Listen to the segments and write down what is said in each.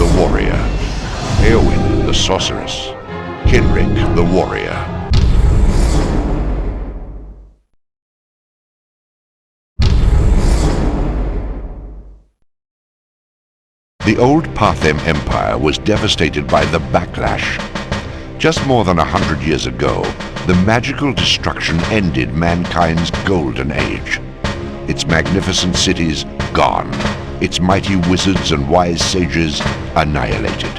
the warrior, Eowyn the sorceress, Kenric the warrior. The old Parthem Empire was devastated by the Backlash. Just more than 100 years ago, the magical destruction ended mankind's golden age. Its magnificent cities gone, its mighty wizards and wise sages annihilated.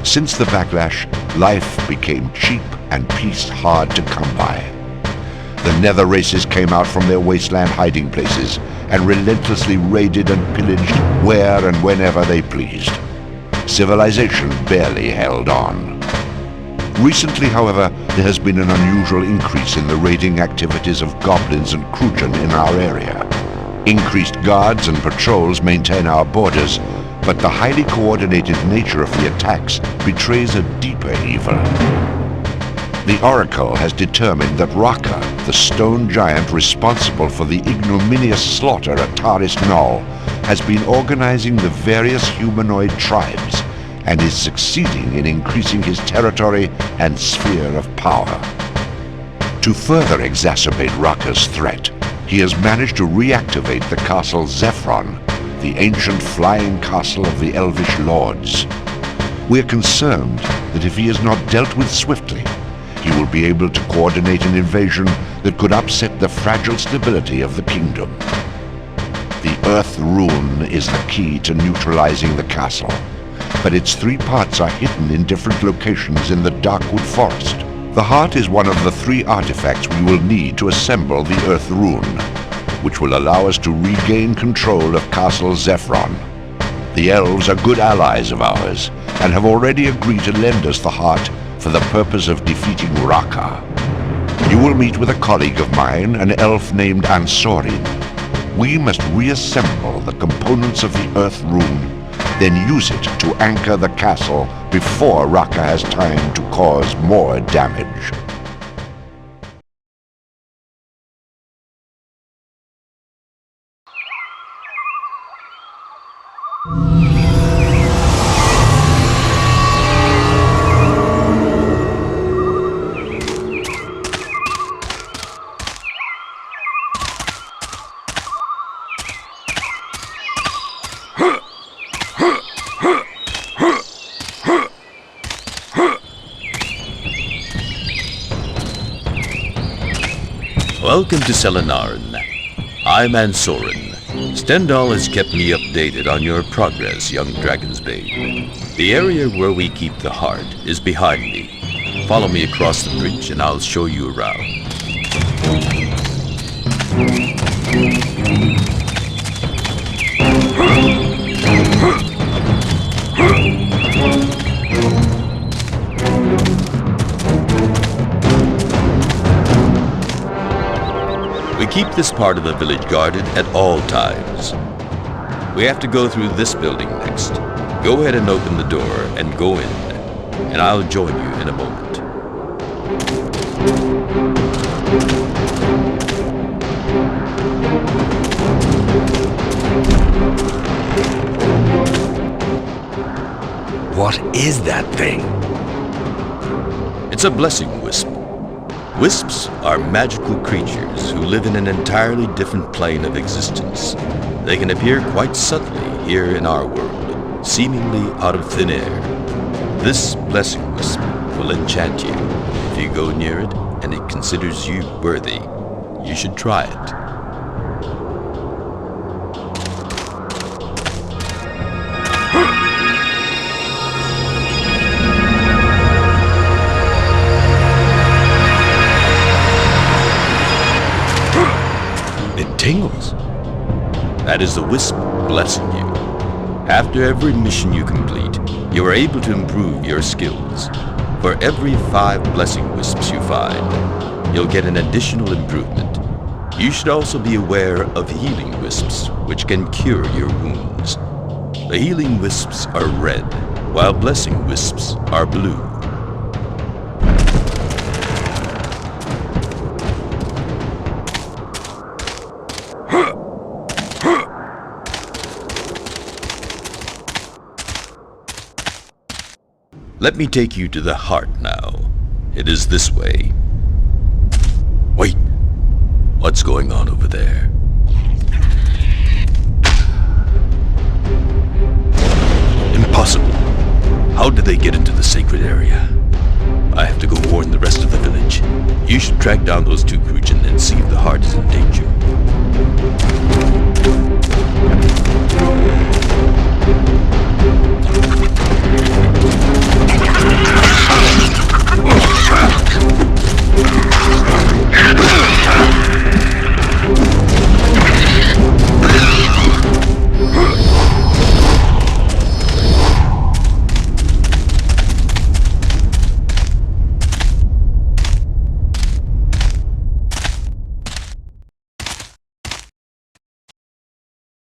Since the Backlash, life became cheap and peace hard to come by. The nether races came out from their wasteland hiding places and relentlessly raided and pillaged where and whenever they pleased. Civilization barely held on. Recently, however, there has been an unusual increase in the raiding activities of goblins and Krugen in our area. Increased guards and patrols maintain our borders, but the highly coordinated nature of the attacks betrays a deeper evil. The Oracle has determined that Raka, the stone giant responsible for the ignominious slaughter at Taris Null, has been organizing the various humanoid tribes and is succeeding in increasing his territory and sphere of power. To further exacerbate Raka's threat, he has managed to reactivate the castle Zephron, the ancient flying castle of the Elvish lords. We are concerned that if he is not dealt with swiftly, he will be able to coordinate an invasion that could upset the fragile stability of the kingdom. The Earth Rune is the key to neutralizing the castle, but its 3 parts are hidden in different locations in the Darkwood Forest. The heart is one of the 3 artifacts we will need to assemble the Earth Rune, which will allow us to regain control of Castle Zephron. The elves are good allies of ours, and have already agreed to lend us the heart for the purpose of defeating Raka. You will meet with a colleague of mine, an elf named Ansorin. We must reassemble the components of the Earth Rune, then use it to anchor the castle before Raka has time to cause more damage. Welcome to Celanarin. I'm Ansorin. Stendhal has kept me updated on your progress, young Dragonsbane. The area where we keep the heart is behind me. Follow me across the bridge and I'll show you around. We keep this part of the village guarded at all times. We have to go through this building next. Go ahead and open the door and go in, and I'll join you in a moment. What is that thing? It's a blessing wisp. Wisps are magical creatures who live in an entirely different plane of existence. They can appear quite subtly here in our world, seemingly out of thin air. This blessing wisp will enchant you if you go near it and it considers you worthy. You should try it. Tingles. That is the wisp blessing you. After every mission you complete, you are able to improve your skills. For every 5 blessing wisps you find, you'll get an additional improvement. You should also be aware of healing wisps, which can cure your wounds. The healing wisps are red, while blessing wisps are blue. Let me take you to the heart now. It is this way. Wait! What's going on over there? Impossible! How did they get into the sacred area? I have to go warn the rest of the village. You should track down those two Krugen and see if the heart is in danger.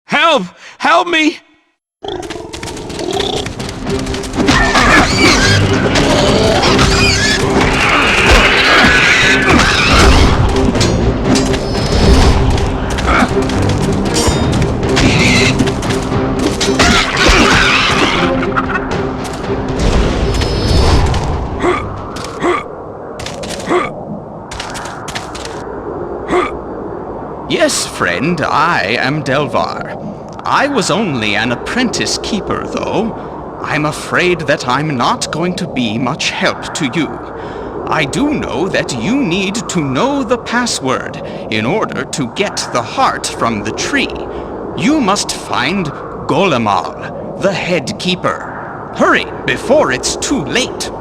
Help! Help me! Yes, friend, I am Delvar. I was only an apprentice keeper, though. I'm afraid that I'm not going to be much help to you. I do know that you need to know the password in order to get the heart from the tree. You must find Golemal, the head keeper. Hurry, before it's too late.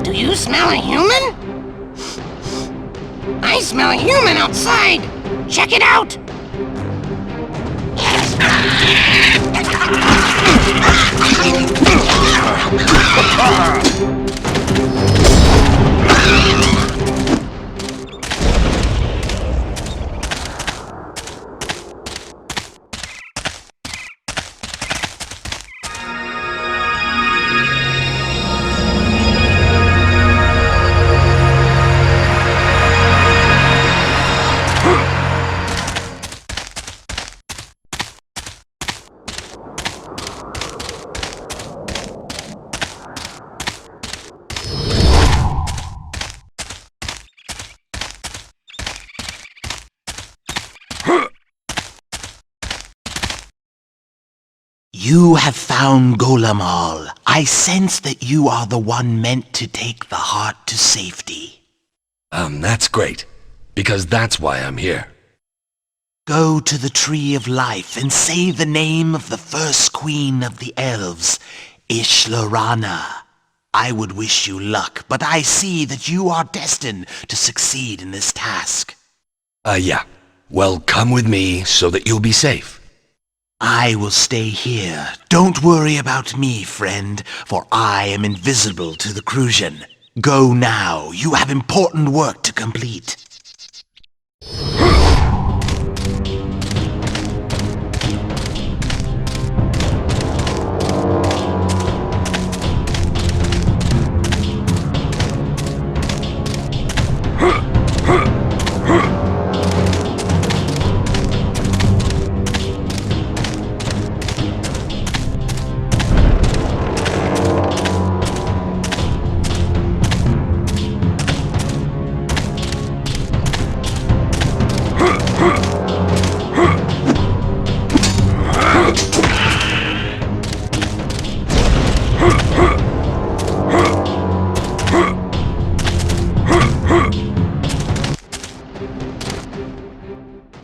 Do you smell a human? I smell a human outside! Check it out! You have found Golemal. I sense that you are the one meant to take the heart to safety. That's great, because that's why I'm here. Go to the Tree of Life and say the name of the first queen of the elves, Ishlorana. I would wish you luck, but I see that you are destined to succeed in this task. Yeah. Well, come with me so that you'll be safe. I will stay here. Don't worry about me, friend, for I am invisible to the Crucian. Go now. You have important work to complete.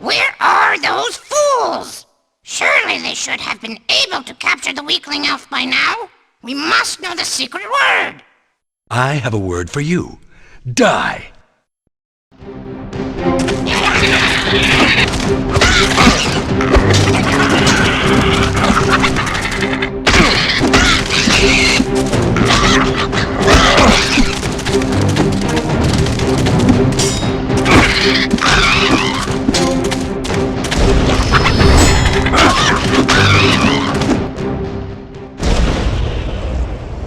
Where are those fools? Surely they should have been able to capture the weakling elf by now. We must know the secret word. I have a word for you. Die!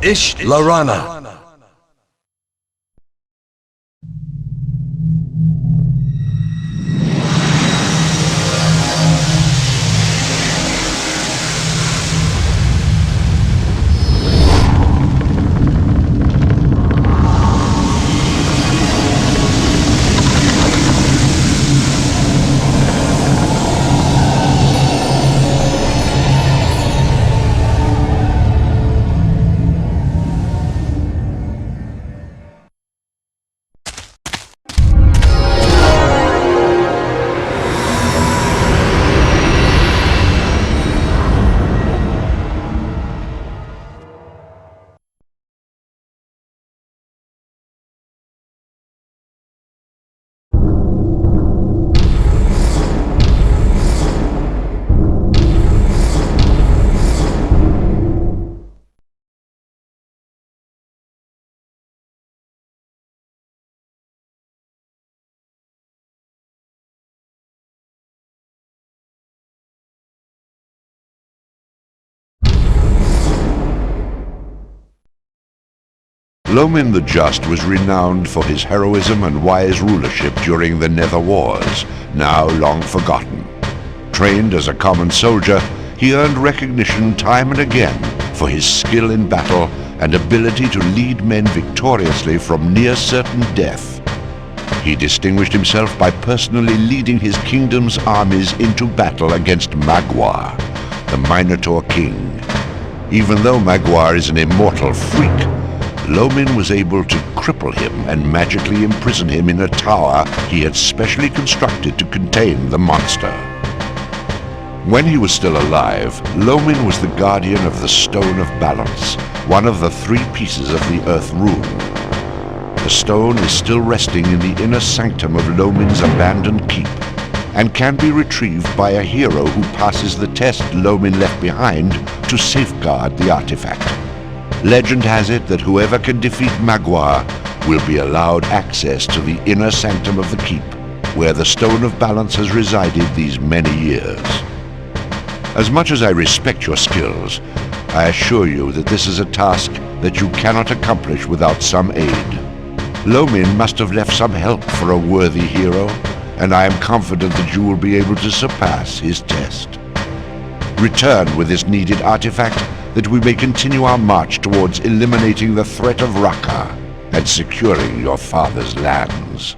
Ishlorana! Loymn the Just was renowned for his heroism and wise rulership during the Nether Wars, now long forgotten. Trained as a common soldier, he earned recognition time and again for his skill in battle and ability to lead men victoriously from near-certain death. He distinguished himself by personally leading his kingdom's armies into battle against Magwar, the Minotaur King. Even though Magwar is an immortal freak, Loymn was able to cripple him and magically imprison him in a tower he had specially constructed to contain the monster. When he was still alive, Loymn was the guardian of the Stone of Balance, one of the 3 pieces of the Earth Rune. The stone is still resting in the inner sanctum of Loymn's abandoned keep, and can be retrieved by a hero who passes the test Loymn left behind to safeguard the artifact. Legend has it that whoever can defeat Magwar will be allowed access to the inner sanctum of the keep, where the Stone of Balance has resided these many years. As much as I respect your skills, I assure you that this is a task that you cannot accomplish without some aid. Loymn must have left some help for a worthy hero, and I am confident that you will be able to surpass his test. Return with this needed artifact, that we may continue our march towards eliminating the threat of Raka and securing your father's lands.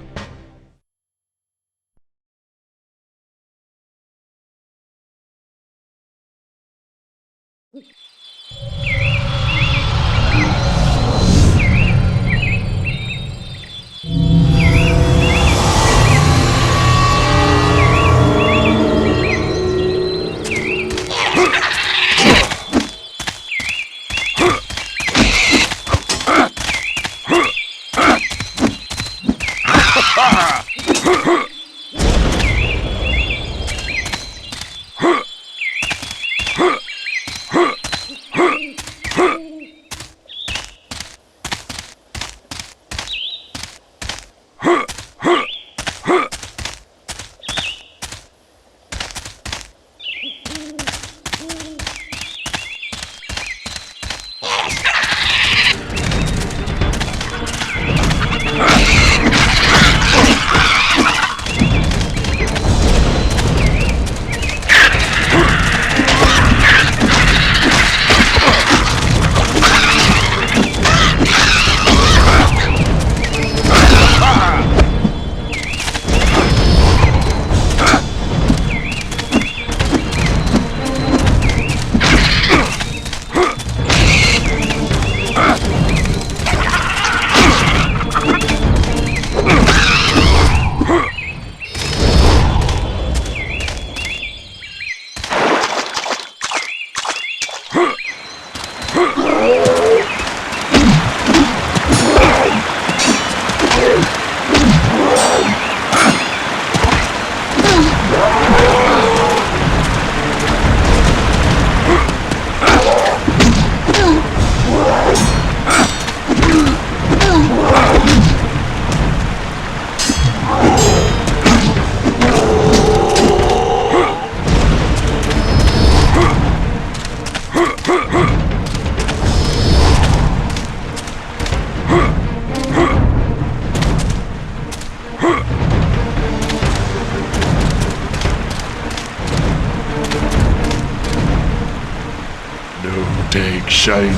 Take shiny.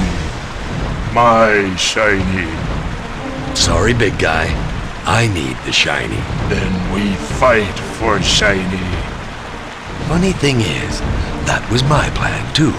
My shiny. Sorry, big guy. I need the shiny. Then we fight for shiny. Funny thing is, that was my plan too.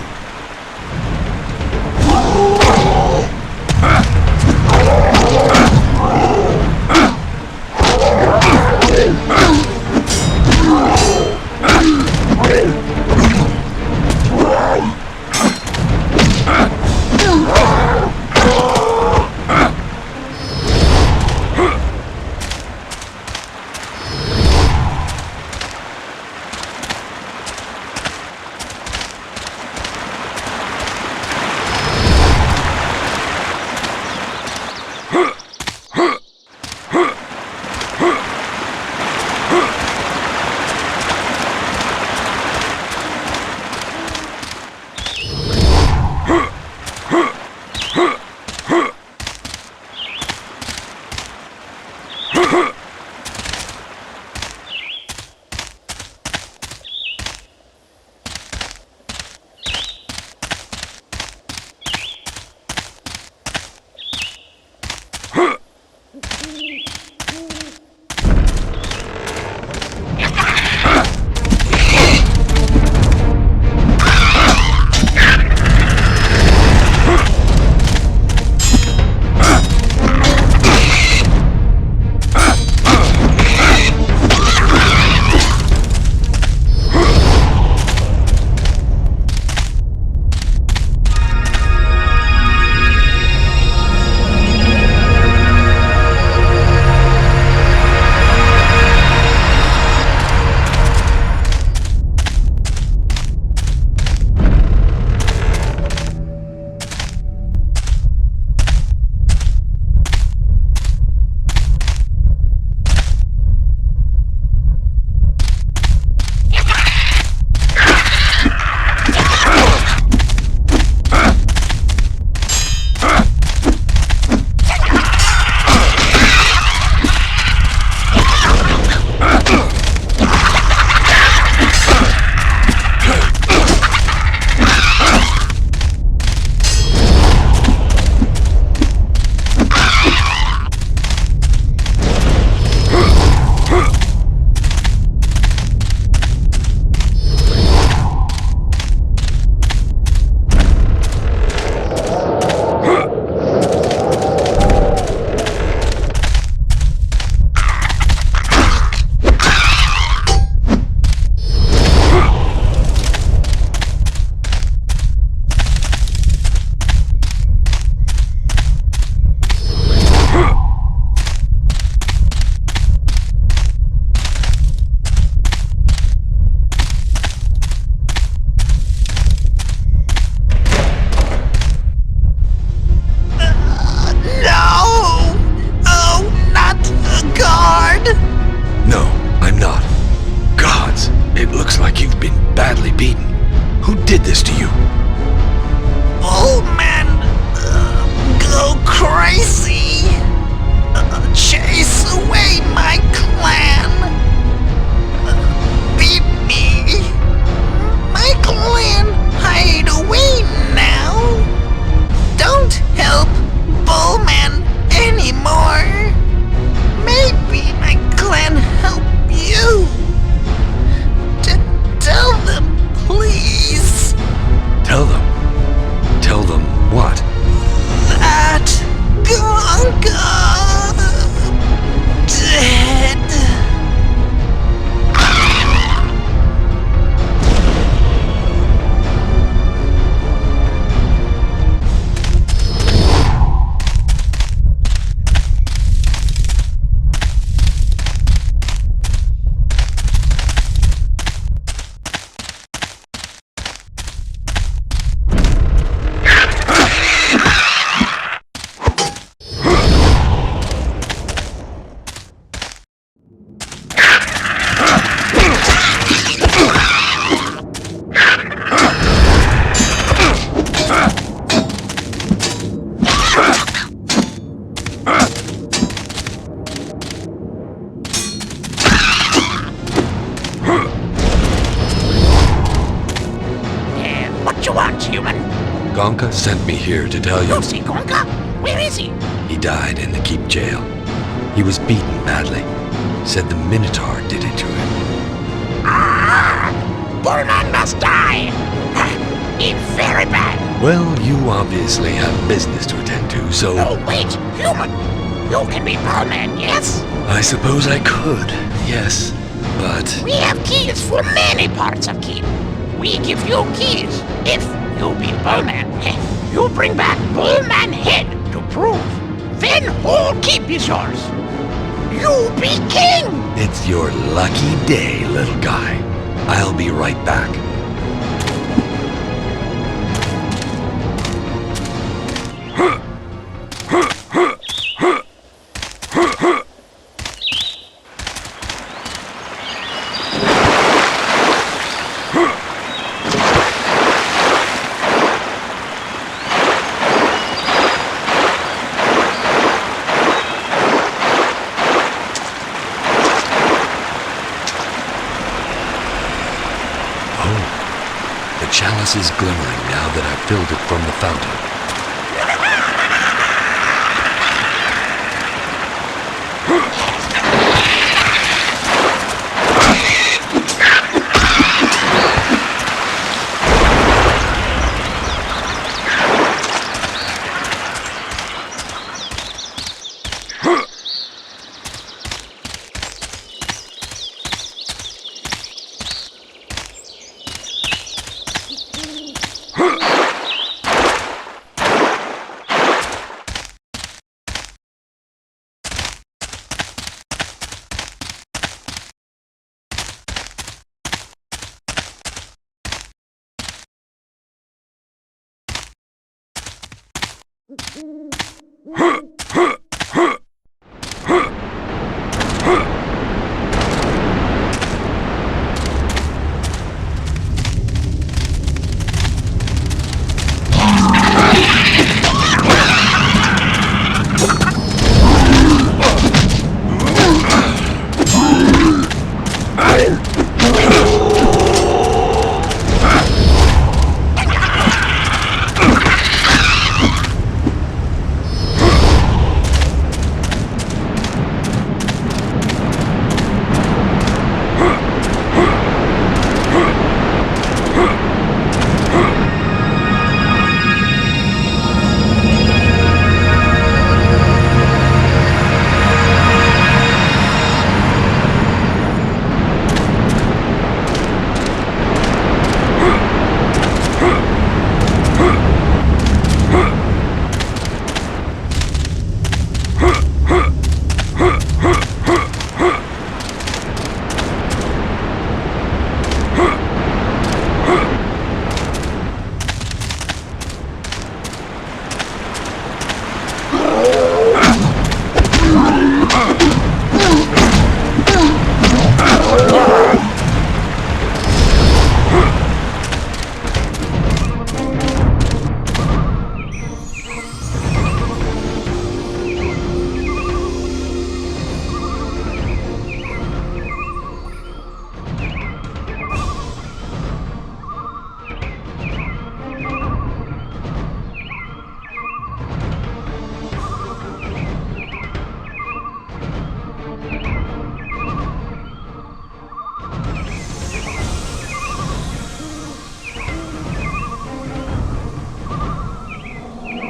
Gonka sent me here to tell you. You see Gonka? Where is he? He died in the keep jail. He was beaten badly. Said the Minotaur did it to him. Ah! Bullman must die! It's very bad! Well, you obviously have business to attend to, so... Oh, wait! Human! You can be Bullman, yes? I suppose I could, yes. But... We have keys for many parts of keep. We give you keys if you be Bullman. You bring back Bullman head to prove. Then whole keep is yours. You be king! It's your lucky day, little guy. I'll be right back. The chalice is glimmering now that I've filled it from the fountain.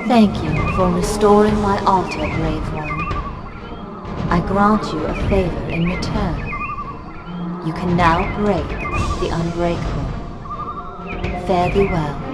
Thank you for restoring my altar, brave one. I grant you a favor in return. You can now break the unbreakable. Fare thee well.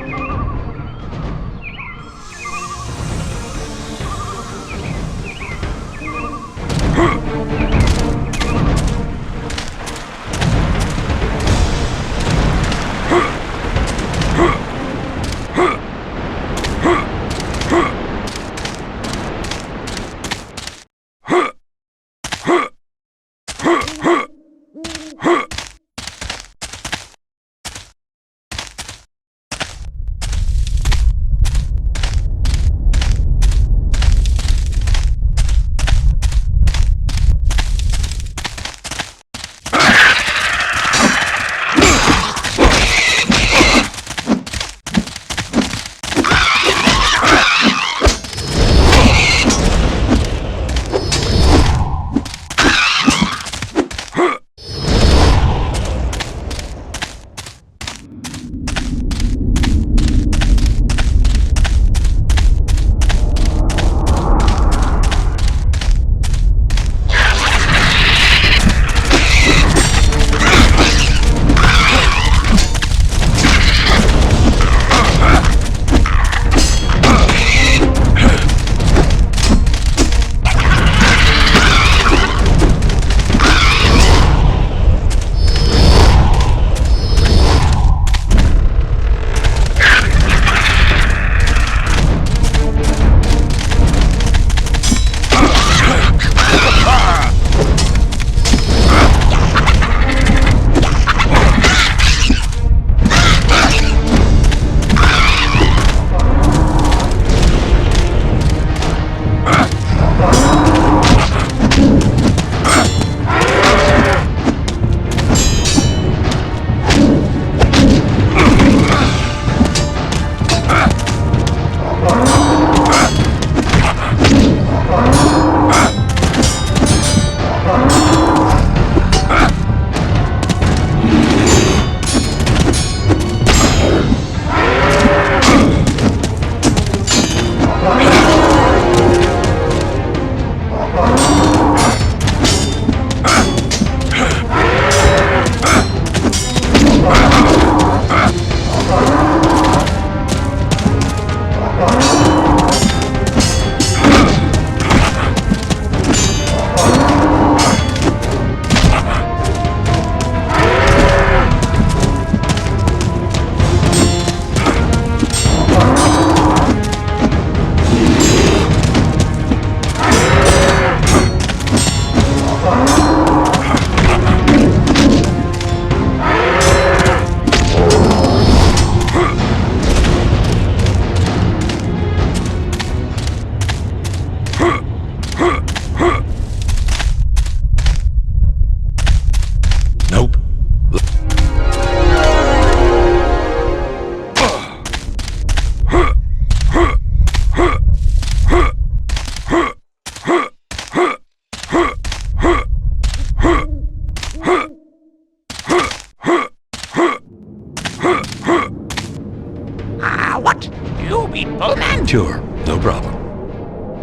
Sure, no problem.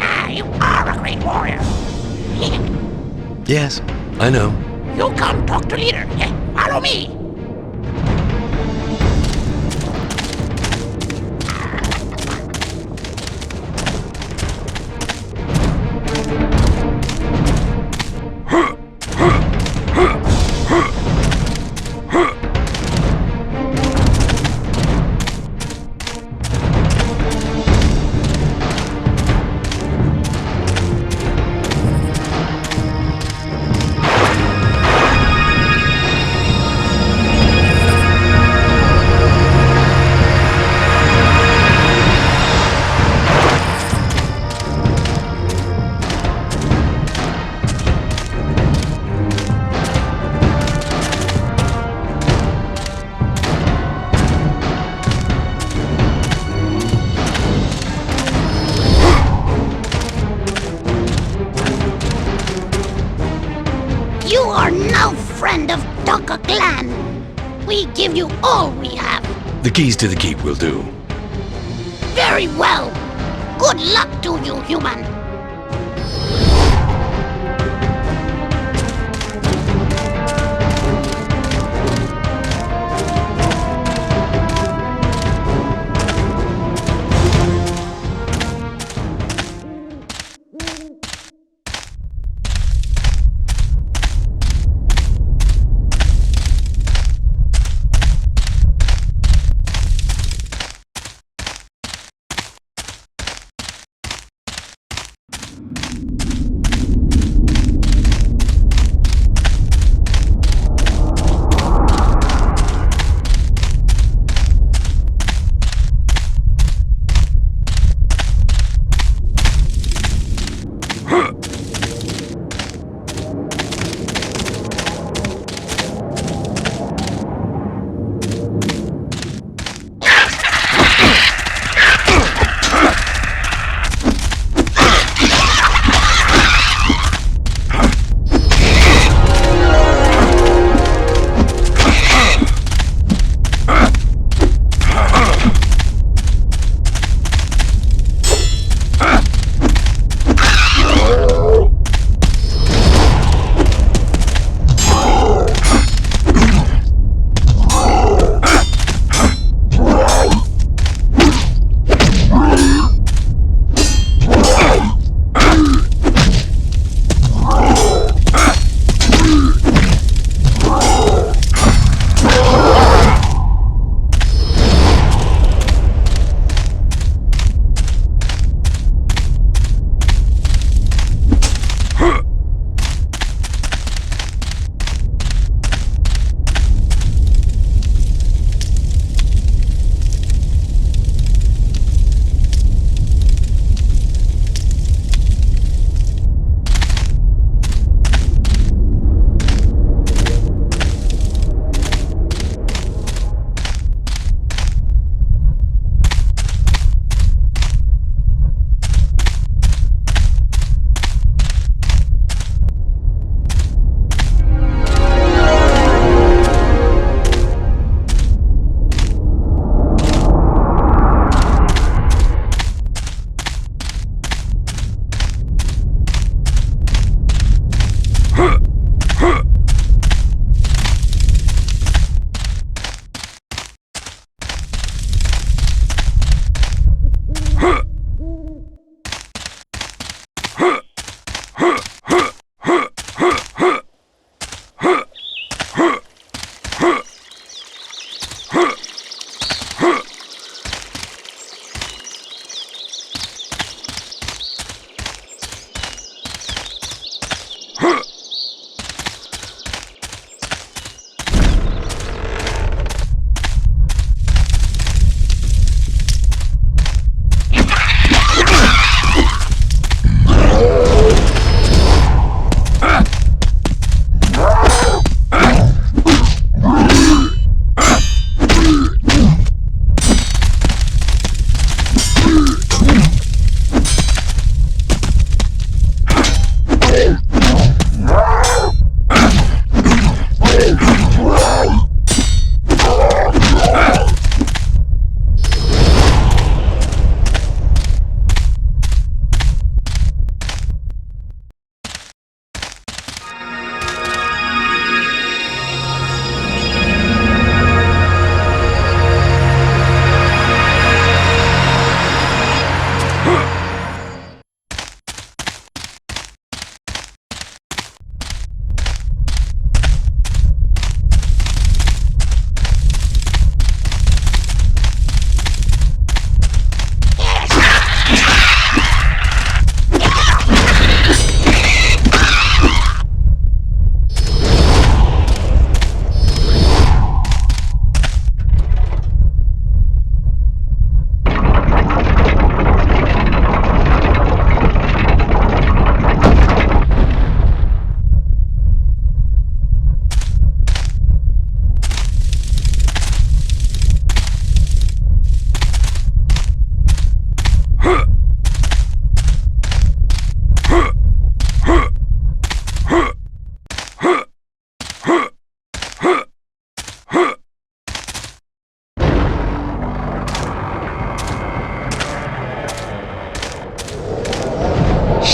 Ah, you are a great warrior. Yes, I know. You come talk to leader. Follow me. We give you all we have. The keys to the keep will do. Very well. Good luck to you, human.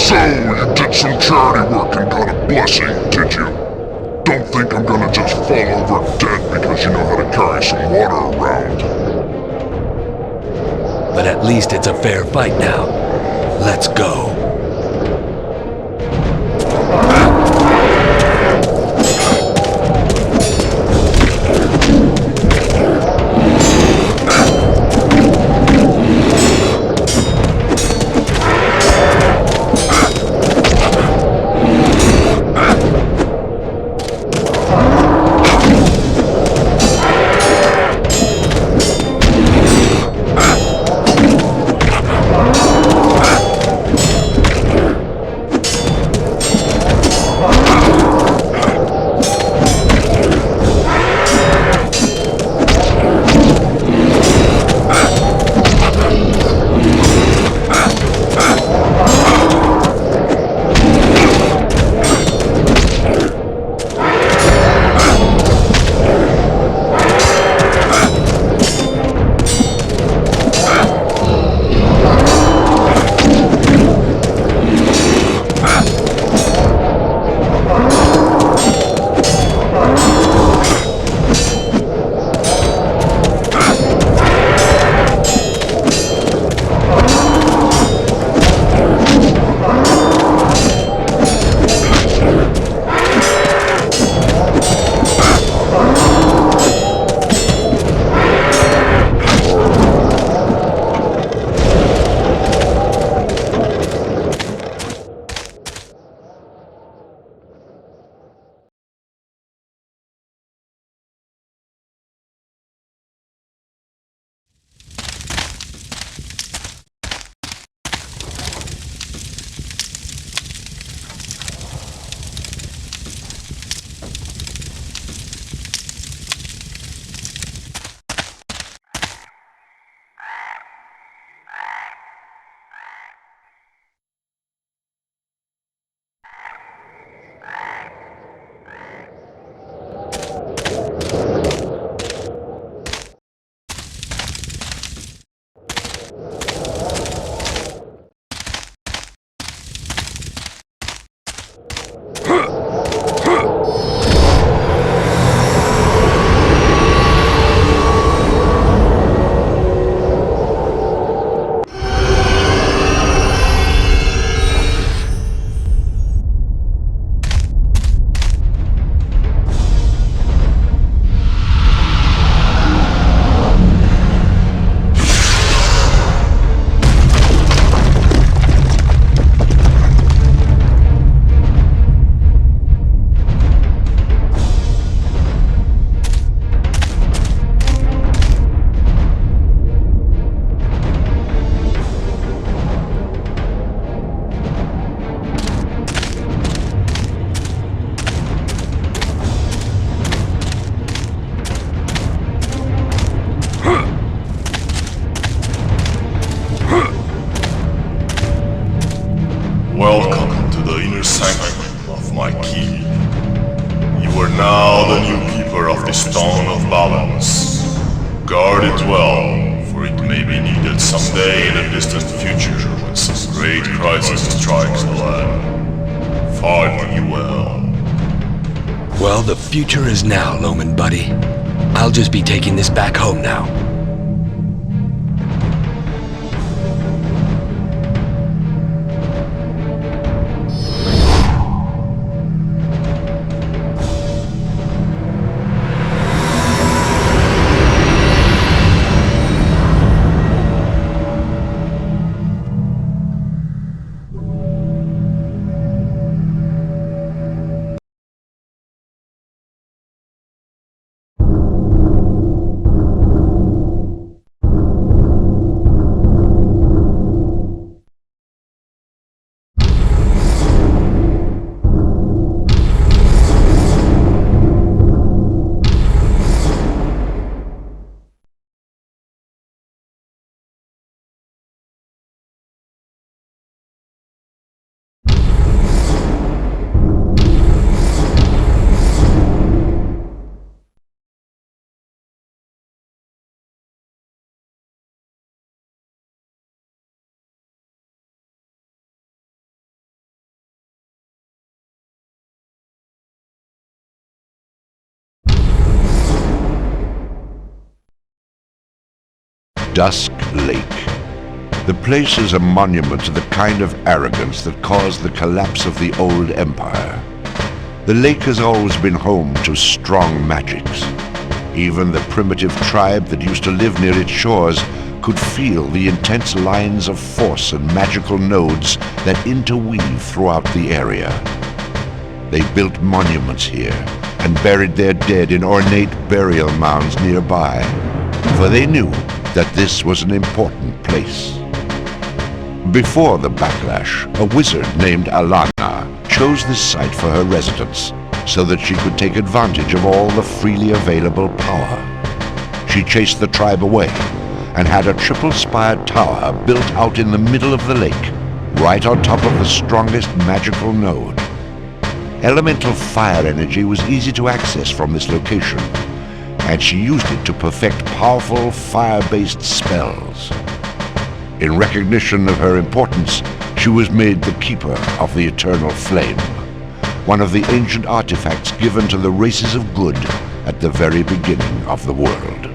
So, you did some charity work and got a blessing, did you? Don't think I'm gonna just fall over dead because you know how to carry some water around. But at least it's a fair fight now. Let's go. Welcome to the inner sanctum of my key. You are now the new keeper of the Stone of Balance. Guard it well, for it may be needed someday in a distant future when some great crisis strikes the land. Fare thee well. Well, the future is now, Loymn buddy. I'll just be taking this back home now. Dusk Lake. The place is a monument to the kind of arrogance that caused the collapse of the old empire. The lake has always been home to strong magics. Even the primitive tribe that used to live near its shores could feel the intense lines of force and magical nodes that interweave throughout the area. They built monuments here and buried their dead in ornate burial mounds nearby, for they knew that this was an important place. Before the backlash, a wizard named Alana chose this site for her residence so that she could take advantage of all the freely available power. She chased the tribe away and had a triple-spired tower built out in the middle of the lake, right on top of the strongest magical node. Elemental fire energy was easy to access from this location, and she used it to perfect powerful fire-based spells. In recognition of her importance, she was made the keeper of the Eternal Flame, one of the ancient artifacts given to the races of good at the very beginning of the world.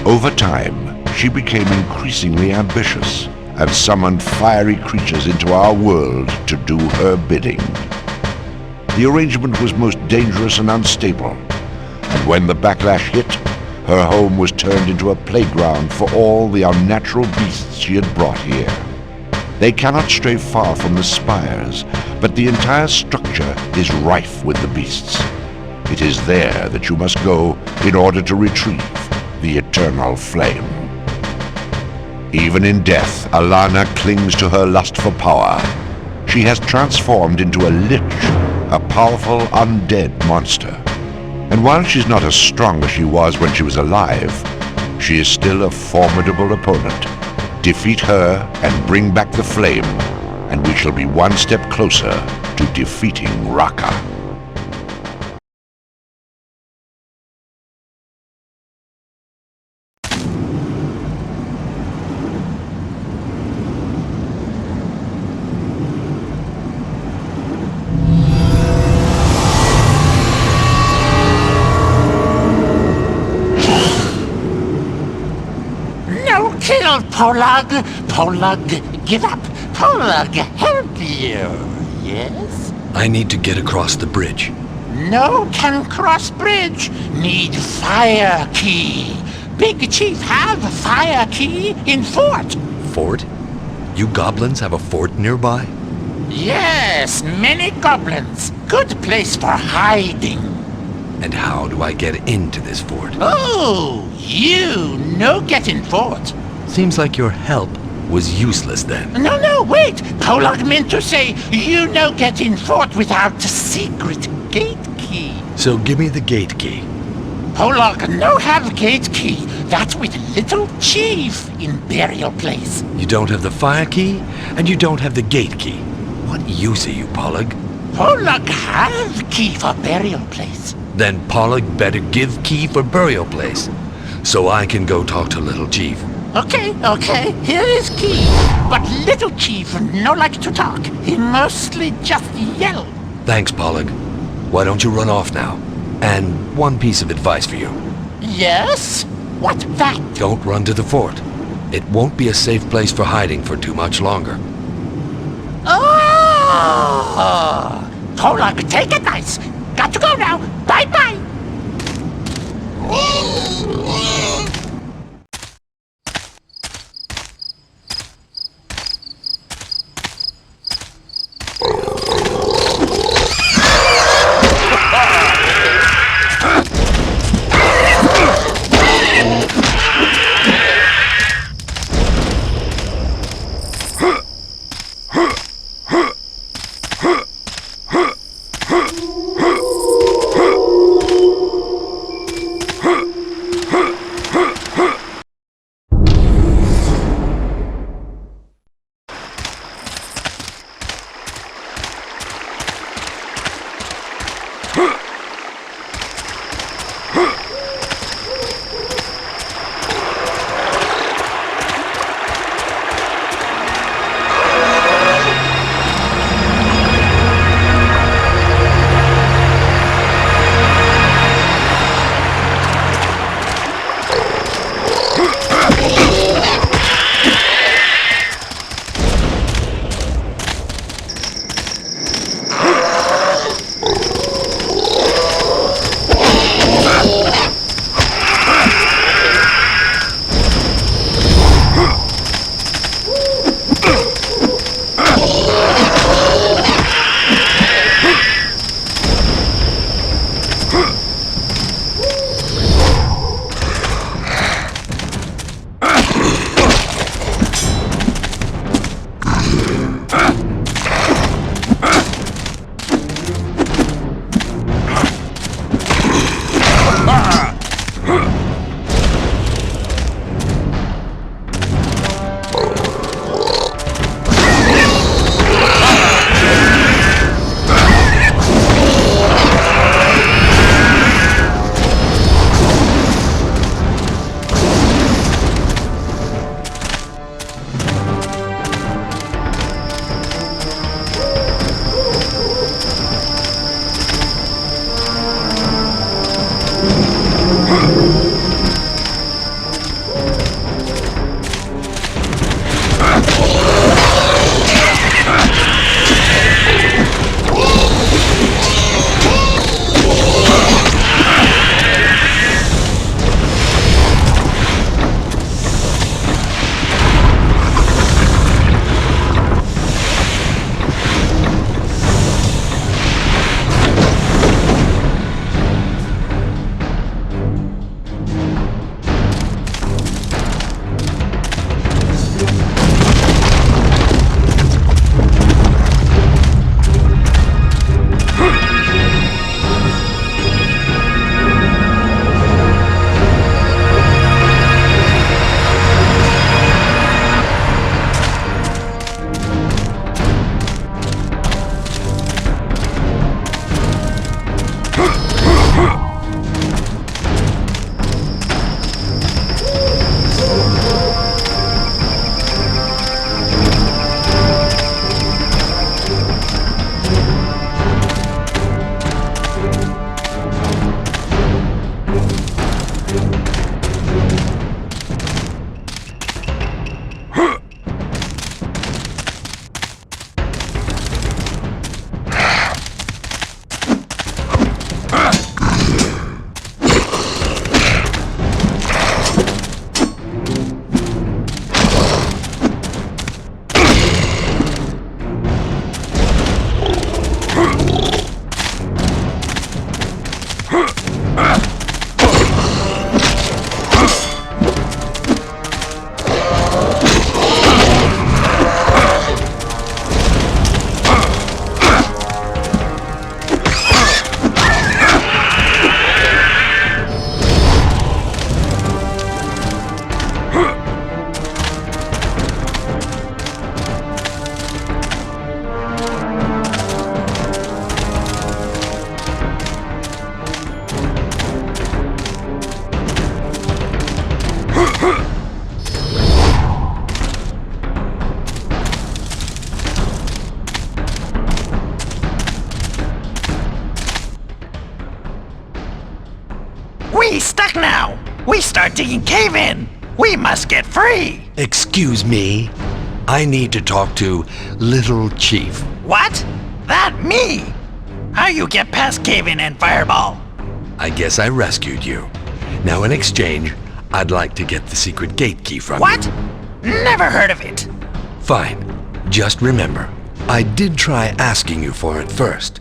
Over time, she became increasingly ambitious and summoned fiery creatures into our world to do her bidding. The arrangement was most dangerous and unstable, and when the backlash hit, her home was turned into a playground for all the unnatural beasts she had brought here. They cannot stray far from the spires, but the entire structure is rife with the beasts. It is there that you must go in order to retrieve the Eternal Flame. Even in death, Alana clings to her lust for power. She has transformed into a lich, a powerful undead monster. And while she's not as strong as she was when she was alive, she is still a formidable opponent. Defeat her and bring back the flame, and we shall be one step closer to defeating Raka. Kill Polag! Polag, give up! Polag, help you! Yes? I need to get across the bridge. No can cross bridge. Need fire key. Big chief have fire key in fort. Fort? You goblins have a fort nearby? Yes, many goblins. Good place for hiding. And how do I get into this fort? Oh, you no get in fort. Seems like your help was useless then. No, wait! Polag meant to say you no get in fort without secret gate key. So give me the gate key. Polag no have gate key. That's with little chief in burial place. You don't have the fire key, and you don't have the gate key. What use are you, Polag? Polag have key for burial place. Then Polag better give key for burial place, so I can go talk to little chief. Okay, here is key. But little chief no like to talk. He mostly just yell. Thanks, Polag. Why don't you run off now? And one piece of advice for you. Yes? What that? Don't run to the fort. It won't be a safe place for hiding for too much longer. Oh! Polag, take advice. Got to go now. Bye-bye. We stuck now. We start digging cave in. We must get free. Excuse me. I need to talk to Little Chief. What? That me? How you get past cave in and fireball? I guess I rescued you. Now in exchange, I'd like to get the secret gate key from you. What? Never heard of it. Fine. Just remember, I did try asking you for it first.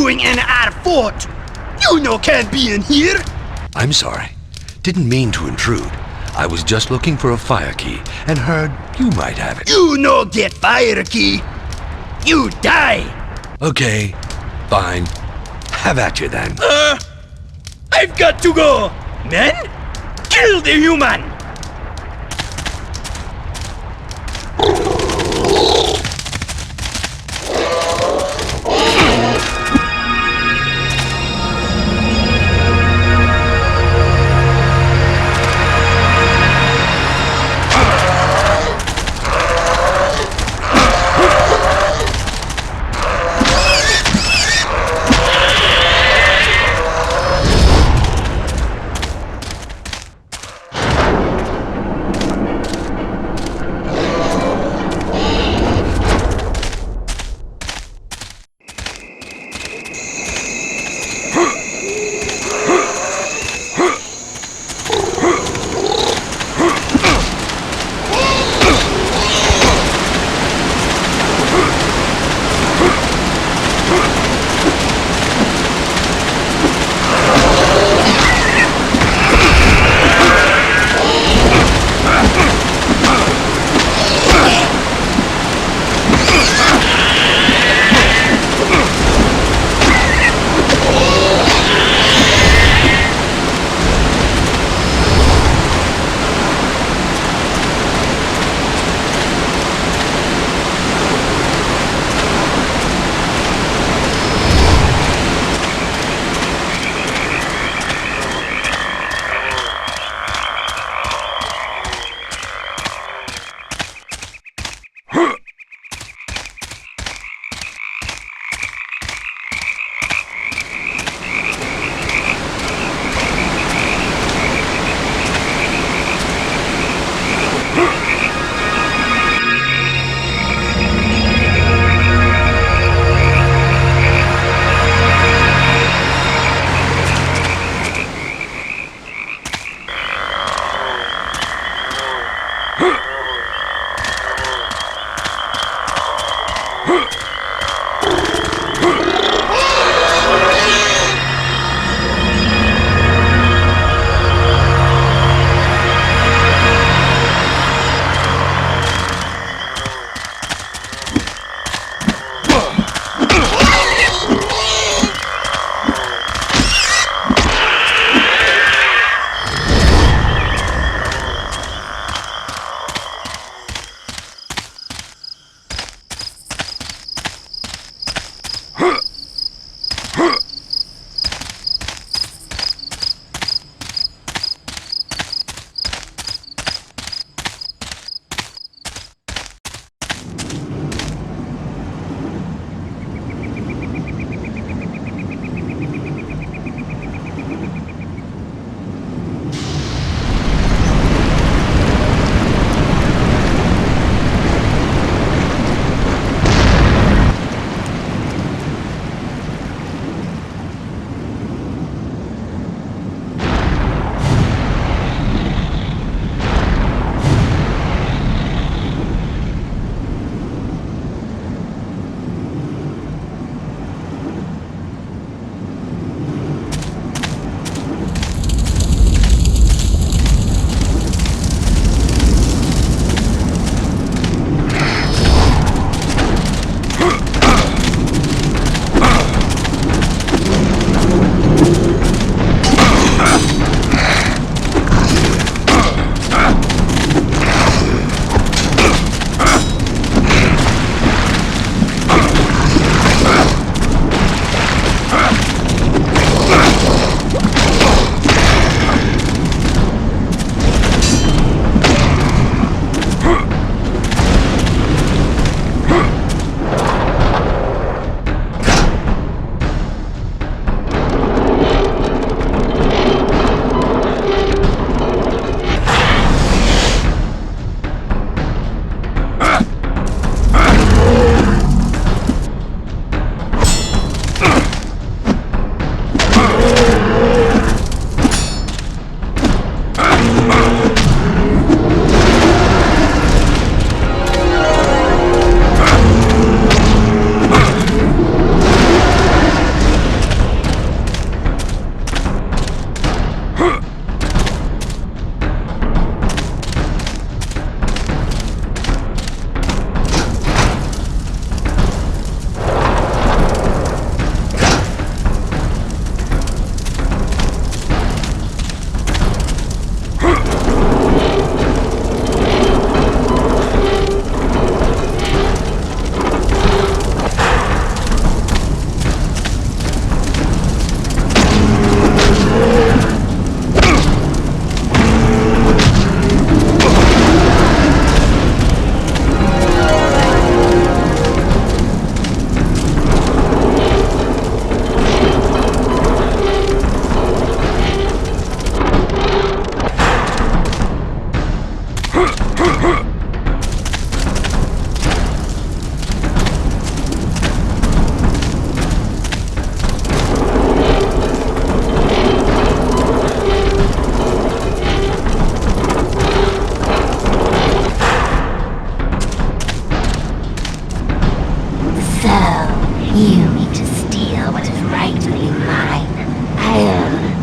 doing in our fort? You no can't be in here. I'm sorry. Didn't mean to intrude. I was just looking for a fire key and heard you might have it. You no get fire key. You die. Okay, fine. Have at you then. I've got to go. Men, kill the human.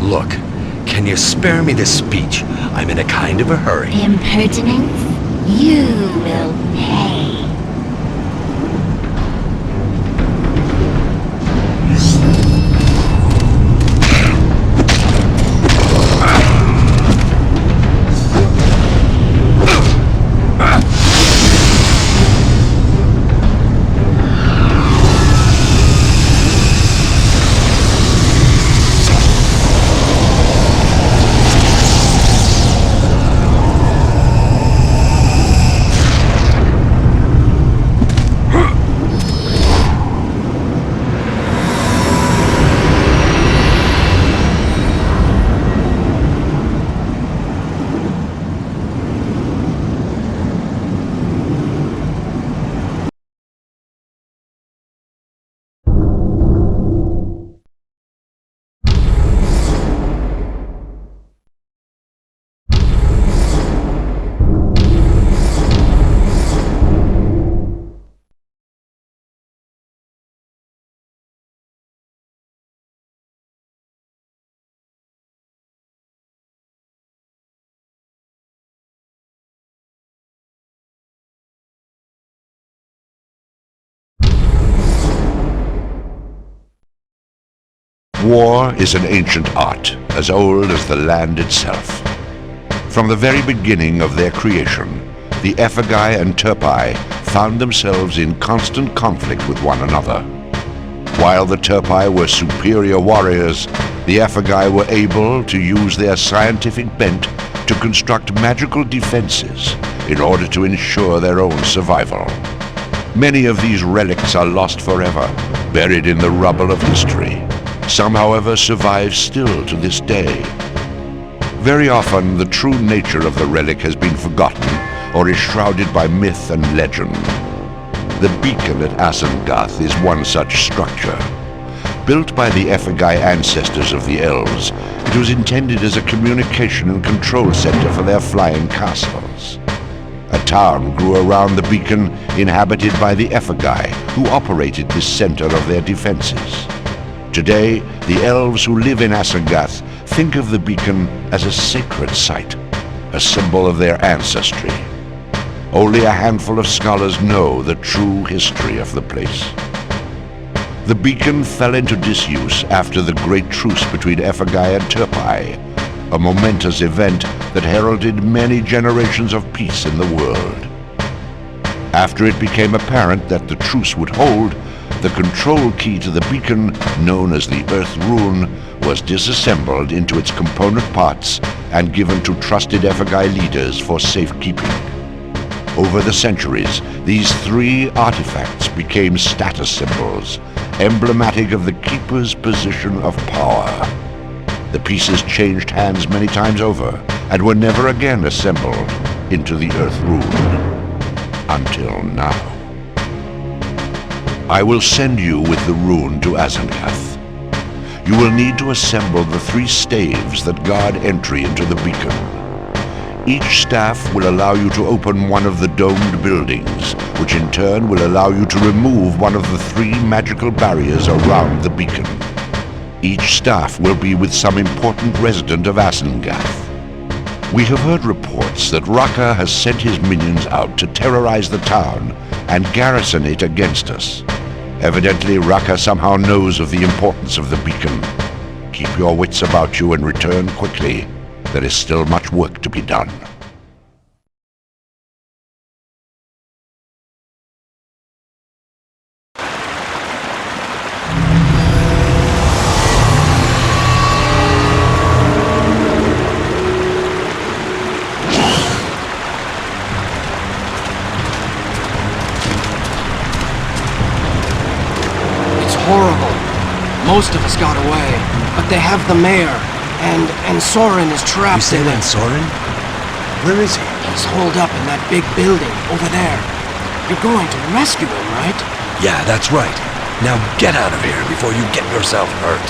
Look, can you spare me this speech? I'm in a kind of a hurry. Impertinence? You will pay. War is an ancient art, as old as the land itself. From the very beginning of their creation, the Ephegai and Turpai found themselves in constant conflict with one another. While the Turpai were superior warriors, the Ephegai were able to use their scientific bent to construct magical defenses in order to ensure their own survival. Many of these relics are lost forever, buried in the rubble of history. Some, however, survive still to this day. Very often, the true nature of the relic has been forgotten or is shrouded by myth and legend. The beacon at Asengath is one such structure. Built by the Ephegai ancestors of the elves, it was intended as a communication and control center for their flying castles. A town grew around the beacon, inhabited by the Ephegai, who operated this center of their defenses. Today, the elves who live in Asengath think of the beacon as a sacred site, a symbol of their ancestry. Only a handful of scholars know the true history of the place. The beacon fell into disuse after the great truce between Ephegai and Turpai, a momentous event that heralded many generations of peace in the world. After it became apparent that the truce would hold, the control key to the beacon, known as the Earth Rune, was disassembled into its component parts and given to trusted Ephegai leaders for safekeeping. Over the centuries, these three artifacts became status symbols, emblematic of the Keeper's position of power. The pieces changed hands many times over and were never again assembled into the Earth Rune. Until now. I will send you with the rune to Asengath. You will need to assemble the 3 staves that guard entry into the beacon. Each staff will allow you to open one of the domed buildings, which in turn will allow you to remove one of the 3 magical barriers around the beacon. Each staff will be with some important resident of Asengath. We have heard reports that Raka has sent his minions out to terrorize the town and garrison it against us. Evidently, Raka somehow knows of the importance of the beacon. Keep your wits about you and return quickly. There is still much work to be done. Horrible. Most of us got away, but they have the mayor, and Soren is trapped. You say that Soren? Where is he? He's holed up in that big building over there. You're going to rescue him, right? Yeah, that's right. Now get out of here before you get yourself hurt.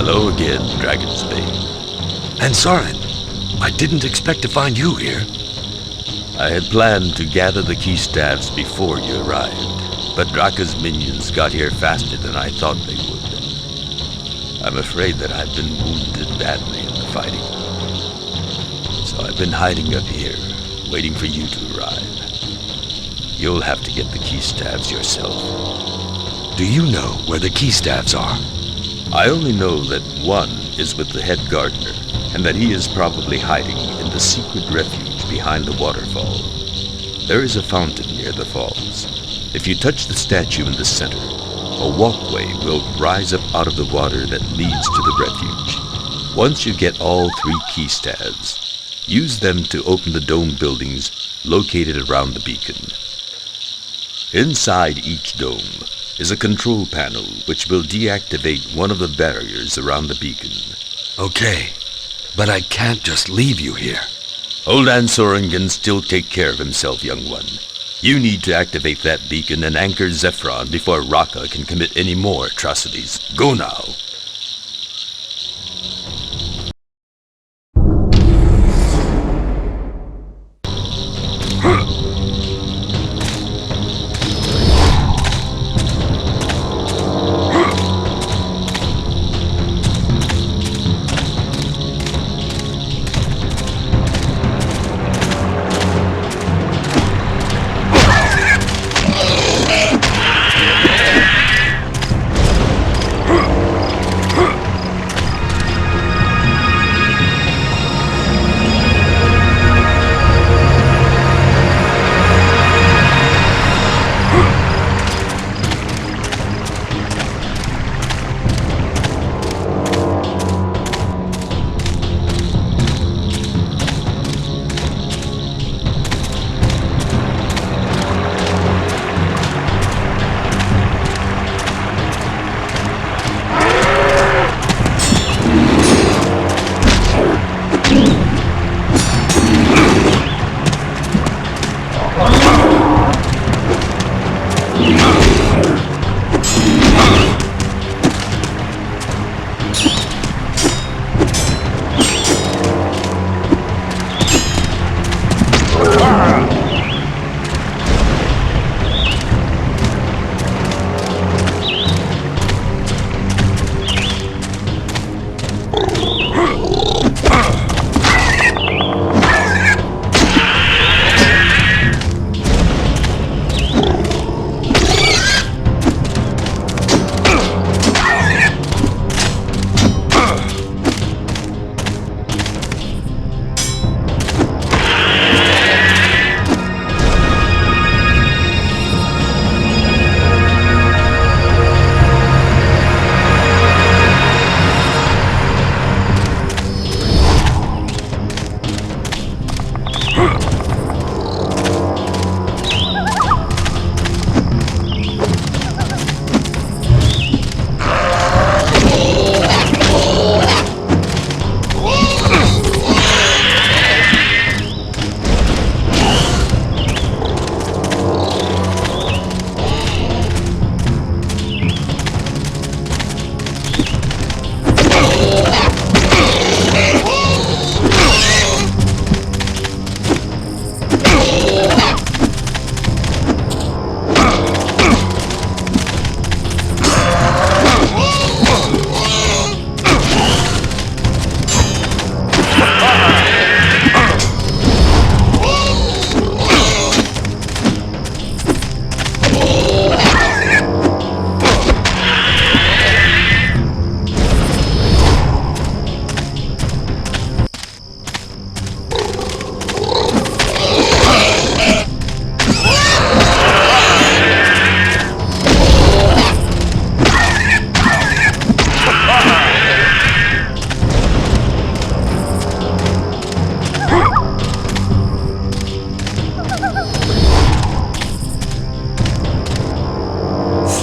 Hello again, Dragon's Bane. And Soren, I didn't expect to find you here. I had planned to gather the key staffs before you arrived, but Draka's minions got here faster than I thought they would. I'm afraid that I've been wounded badly in the fighting. So I've been hiding up here, waiting for you to arrive. You'll have to get the key staffs yourself. Do you know where the key staffs are? I only know that one is with the head gardener, and that he is probably hiding in the secret refuge behind the waterfall. There is a fountain near the falls. If you touch the statue in the center, a walkway will rise up out of the water that leads to the refuge. Once you get all 3 key staves, use them to open the dome buildings located around the beacon. Inside each dome is a control panel which will deactivate one of the barriers around the beacon. Okay, but I can't just leave you here. Old Ansoren can still take care of himself, young one. You need to activate that beacon and anchor Zephron before Raka can commit any more atrocities. Go now.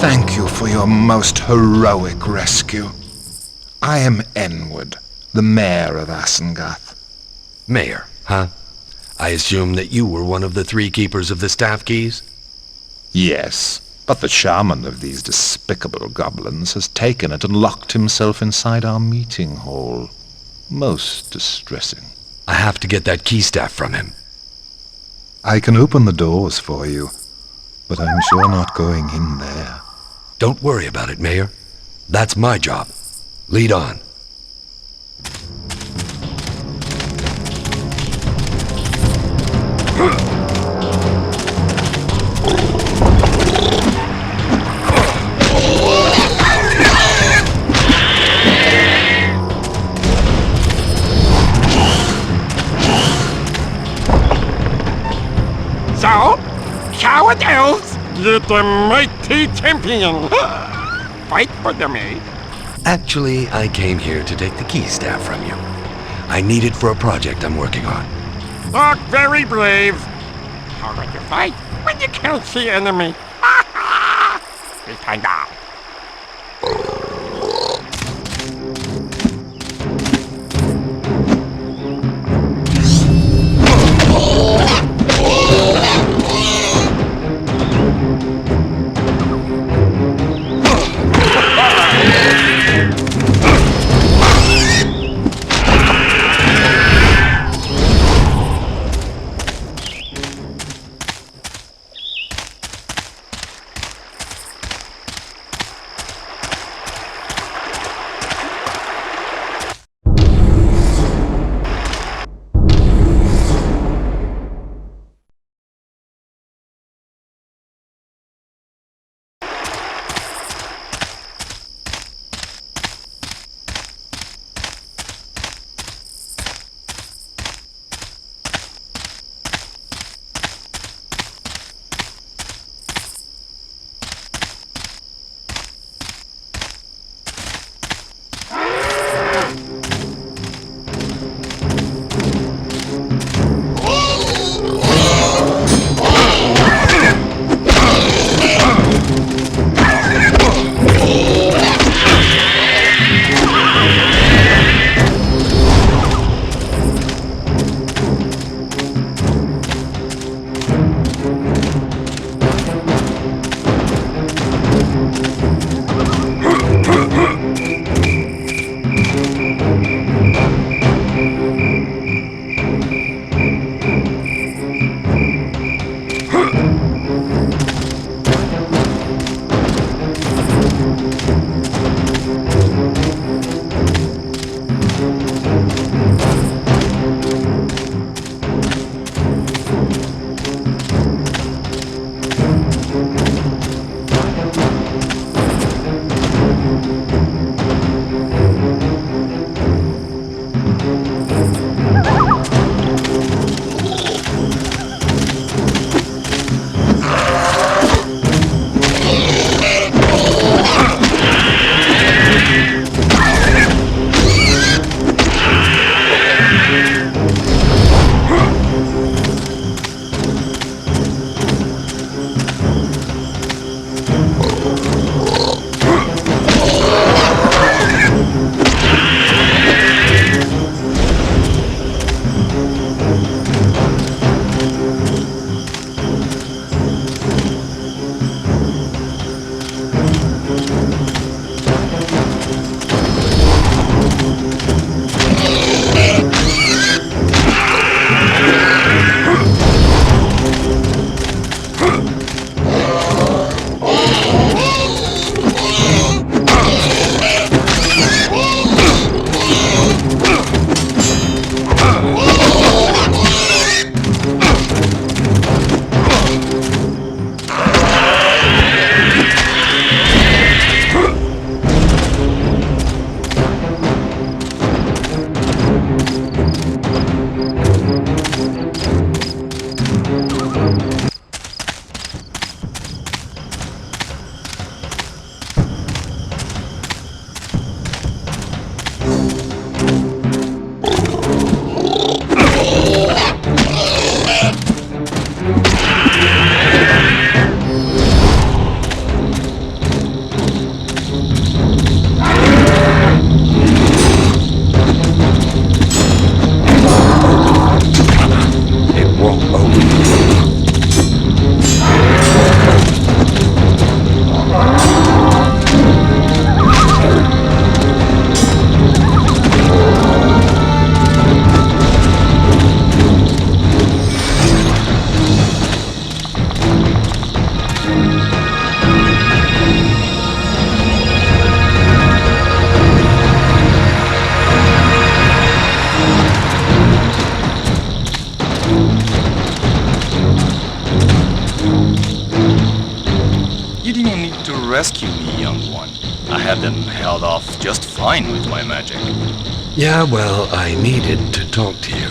Thank you for your most heroic rescue. I am Enwood, the mayor of Asengath. Mayor, huh? I assume that you were one of the 3 keepers of the staff keys? Yes, But the shaman of these despicable goblins has taken it and locked himself inside our meeting hall. Most distressing. I have to get that key staff from him. I can open the doors for you, but I'm sure not going in there. Don't worry about it, Mayor. That's my job. Lead on. So, coward elves, you're the mighty champion. Fight for them, eh? Actually, I came here to take the key staff from you. I need it for a project I'm working on. Look very brave. How would you fight when you can't see enemy? Be kind of. see no need to rescue me, young one. I had them held off just fine with my magic. Yeah, well, I needed to talk to you.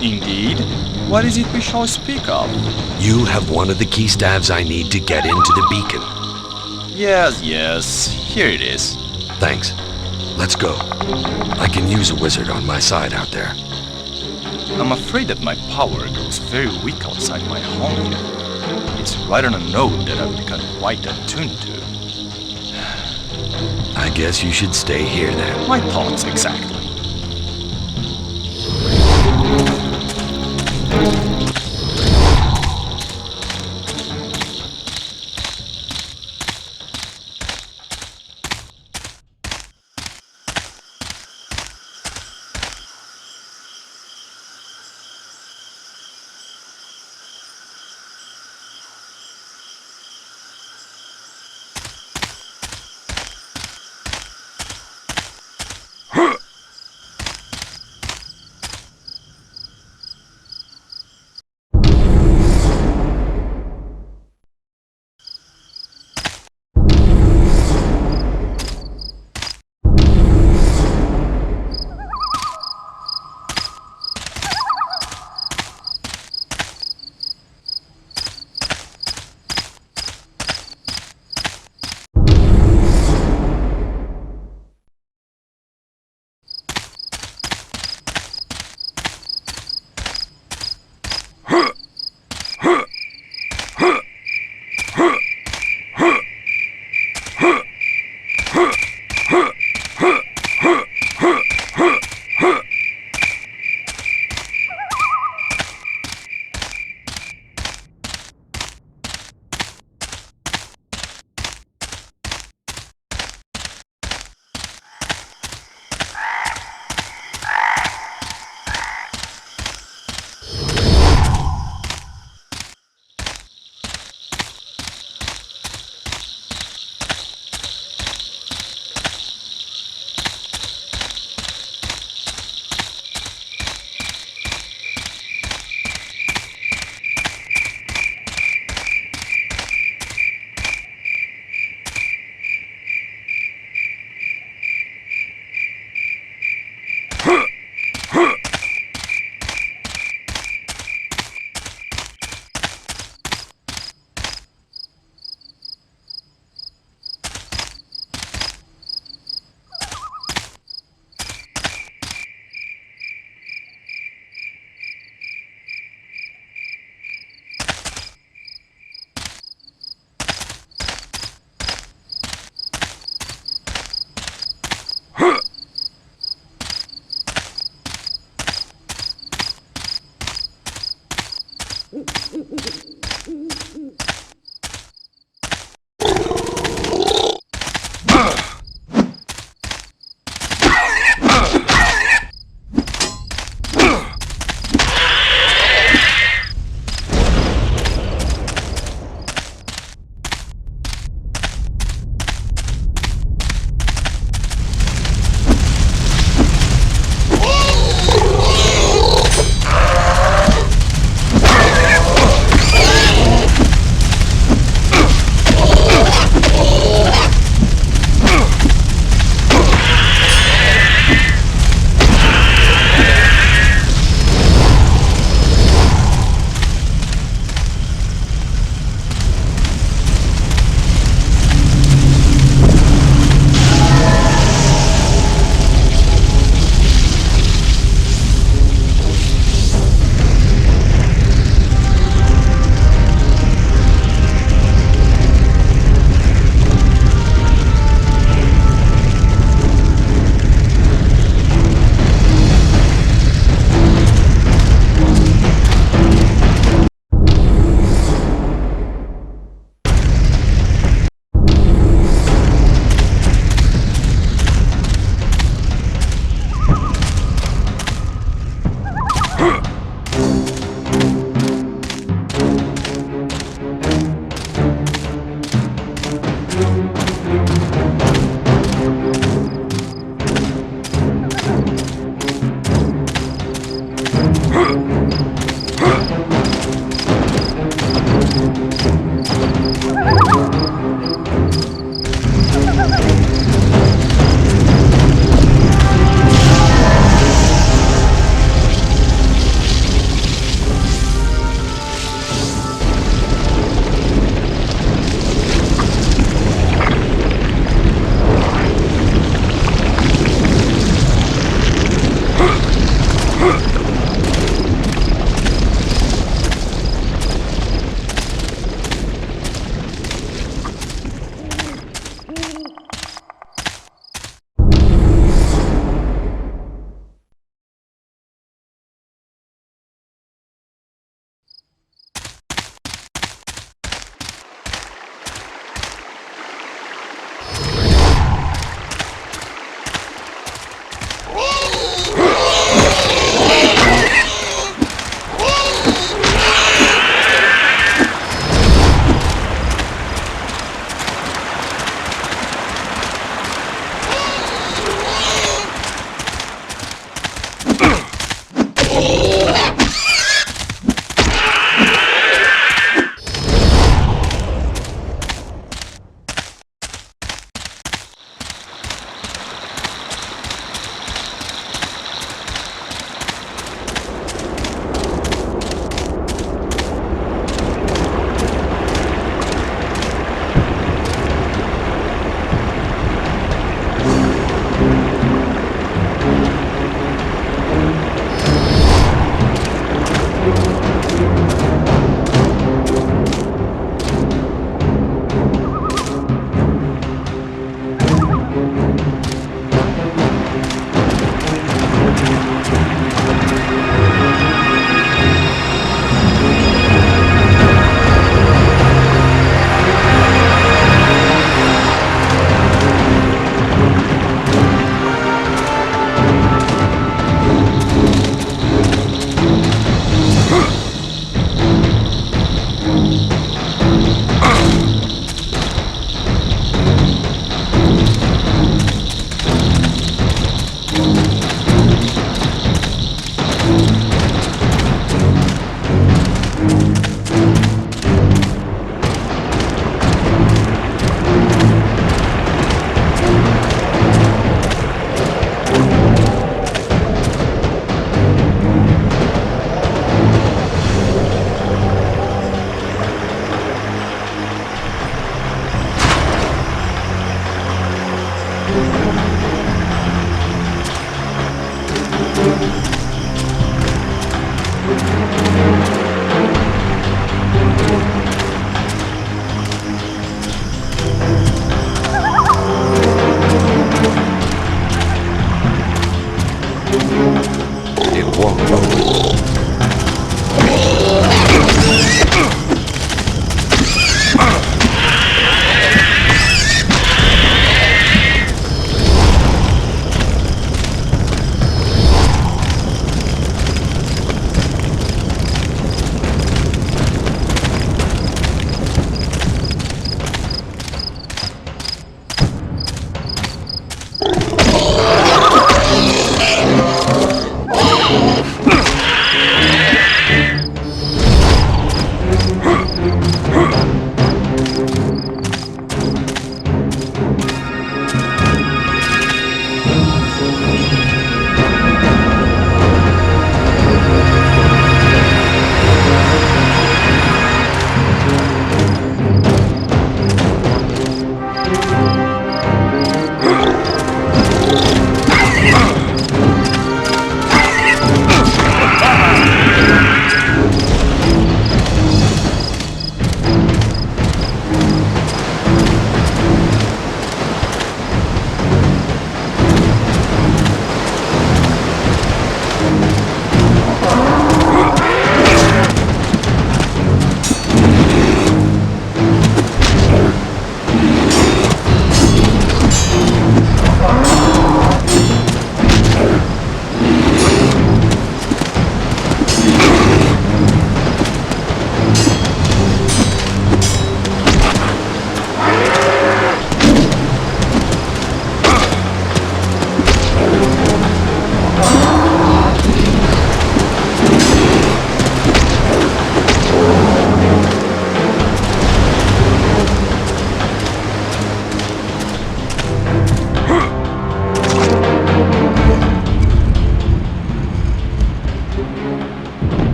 Indeed? What is it we shall speak of? You have one of the key staves I need to get into the beacon. Yes, here it is. Thanks. Let's go. I can use a wizard on my side out there. I'm afraid that my power goes very weak outside my home here. It's right on a node that I've become quite attuned to. I guess you should stay here then. My thoughts exactly.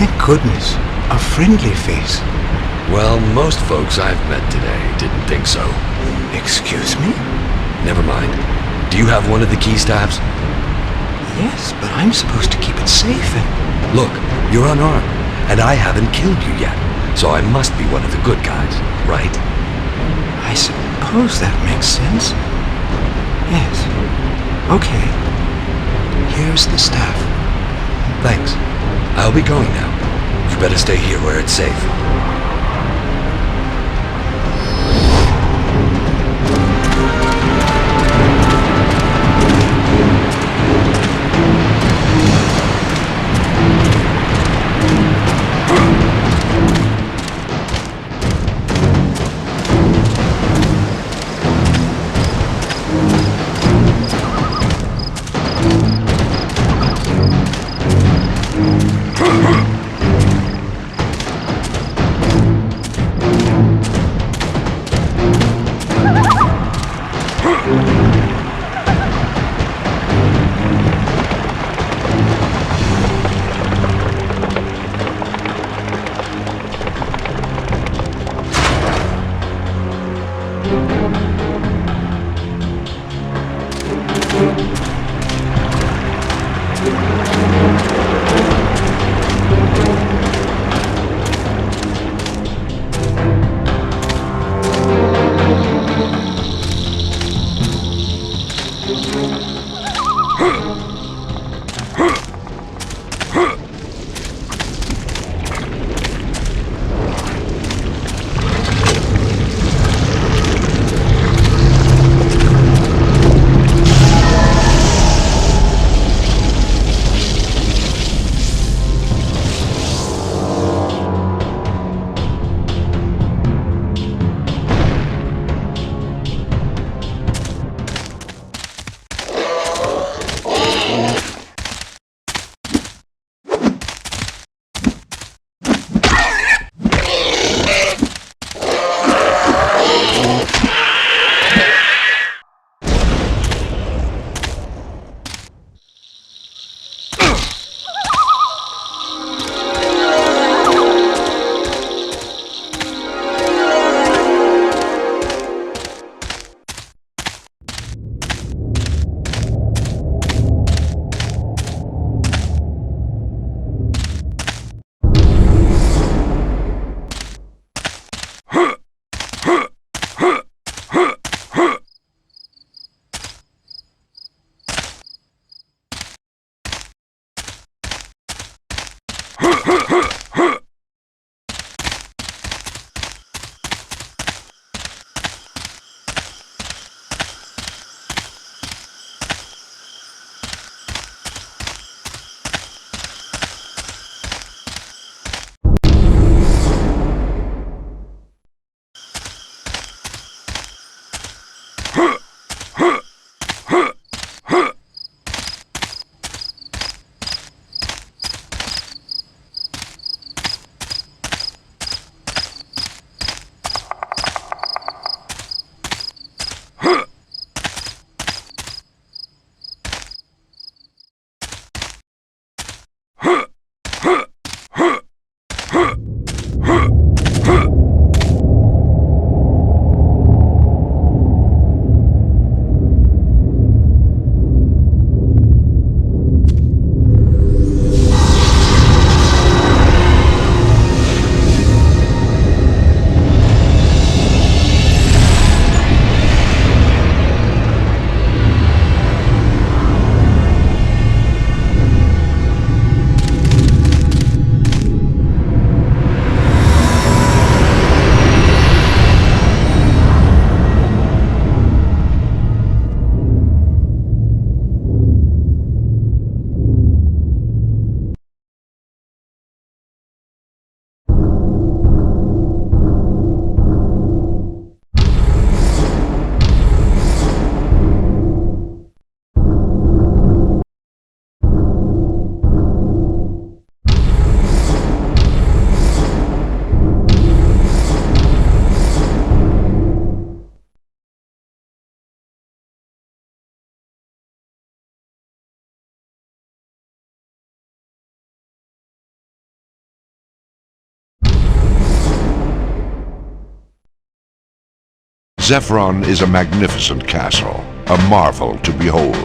Thank goodness. A friendly face. Well, most folks I've met today didn't think so. Excuse me? Never mind. Do you have one of the key staffs? Yes, but I'm supposed to keep it safe and... Look, you're unarmed, and I haven't killed you yet, so I must be one of the good guys, right? I suppose that makes sense. Yes. Okay. Here's the staff. Thanks. I'll be going now. You better stay here where it's safe. Zephron is a magnificent castle, a marvel to behold.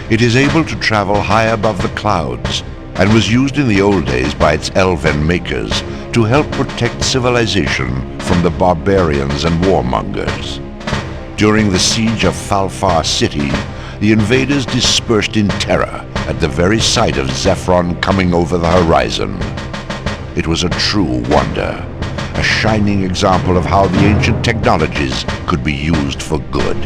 It is able to travel high above the clouds, and was used in the old days by its elven makers to help protect civilization from the barbarians and warmongers. During the siege of Falfar City, the invaders dispersed in terror at the very sight of Zephron coming over the horizon. It was a true wonder, a shining example of how the ancient technologies could be used for good.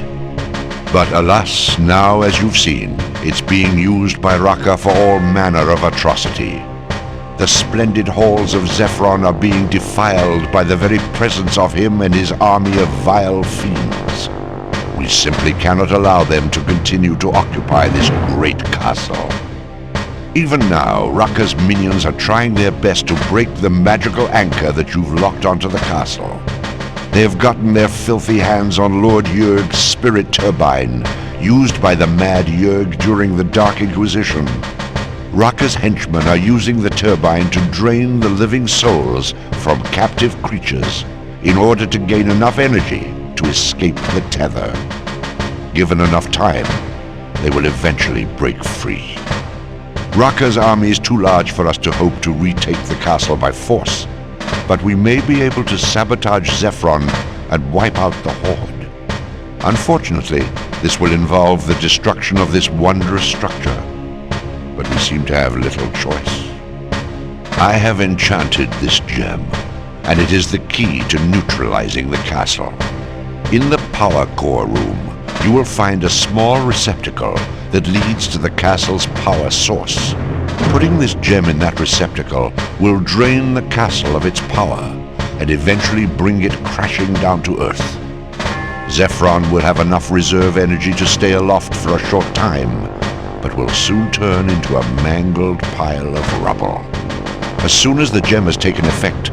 But alas, now as you've seen, it's being used by Raka for all manner of atrocity. The splendid halls of Zephron are being defiled by the very presence of him and his army of vile fiends. We simply cannot allow them to continue to occupy this great castle. Even now, Raka's minions are trying their best to break the magical anchor that you've locked onto the castle. They have gotten their filthy hands on Lord Yurg's spirit turbine, used by the mad Yurg during the Dark Inquisition. Raka's henchmen are using the turbine to drain the living souls from captive creatures in order to gain enough energy to escape the tether. Given enough time, they will eventually break free. Raka's army is too large for us to hope to retake the castle by force, but we may be able to sabotage Zephron and wipe out the Horde. Unfortunately, this will involve the destruction of this wondrous structure, but we seem to have little choice. I have enchanted this gem, and it is the key to neutralizing the castle. In the power core room, you will find a small receptacle that leads to the castle's power source. Putting this gem in that receptacle will drain the castle of its power and eventually bring it crashing down to Earth. Zephron will have enough reserve energy to stay aloft for a short time, but will soon turn into a mangled pile of rubble. As soon as the gem has taken effect,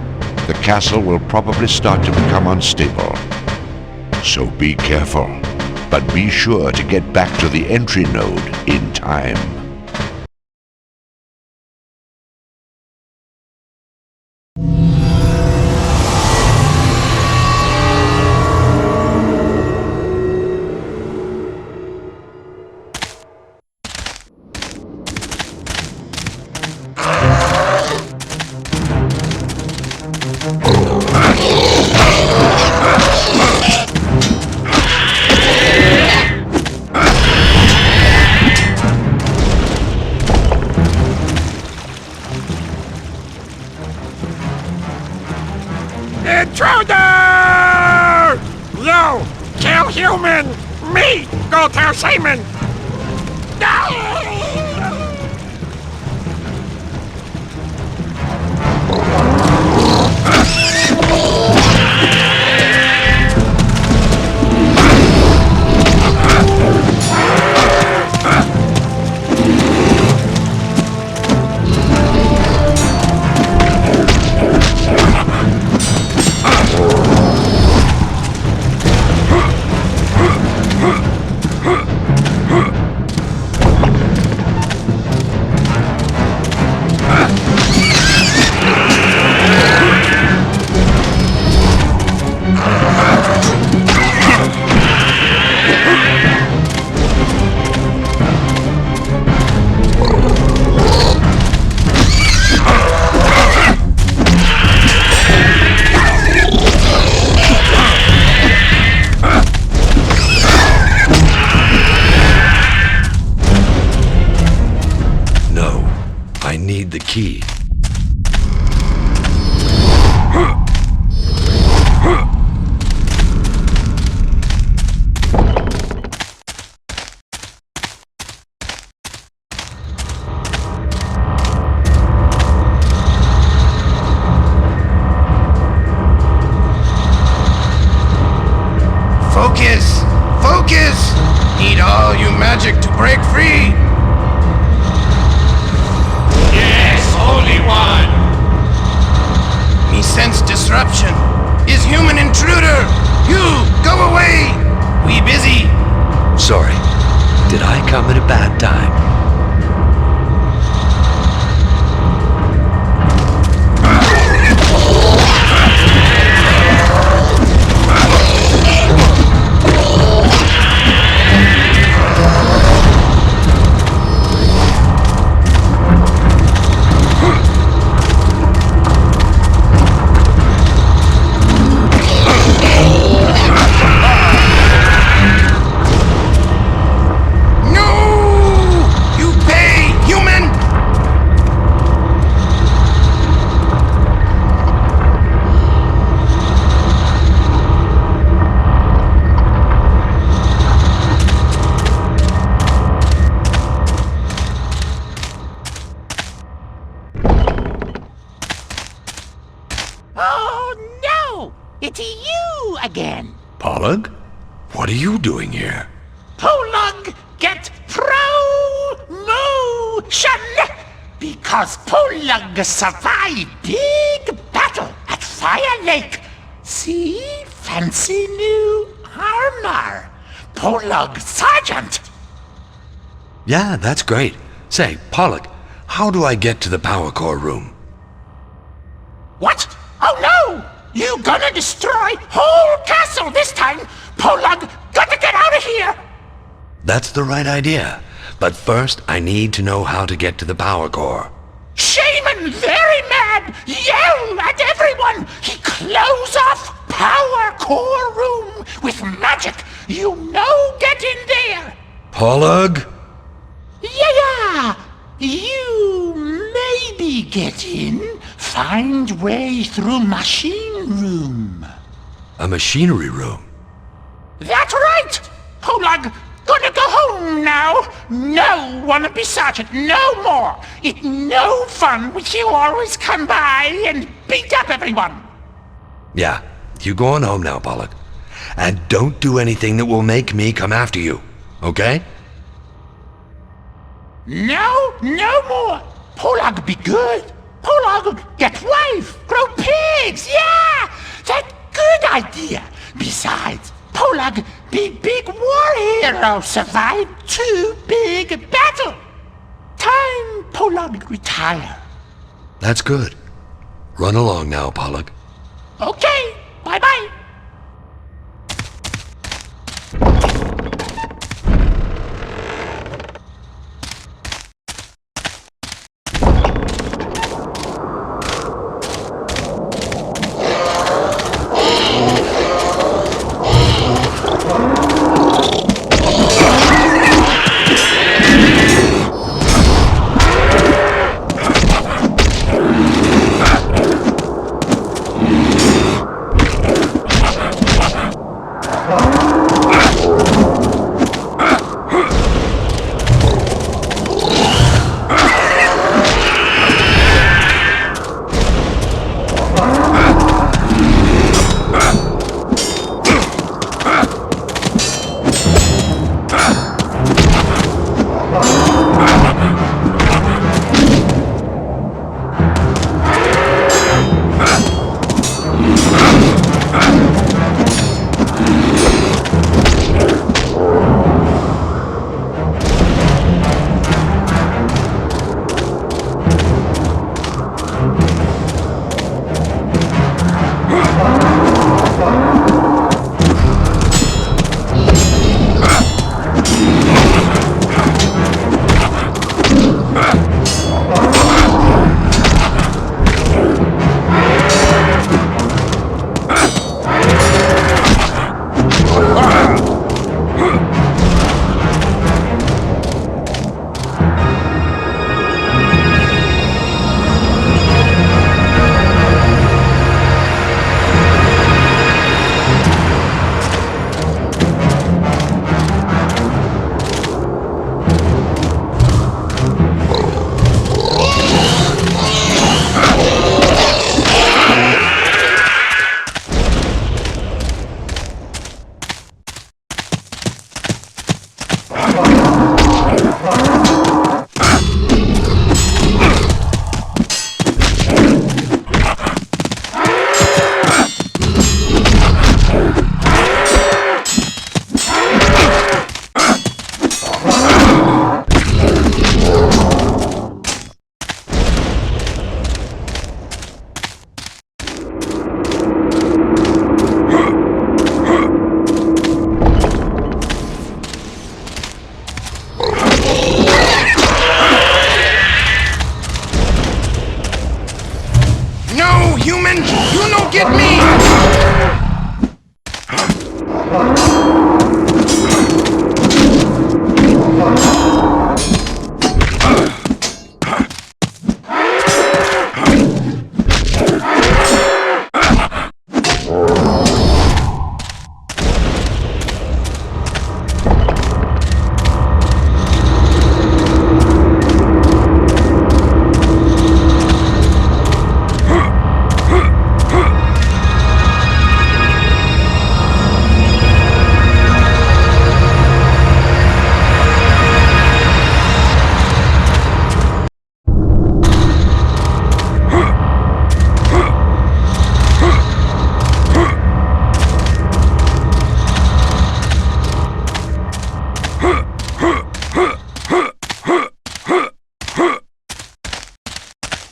the castle will probably start to become unstable. So be careful, but be sure to get back to the entry node in time. Intruder! You! Kill human! Me! Go tell Simon! The key. Focus! Focus! Need all you magic to break free! Yes, holy it's you again. Pollock? What are you doing here? Polug get promotion because Polug survived big battle at Fire Lake. See? Fancy new armor. Polug Sergeant. Yeah, that's great. Say, Pollock, how do I get to the power core room? What? Oh no! You gonna destroy whole castle this time? Polug, gotta get out of here! That's the right idea. But first, I need to know how to get to the power core. Shaman very mad! Yell at everyone! He close off power core room with magic! You know get in there! Pollock? Yeah! You maybe get in, find way through machine room. A machinery room? That's right! Polug, gonna go home now. No wanna be sergeant, no more. It no fun with you always come by and beat up everyone. Yeah, you go on home now, Pollock. And don't do anything that will make me come after you, okay? No more. Polug be good. Polug get wife, grow pigs, yeah! That good idea. Besides, Polug be big war hero, survive 2 big battle. Time Polug retire. That's good. Run along now, Pollock. Okay, bye-bye.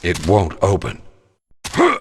It won't open. Huh!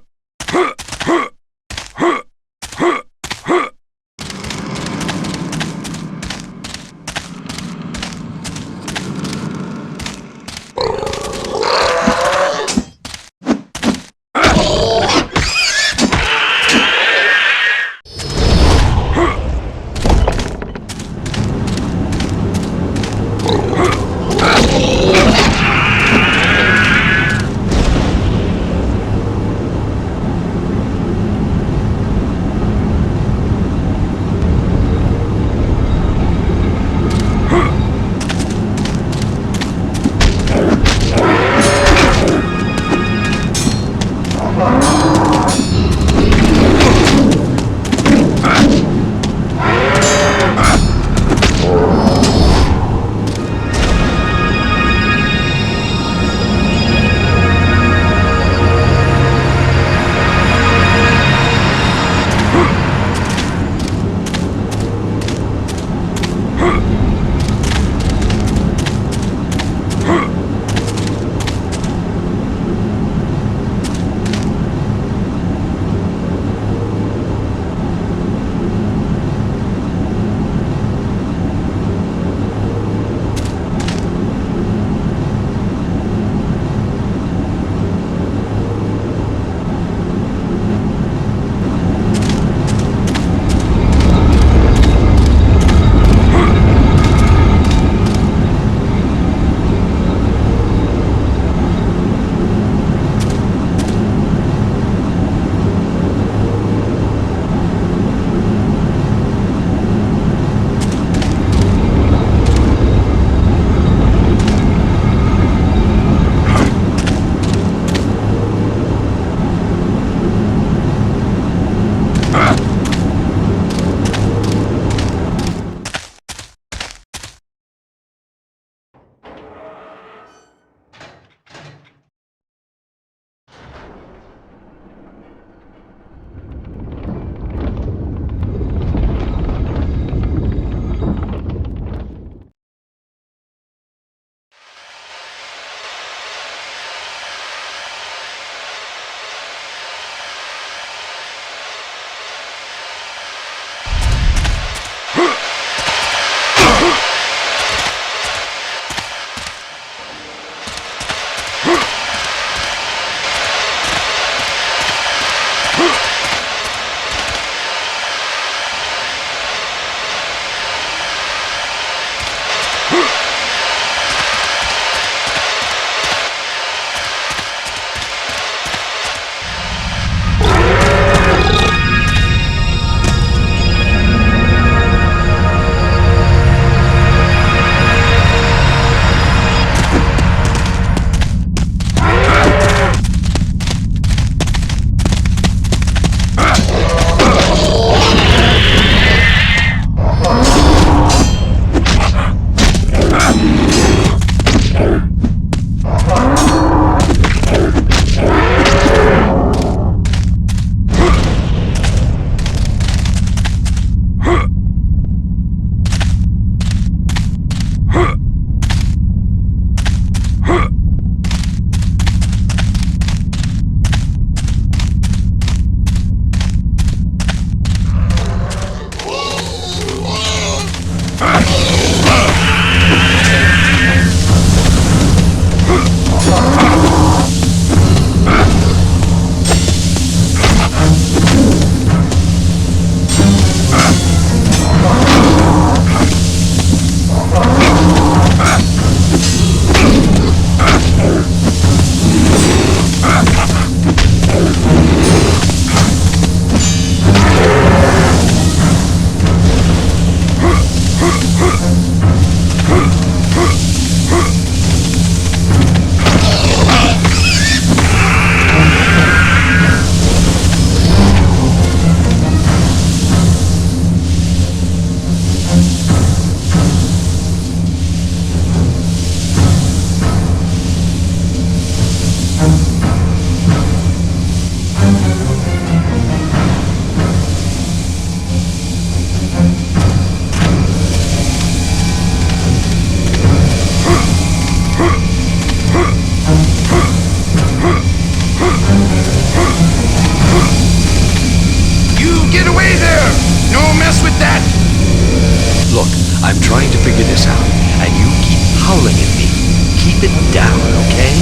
I'm trying to figure this out, and you keep howling at me. Keep it down, okay?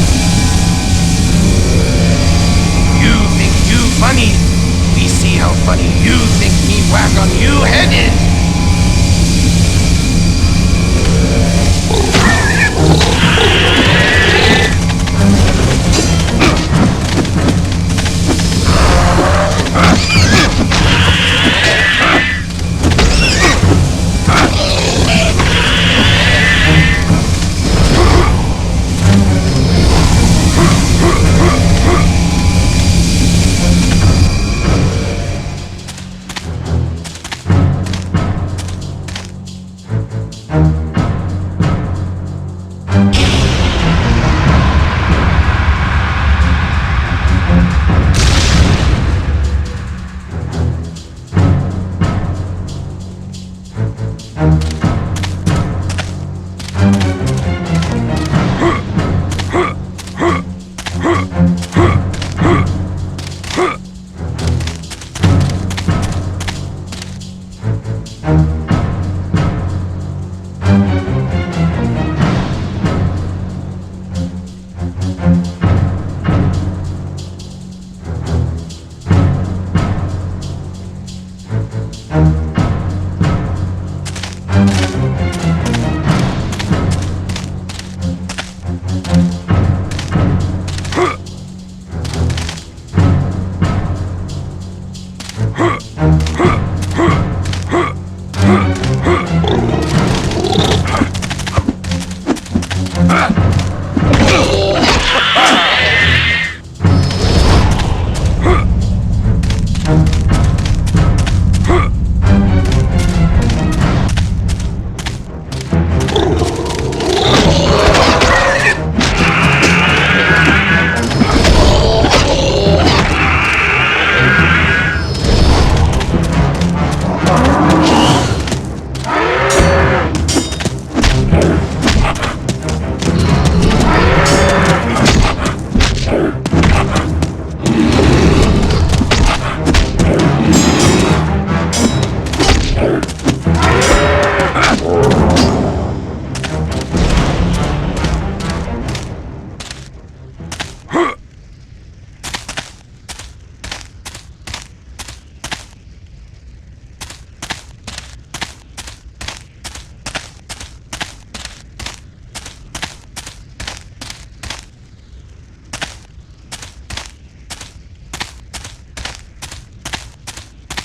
You think you funny? We see how funny you think me whack on you headed.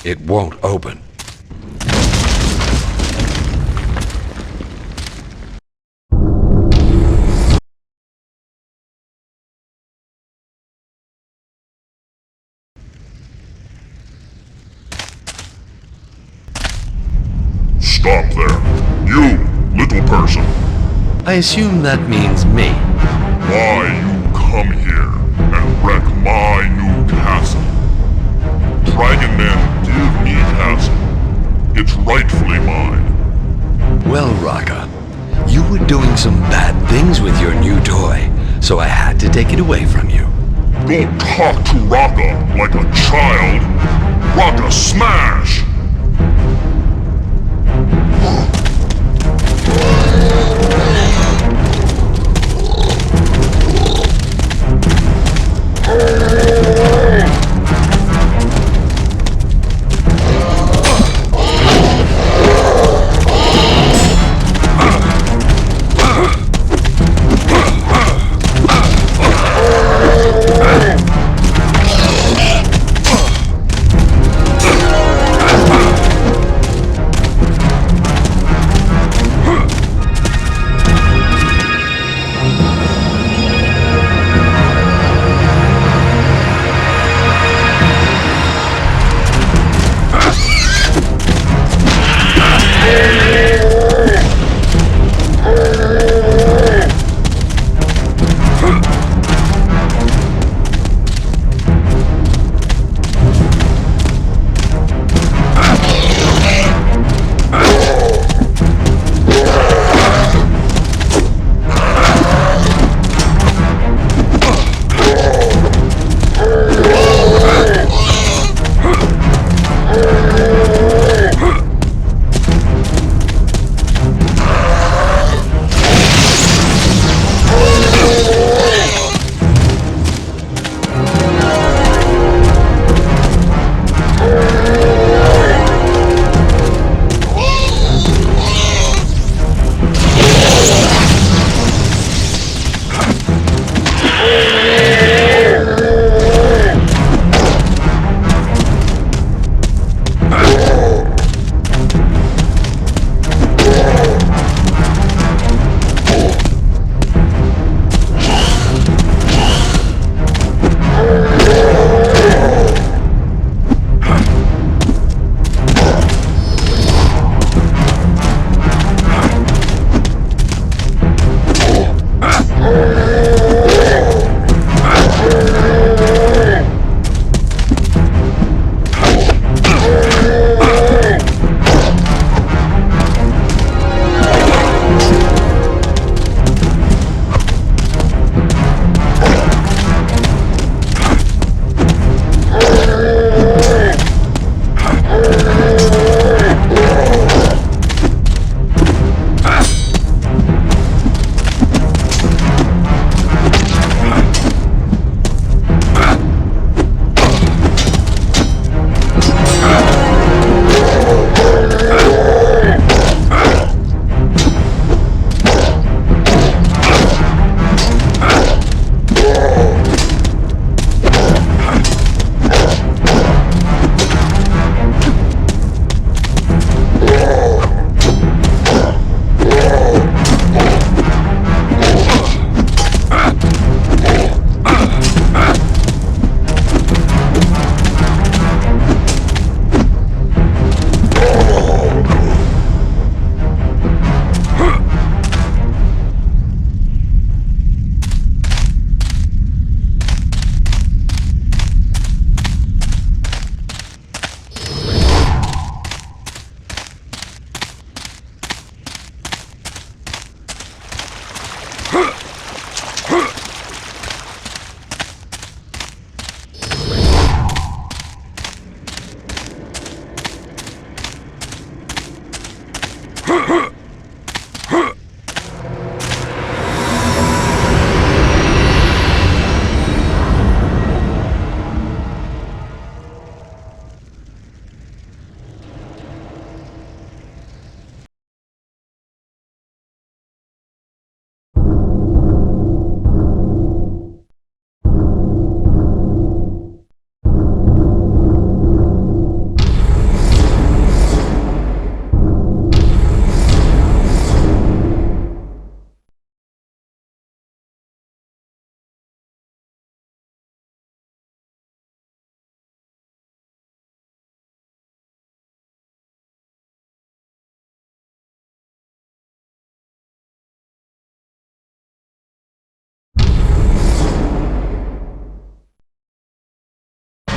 It won't open. Stop there. You, little person. I assume that means me. Why you come here and wreck my new castle? Dragon Men give me castle. It's rightfully mine. Well, Raka, you were doing some bad things with your new toy, so I had to take it away from you. Don't talk to Raka like a child. Raka smash!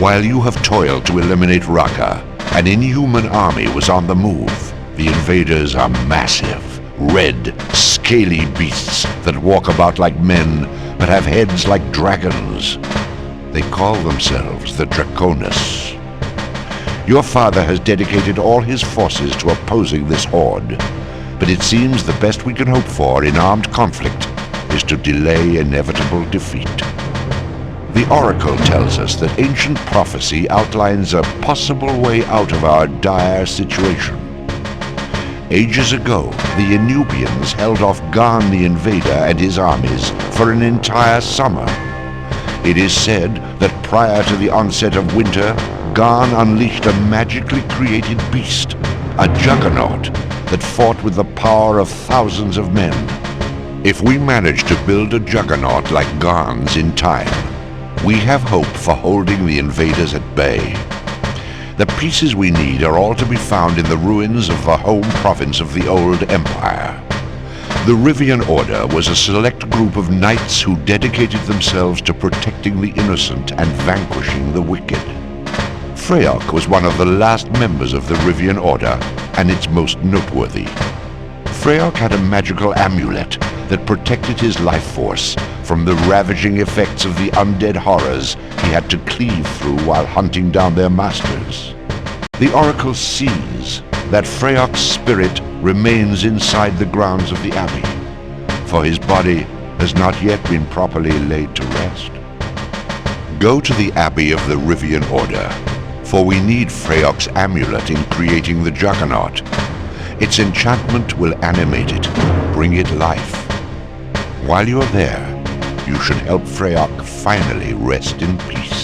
While you have toiled to eliminate Raka, an inhuman army was on the move. The invaders are massive, red, scaly beasts that walk about like men, but have heads like dragons. They call themselves the Draconus. Your father has dedicated all his forces to opposing this horde, but it seems the best we can hope for in armed conflict is to delay inevitable defeat. The Oracle tells us that ancient prophecy outlines a possible way out of our dire situation. Ages ago, the Inubians held off Garn the Invader and his armies for an entire summer. It is said that prior to the onset of winter, Garn unleashed a magically created beast, a juggernaut, that fought with the power of thousands of men. If we manage to build a juggernaut like Garn's in time, we have hope for holding the invaders at bay. The pieces we need are all to be found in the ruins of the home province of the old empire. The Ryvian Order was a select group of knights who dedicated themselves to protecting the innocent and vanquishing the wicked. Freyok was one of the last members of the Ryvian Order, and its most noteworthy. Freyok had a magical amulet that protected his life force from the ravaging effects of the undead horrors he had to cleave through while hunting down their masters. The Oracle sees that Freyok's spirit remains inside the grounds of the Abbey, for his body has not yet been properly laid to rest. Go to the Abbey of the Ryvian Order, for we need Freyok's amulet in creating the Juggernaut. Its enchantment will animate it, bring it life. While you are there, you should help Freyok finally rest in peace.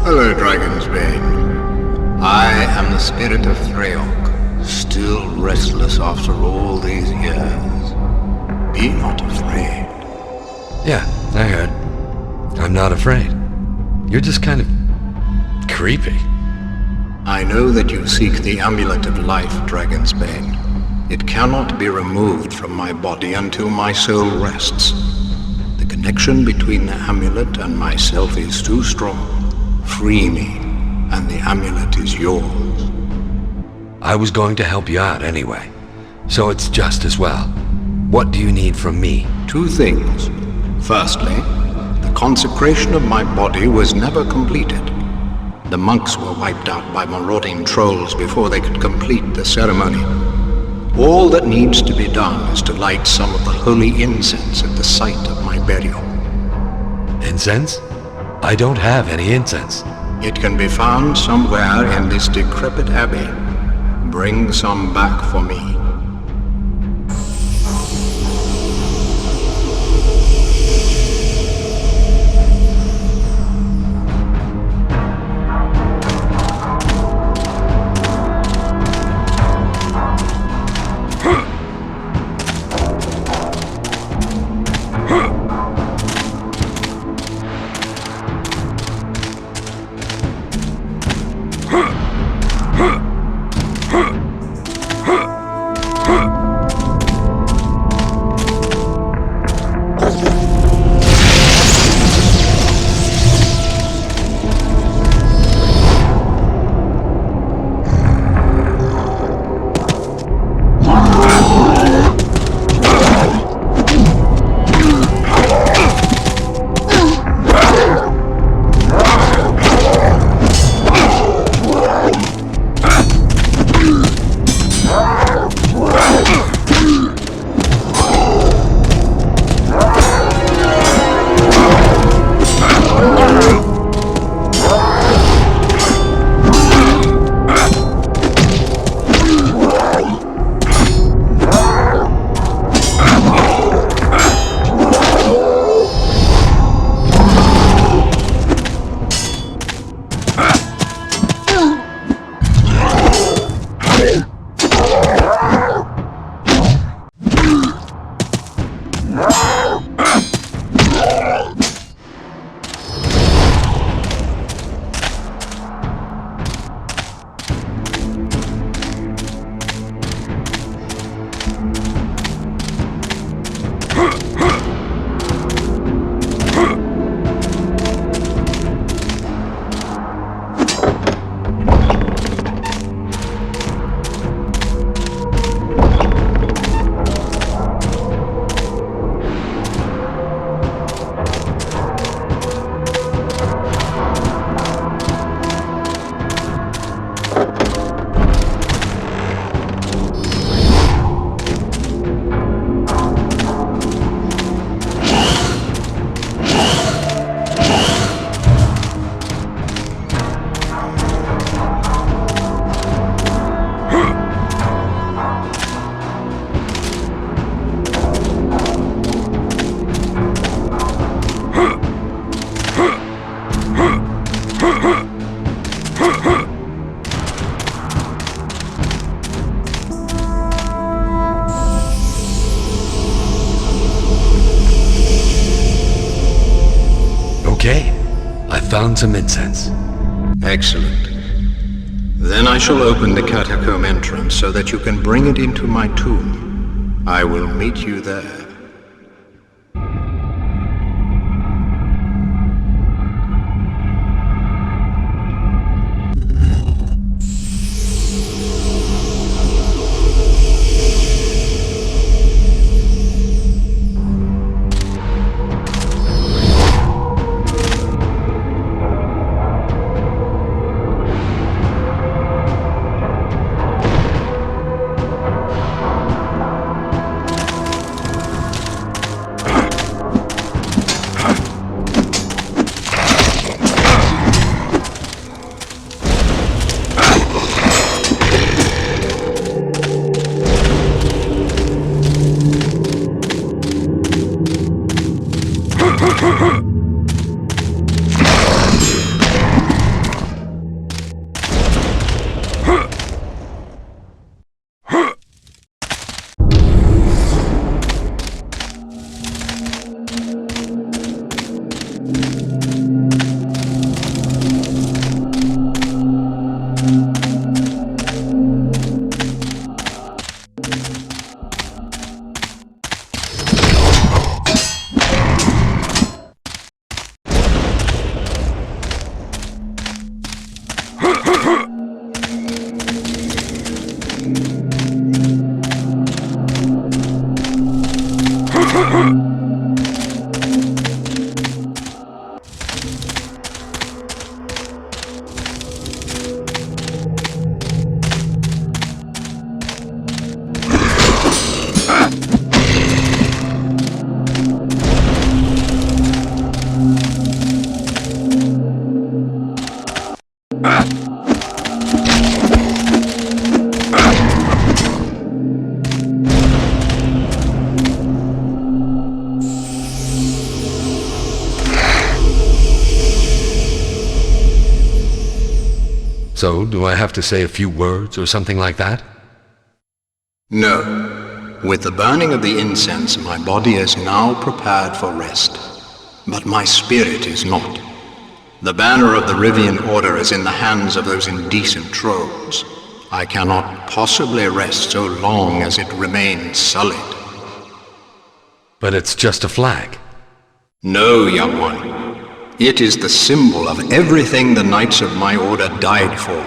Hello, Dragon's Bane. I am the spirit of Threyok, still restless after all these years. Be not afraid. Yeah, I heard. I'm not afraid. You're just kind of creepy. I know that you seek the Amulet of Life, Dragon's Bane. It cannot be removed from my body until my soul rests. The connection between the amulet and myself is too strong. Free me, and the amulet is yours. I was going to help you out anyway, so it's just as well. What do you need from me? Two things. Firstly, the consecration of my body was never completed. The monks were wiped out by marauding trolls before they could complete the ceremony. All that needs to be done is to light some of the holy incense at the site of my burial. Incense? I don't have any incense. It can be found somewhere in this decrepit abbey. Bring some back for me. found some incense. Excellent. Then I shall open the catacomb entrance so that you can bring it into my tomb. I will meet you there. So, do I have to say a few words or something like that? No. With the burning of the incense, my body is now prepared for rest. But my spirit is not. The banner of the Ryvian Order is in the hands of those indecent trolls. I cannot possibly rest so long as it remains sullied. But it's just a flag. No, young one. It is the symbol of everything the Knights of my order died for.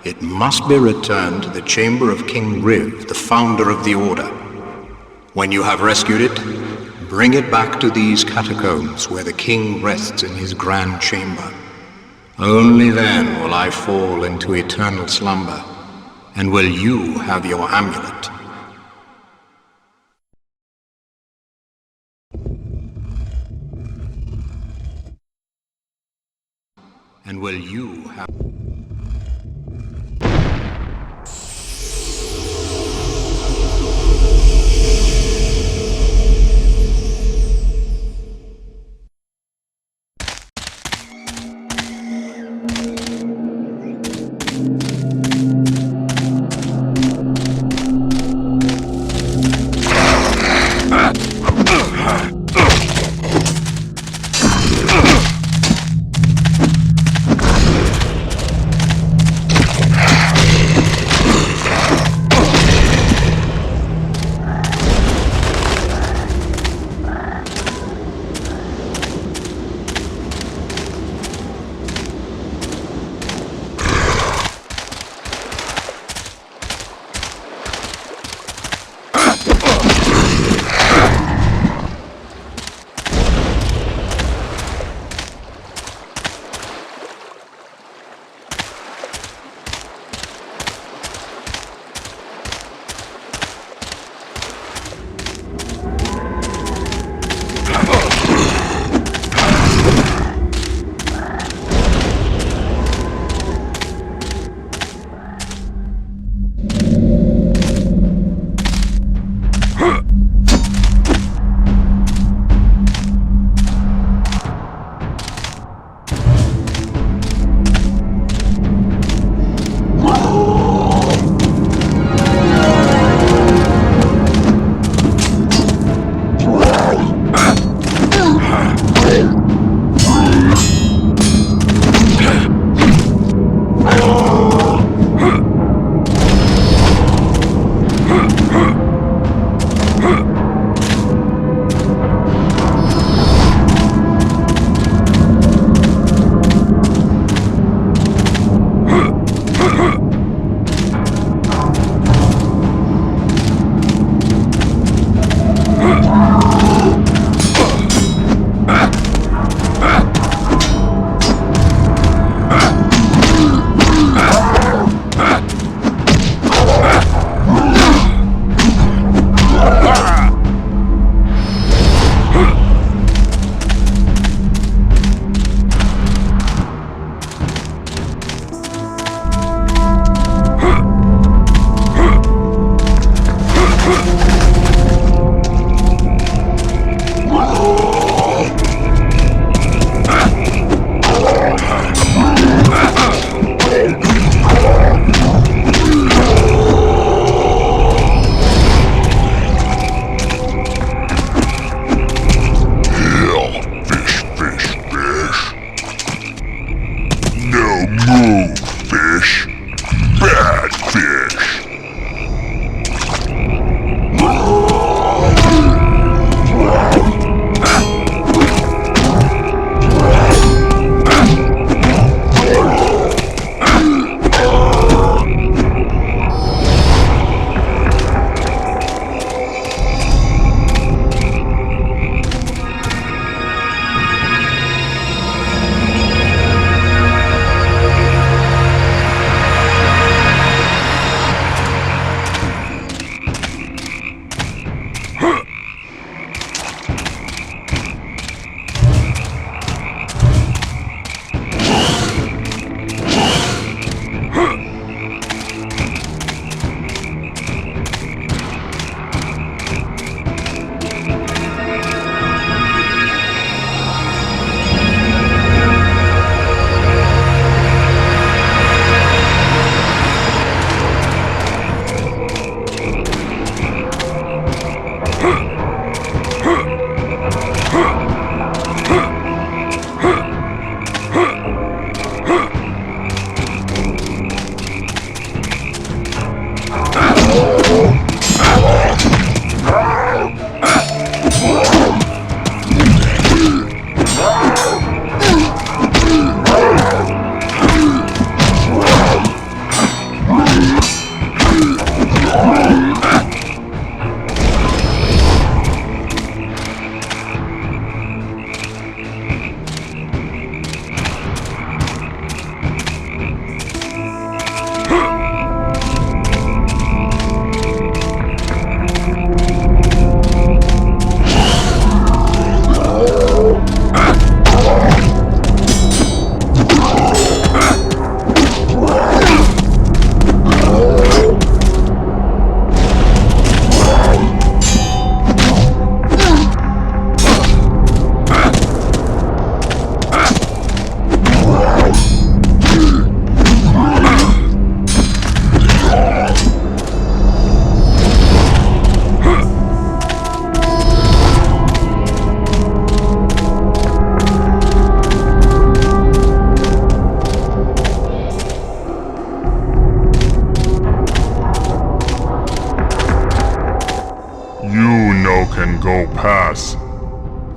It must be returned to the chamber of King Riv, the founder of the order. When you have rescued it, bring it back to these catacombs where the king rests in his grand chamber. Only then will I fall into eternal slumber, and will you have your amulet. And will you have...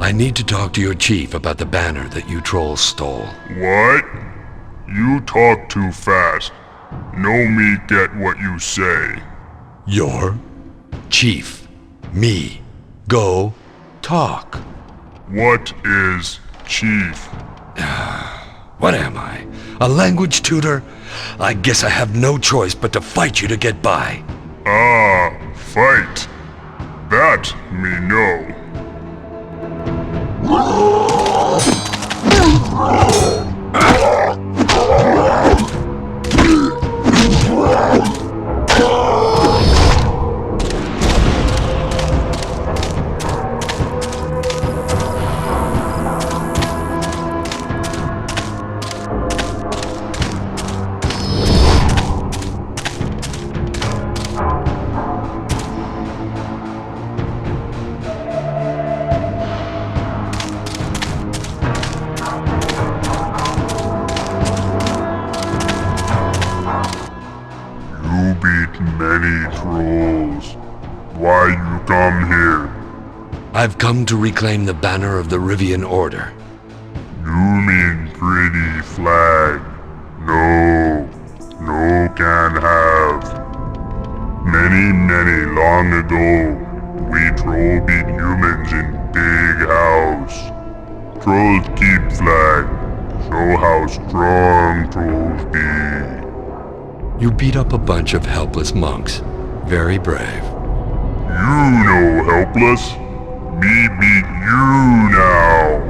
I need to talk to your chief about the banner that you trolls stole. What? You talk too fast. No me get what you say. Your chief. Me. Go. Talk. What is chief? What am I? A language tutor? I guess I have no choice but to fight you to get by. Ah, fight. That me know. Many trolls. Why you come here? I've come to reclaim the banner of the Ryvian Order. You mean pretty flag? No, no can have. Many long ago, we troll beat humans in big house. Trolls keep flag. Show how strong trolls be. You beat up a bunch of helpless monks. Very brave. You no helpless. Me beat you now.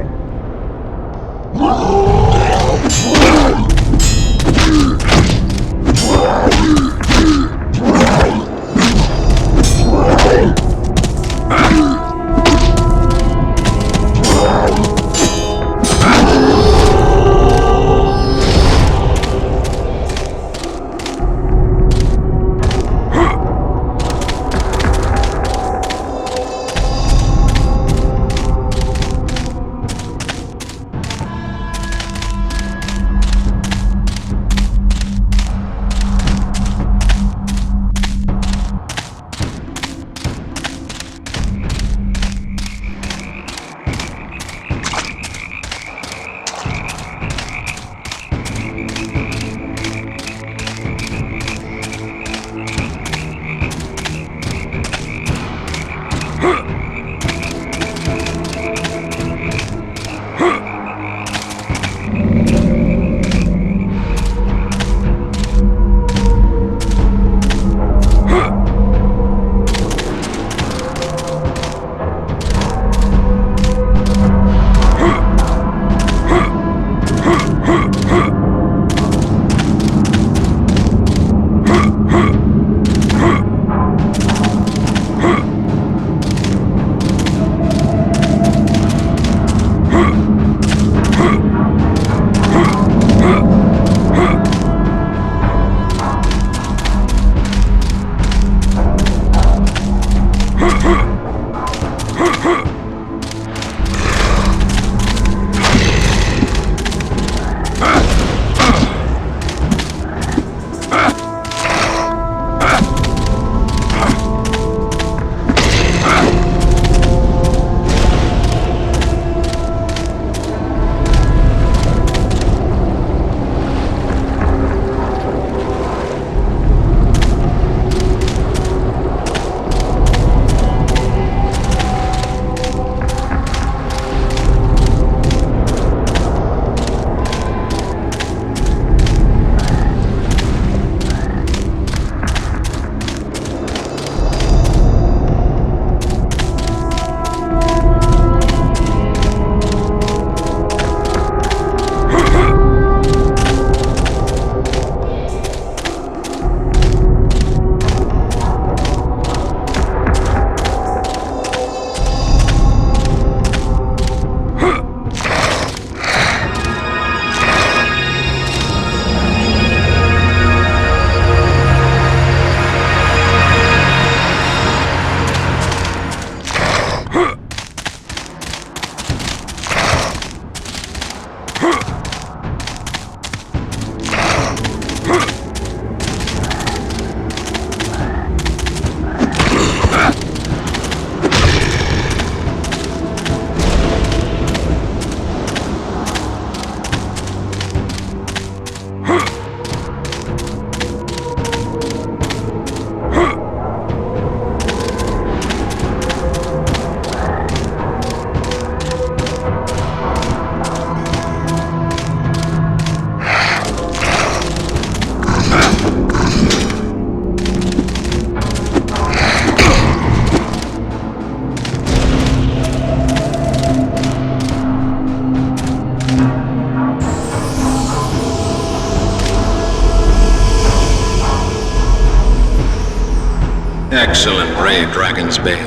Excellent, brave Dragon's Bane.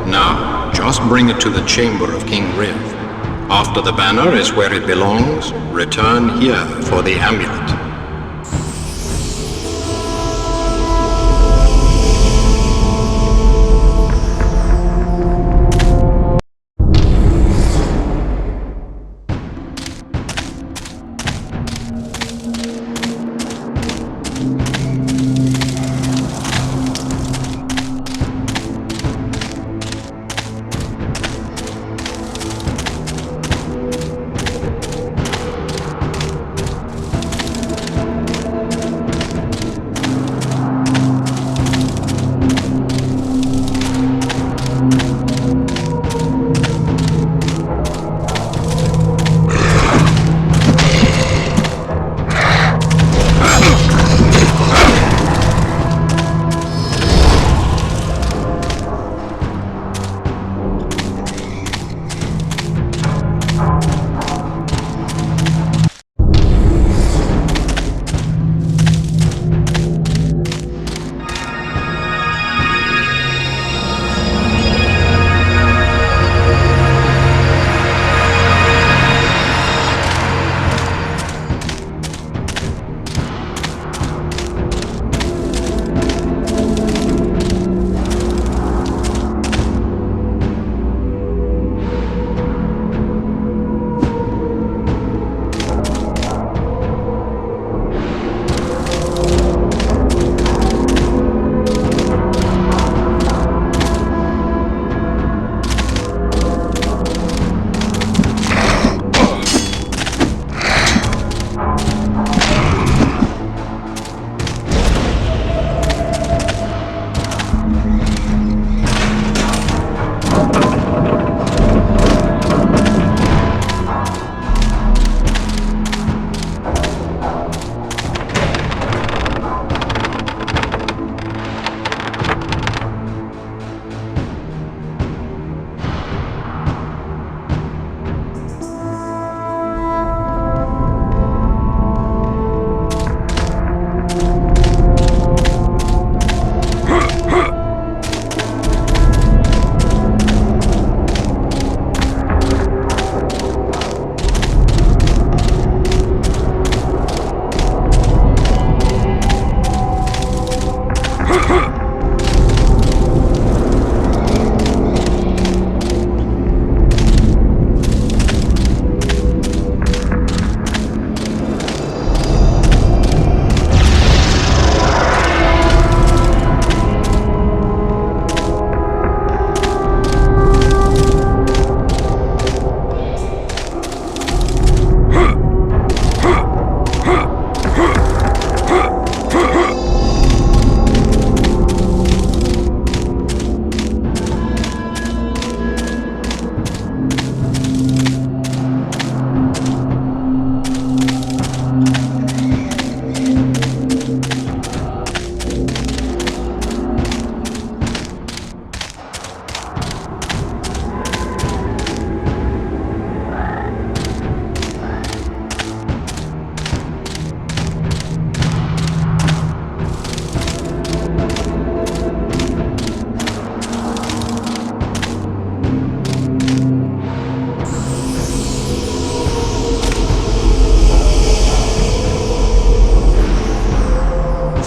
Now, just bring it to the chamber of King Riv. After the banner is where it belongs, return here for the amulet.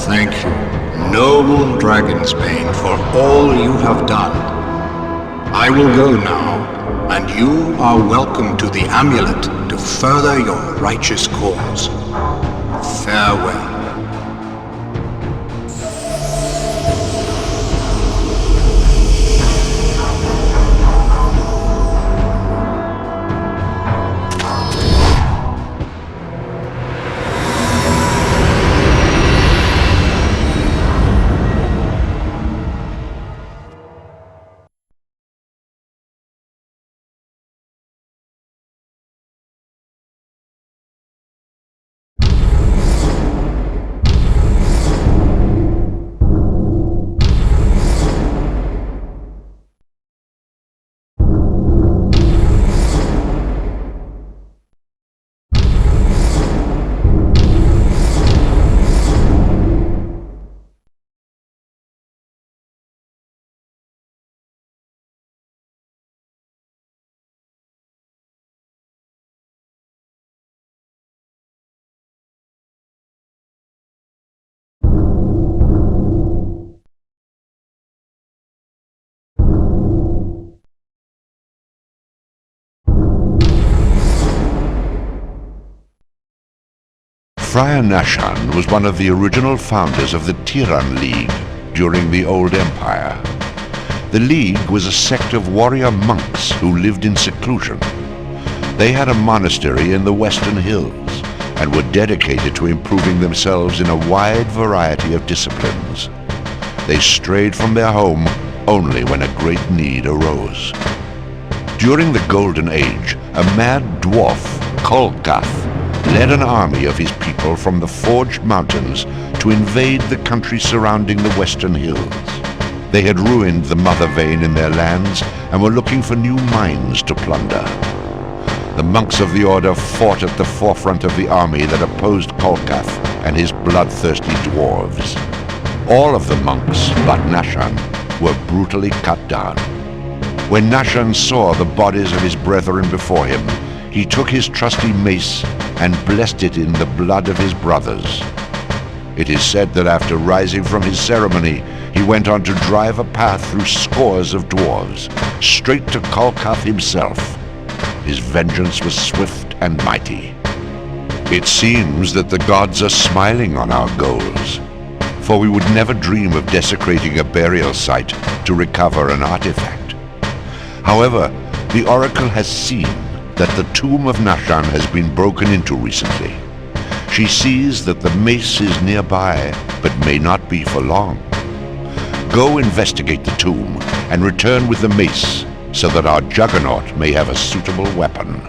Thank you, noble Dragon's Bane, for all you have done. I will go now, and you are welcome to the amulet to further your righteous cause. Farewell. Friar Nashan was one of the original founders of the Tiran League during the Old Empire. The League was a sect of warrior monks who lived in seclusion. They had a monastery in the Western Hills and were dedicated to improving themselves in a wide variety of disciplines. They strayed from their home only when a great need arose. During the Golden Age, a mad dwarf, Kolkath, led an army of his people from the Forged Mountains to invade the country surrounding the Western Hills. They had ruined the mother vein in their lands and were looking for new mines to plunder. The monks of the order fought at the forefront of the army that opposed Kolkath and his bloodthirsty dwarves. All of the monks, but Nashan, were brutally cut down. When Nashan saw the bodies of his brethren before him, he took his trusty mace and blessed it in the blood of his brothers. It is said that after rising from his ceremony, he went on to drive a path through scores of dwarves, straight to Kolkath himself. His vengeance was swift and mighty. It seems that the gods are smiling on our goals, for we would never dream of desecrating a burial site to recover an artifact. However, the Oracle has seen that the tomb of Nashan has been broken into recently. She sees that the mace is nearby, but may not be for long. Go investigate the tomb and return with the mace so that our Juggernaut may have a suitable weapon.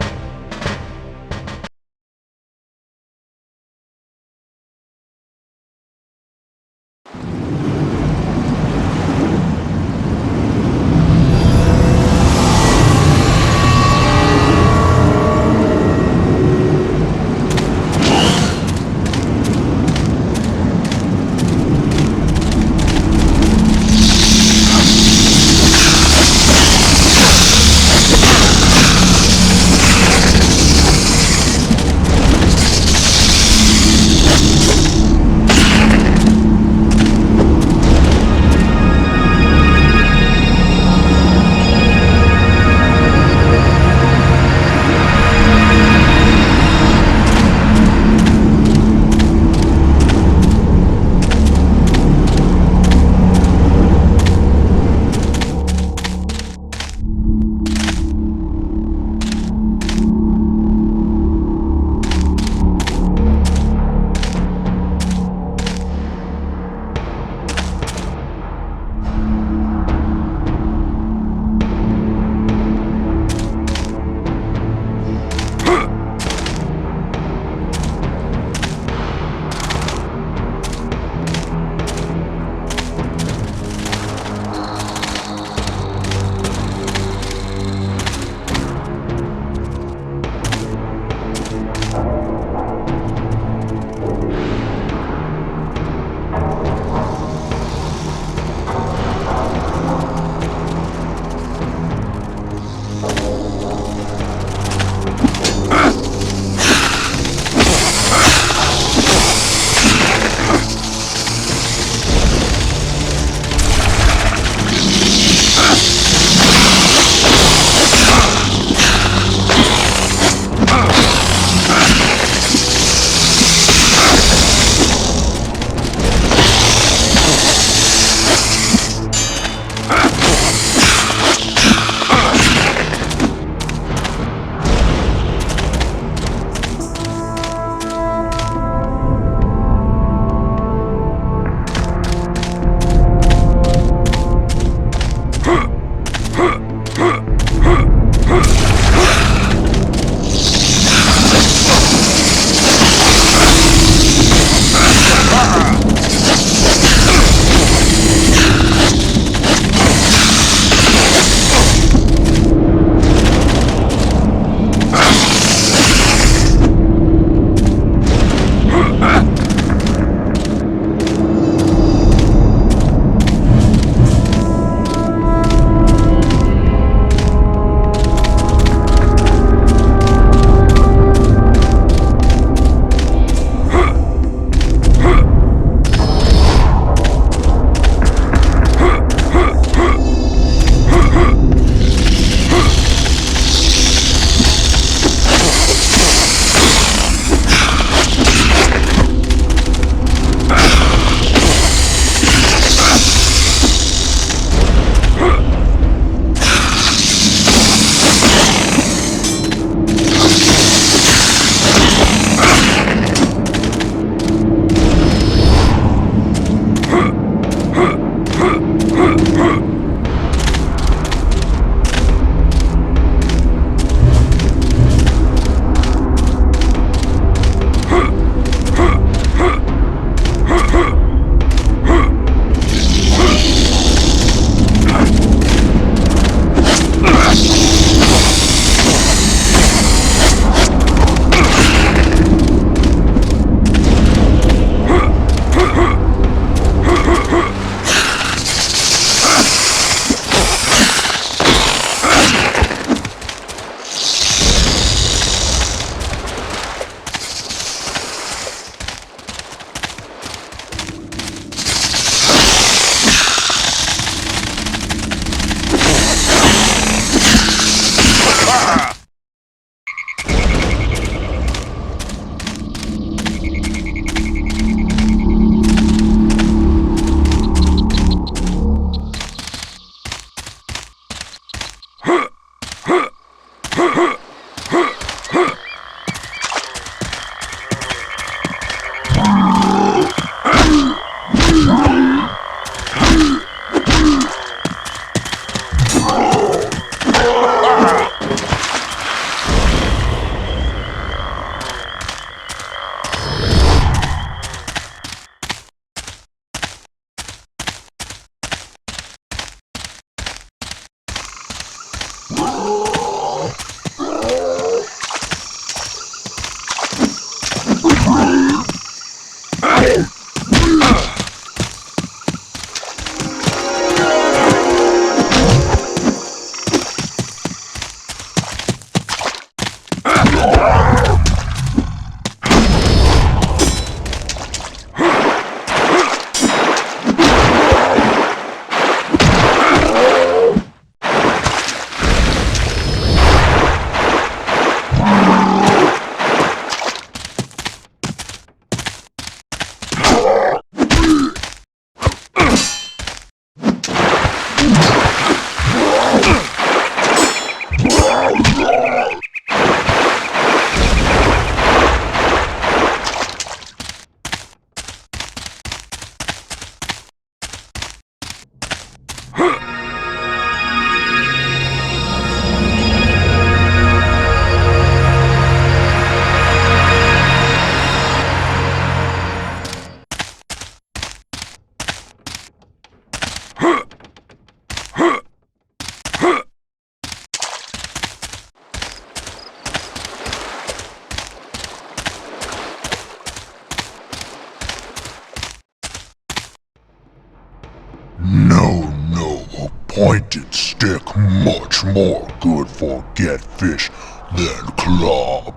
pointed stick much more good for get fish than club.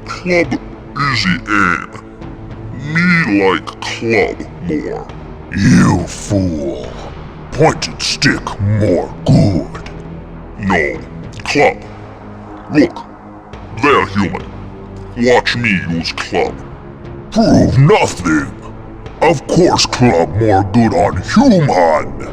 Club easy aim. Me like club more. You fool. Pointed stick more good. No, club. Look, they're human. Watch me use club. Prove nothing. Of course club more good on human.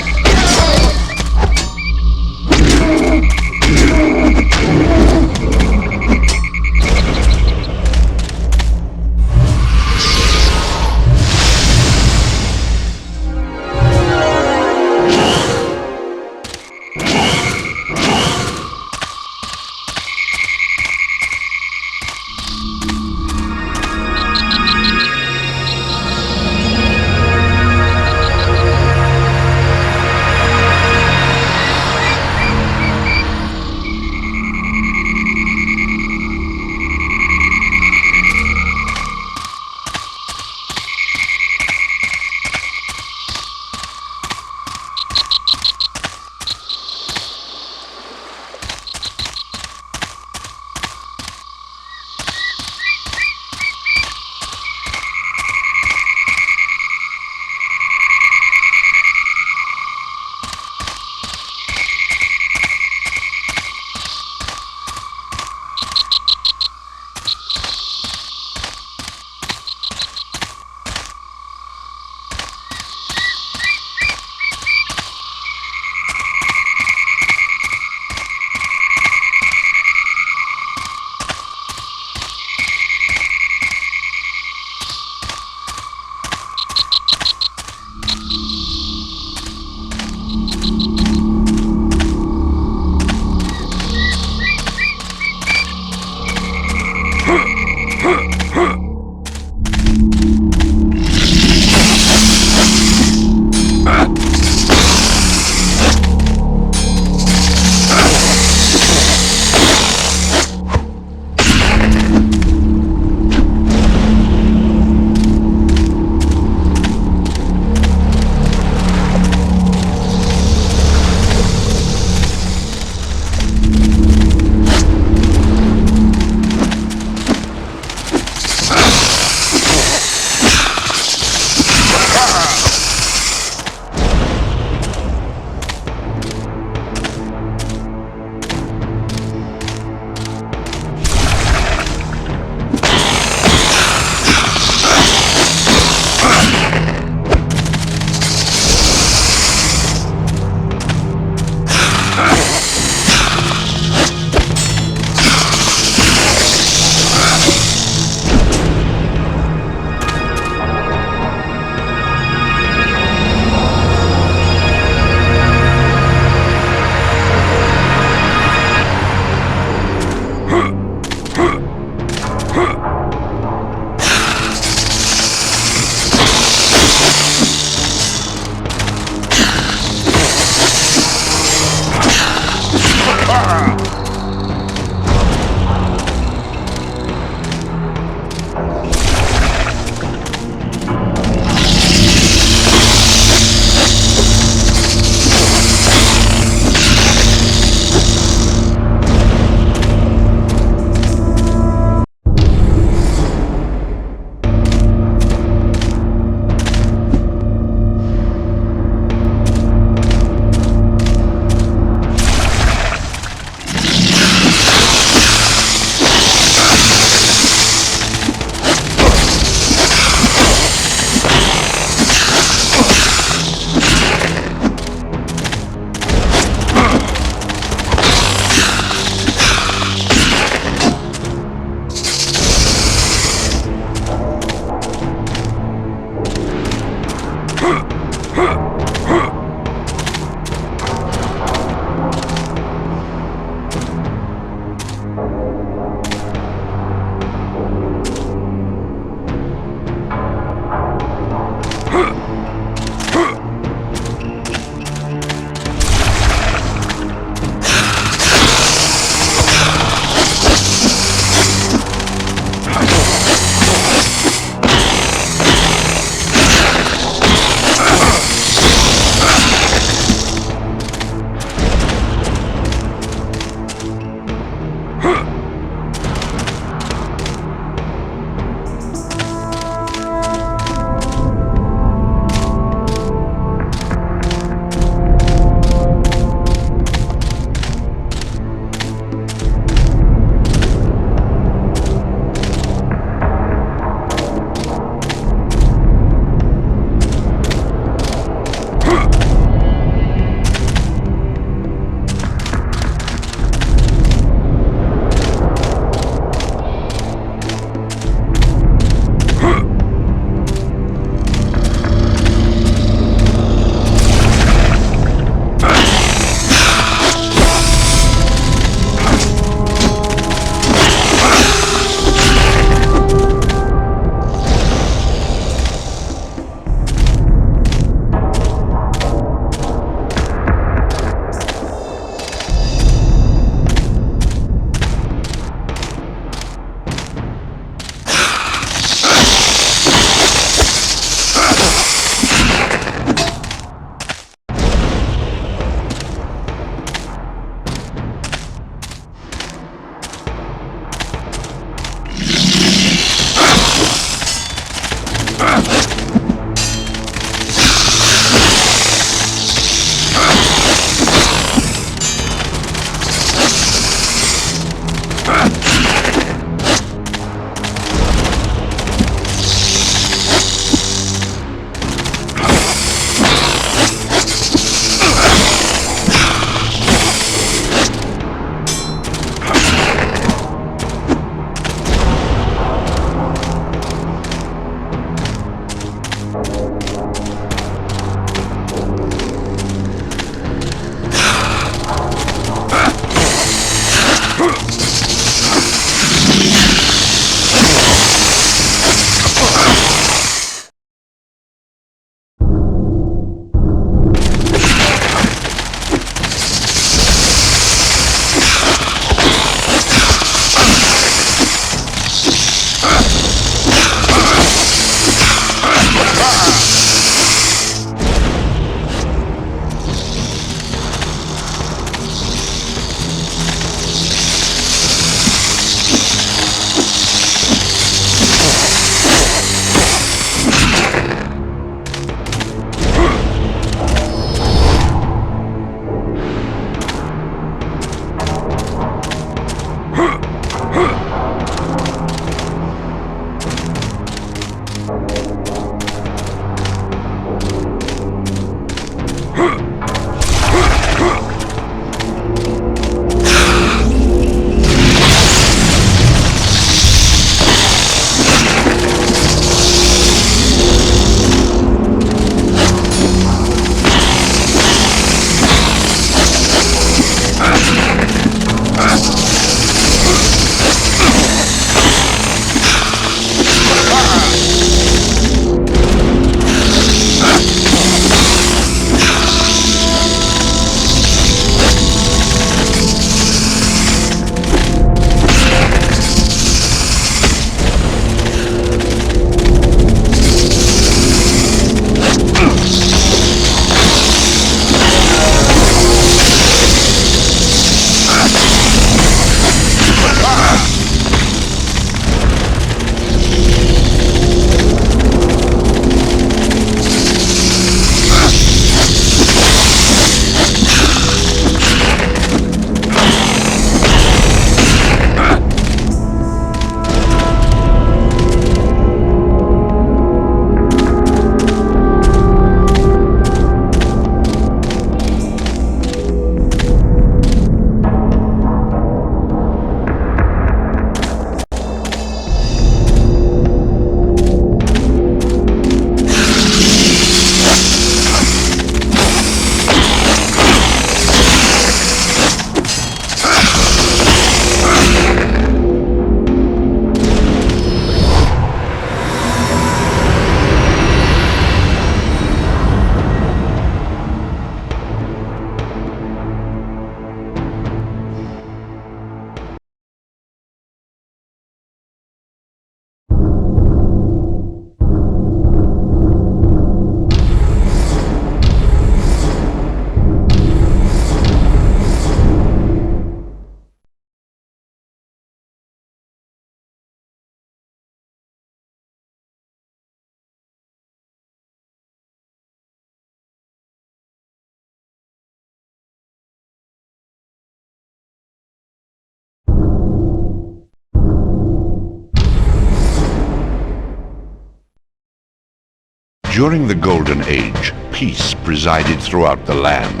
During the Golden Age, peace presided throughout the land.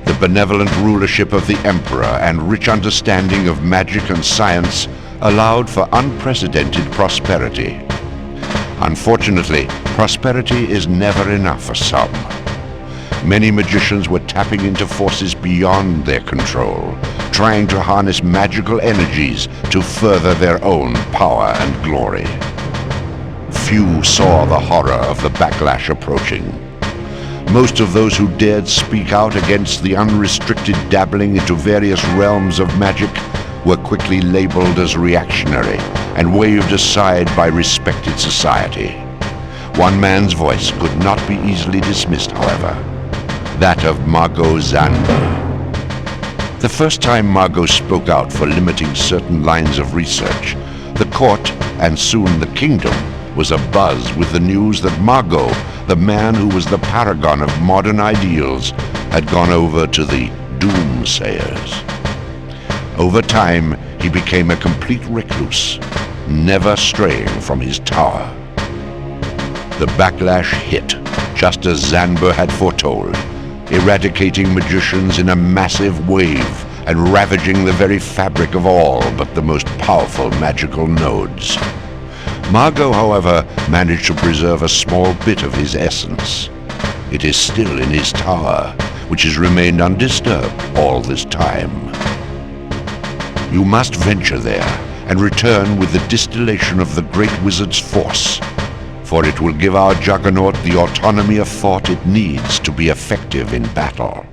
The benevolent rulership of the Emperor and rich understanding of magic and science allowed for unprecedented prosperity. Unfortunately, prosperity is never enough for some. Many magicians were tapping into forces beyond their control, trying to harness magical energies to further their own power and glory. Few saw the horror of the backlash approaching. Most of those who dared speak out against the unrestricted dabbling into various realms of magic were quickly labeled as reactionary and waved aside by respected society. One man's voice could not be easily dismissed, however, that of Mago Zanber. The first time Mago spoke out for limiting certain lines of research, the court, and soon the kingdom, was abuzz with the news that Mago, the man who was the paragon of modern ideals, had gone over to the Doomsayers. Over time, he became a complete recluse, never straying from his tower. The backlash hit, just as Zanber had foretold, eradicating magicians in a massive wave and ravaging the very fabric of all but the most powerful magical nodes. Mago, however, managed to preserve a small bit of his essence. It is still in his tower, which has remained undisturbed all this time. You must venture there and return with the distillation of the Great Wizard's force, for it will give our Juggernaut the autonomy of thought it needs to be effective in battle.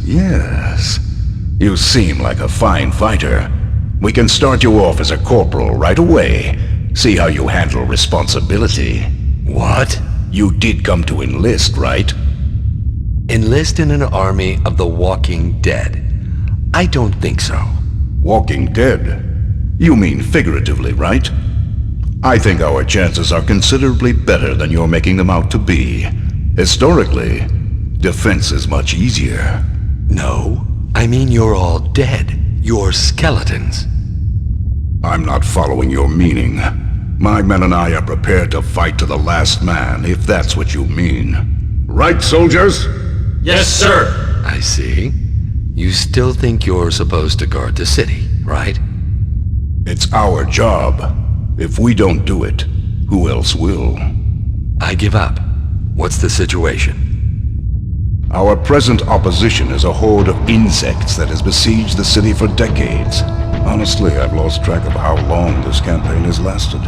Yes. You seem like a fine fighter. We can start you off as a corporal right away. See how you handle responsibility. What? You did come to enlist, right? Enlist in an army of the Walking Dead? I don't think so. Walking Dead? You mean figuratively, right? I think our chances are considerably better than you're making them out to be. Historically, defense is much easier. No, I mean you're all dead. You're skeletons. I'm not following your meaning. My men and I are prepared to fight to the last man, if that's what you mean. Right, soldiers? Yes, sir. I see. You still think you're supposed to guard the city, right? It's our job. If we don't do it, who else will? I give up. What's the situation? Our present opposition is a horde of insects that has besieged the city for decades. Honestly, I've lost track of how long this campaign has lasted.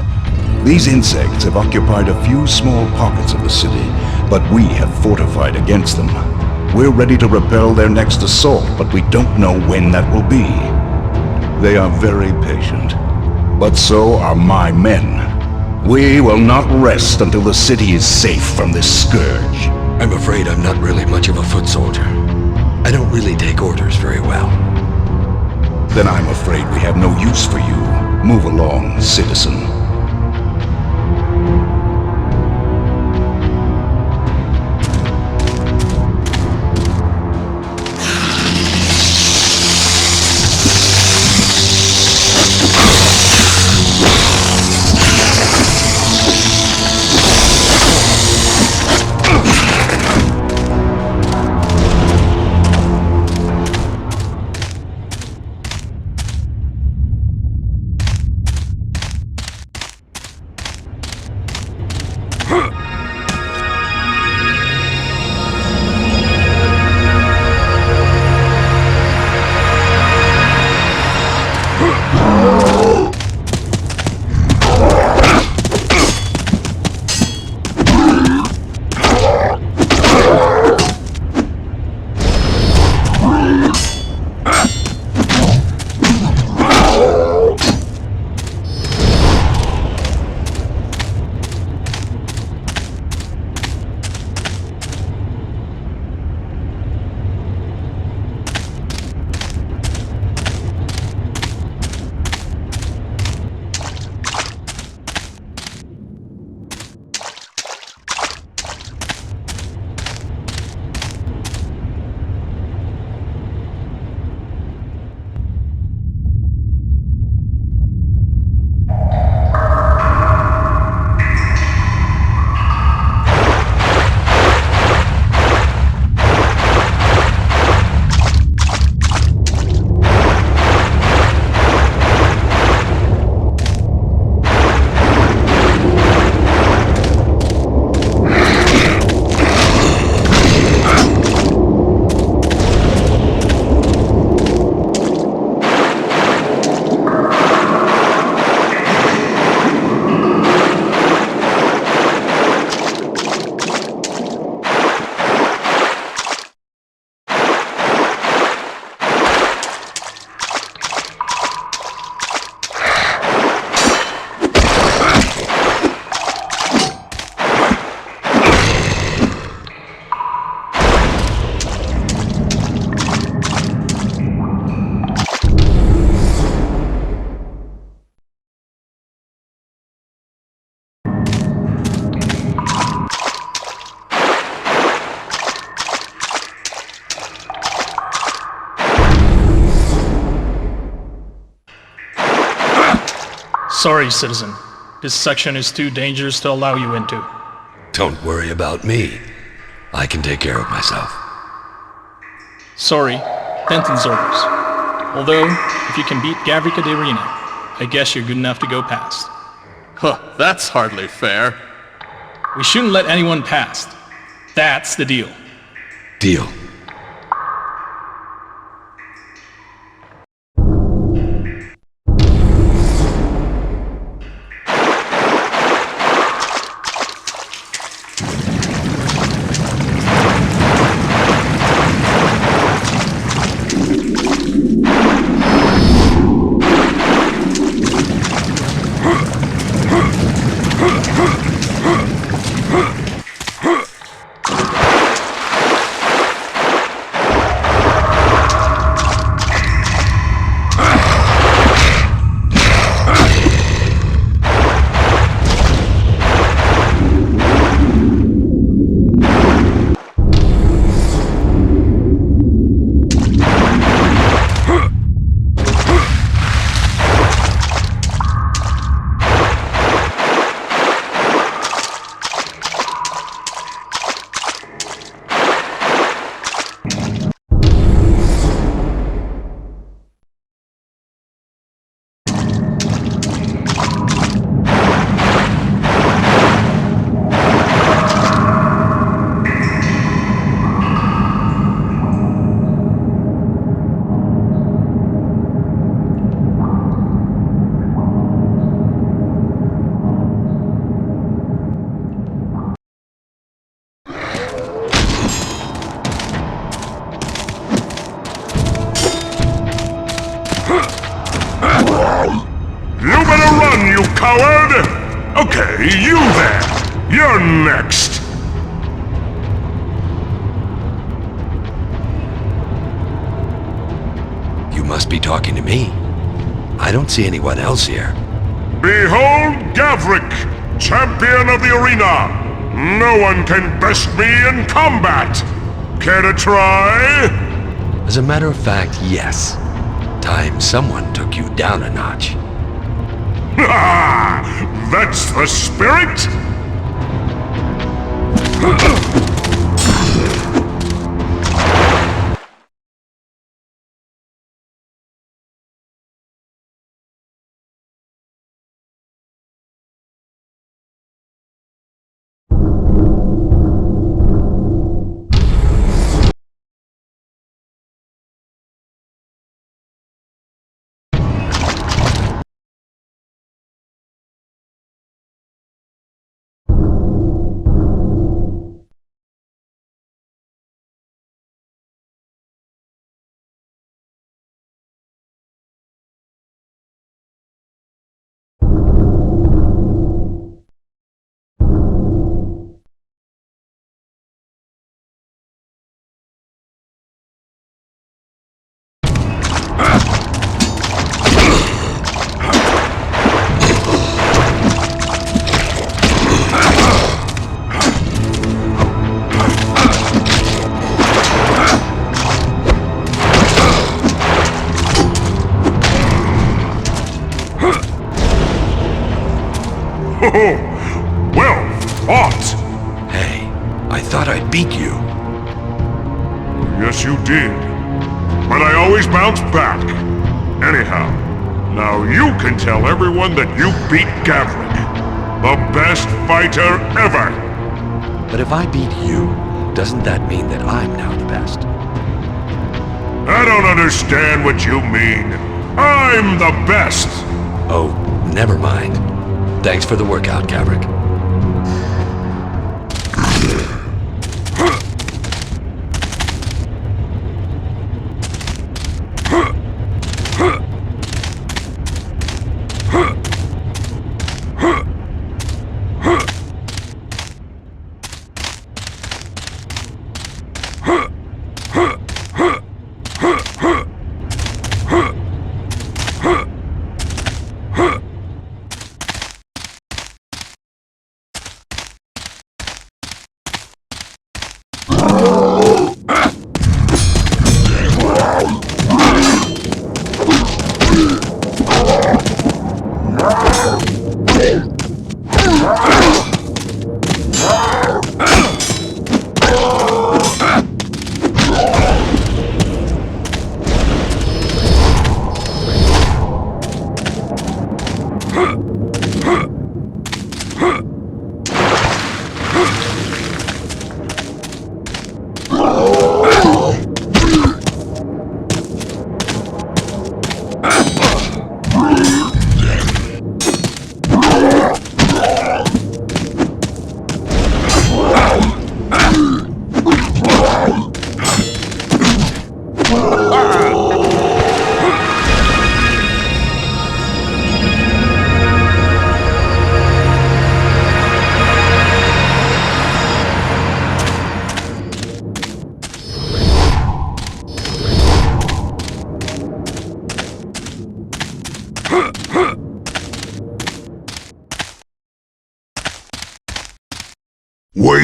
These insects have occupied a few small pockets of the city, but we have fortified against them. We're ready to repel their next assault, but we don't know when that will be. They are very patient, but so are my men. We will not rest until the city is safe from this scourge. I'm afraid I'm not really much of a foot soldier. I don't really take orders very well. Then I'm afraid we have no use for you. Move along, citizen. Sorry, citizen. This section is too dangerous to allow you into. Don't worry about me. I can take care of myself. Sorry, Denton's orders. Although, if you can beat Gavrik at the arena, I guess you're good enough to go past. Huh, that's hardly fair. We shouldn't let anyone past. That's the deal. Deal. Okay, you there! You're next! You must be talking to me. I don't see anyone else here. Behold Gavrik, champion of the arena! No one can best me in combat! Care to try? As a matter of fact, yes. Time someone took you down a notch. Ha! That's the spirit! Well fought! Hey, I thought I'd beat you. Yes, you did. But I always bounce back. Anyhow, now you can tell everyone that you beat Gavrik. The best fighter ever! But if I beat you, doesn't that mean that I'm now the best? I don't understand what you mean. I'm the best! Oh, never mind. Thanks for the workout, Gavrik.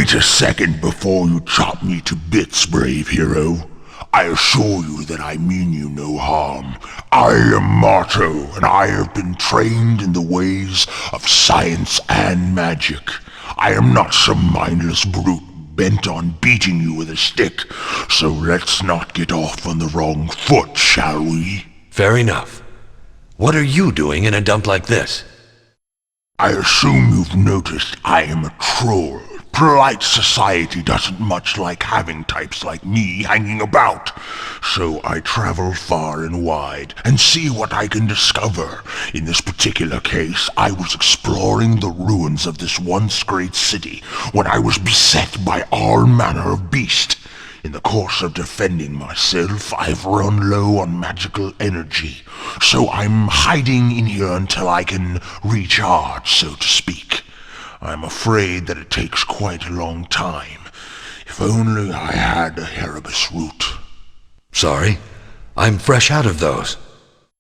Wait a second before you chop me to bits, brave hero. I assure you that I mean you no harm. I am Marto, and I have been trained in the ways of science and magic. I am not some mindless brute bent on beating you with a stick, so let's not get off on the wrong foot, shall we? Fair enough. What are you doing in a dump like this? I assume you've noticed I am a troll. Polite society doesn't much like having types like me hanging about. So I travel far and wide and see what I can discover. In this particular case, I was exploring the ruins of this once great city when I was beset by all manner of beast. In the course of defending myself, I've run low on magical energy, so I'm hiding in here until I can recharge, so to speak. I'm afraid that it takes quite a long time. If only I had a Erebus root. Sorry, I'm fresh out of those.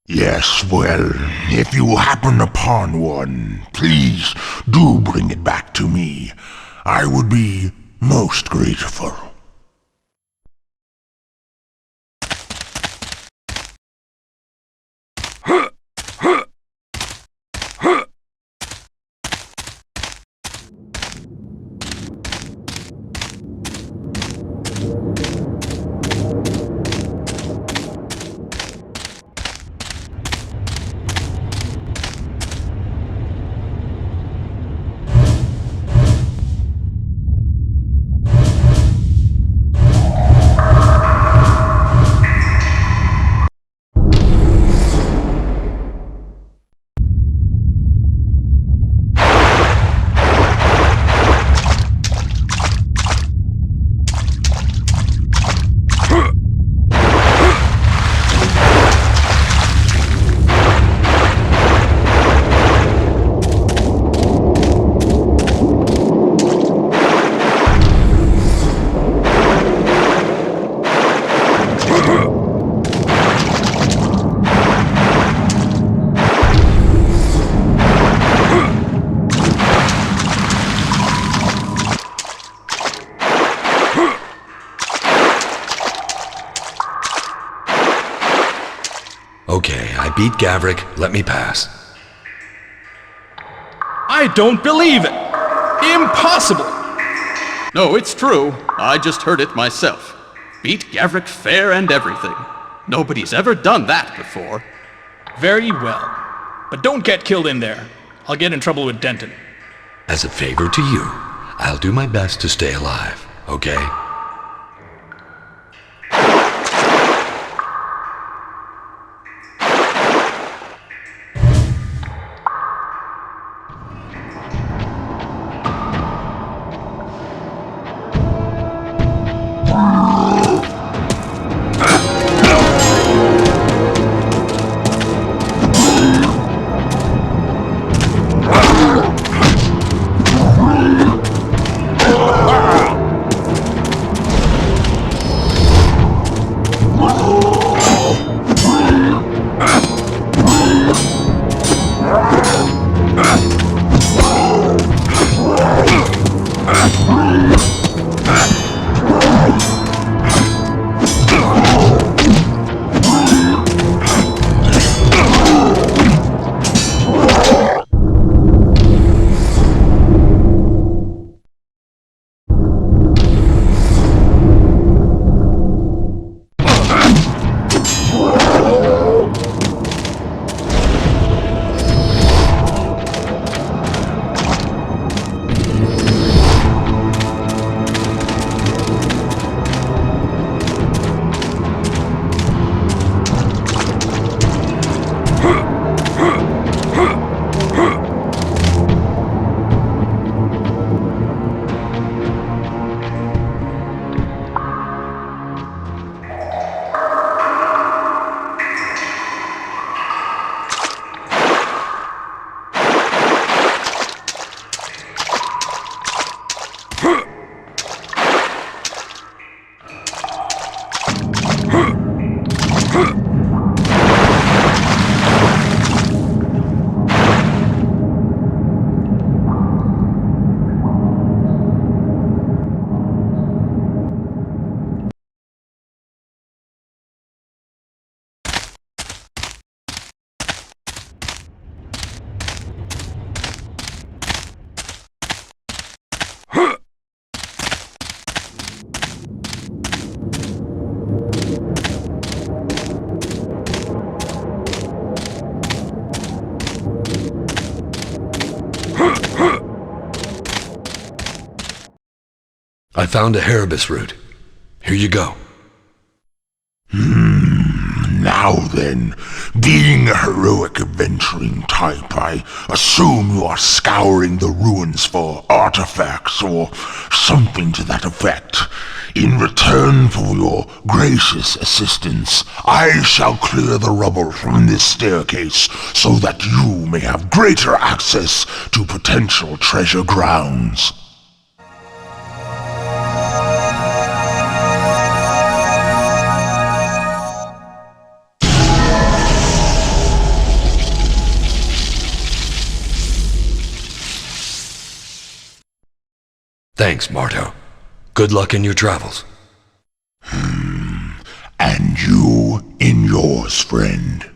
Yes, well, if you happen upon one, please do bring it back to me. I would be most grateful. Okay, I beat Gavrik. Let me pass. I don't believe it! Impossible! No, it's true. I just heard it myself. Beat Gavrik fair and everything. Nobody's ever done that before. Very well. But don't get killed in there. I'll get in trouble with Denton. As a favor to you, I'll do my best to stay alive, okay? I found a Erebus root. Here you go. Now then, being a heroic adventuring type, I assume you are scouring the ruins for artifacts or something to that effect. In return for your gracious assistance, I shall clear the rubble from this staircase so that you may have greater access to potential treasure grounds. Thanks, Marto. Good luck in your travels. And you in yours, friend.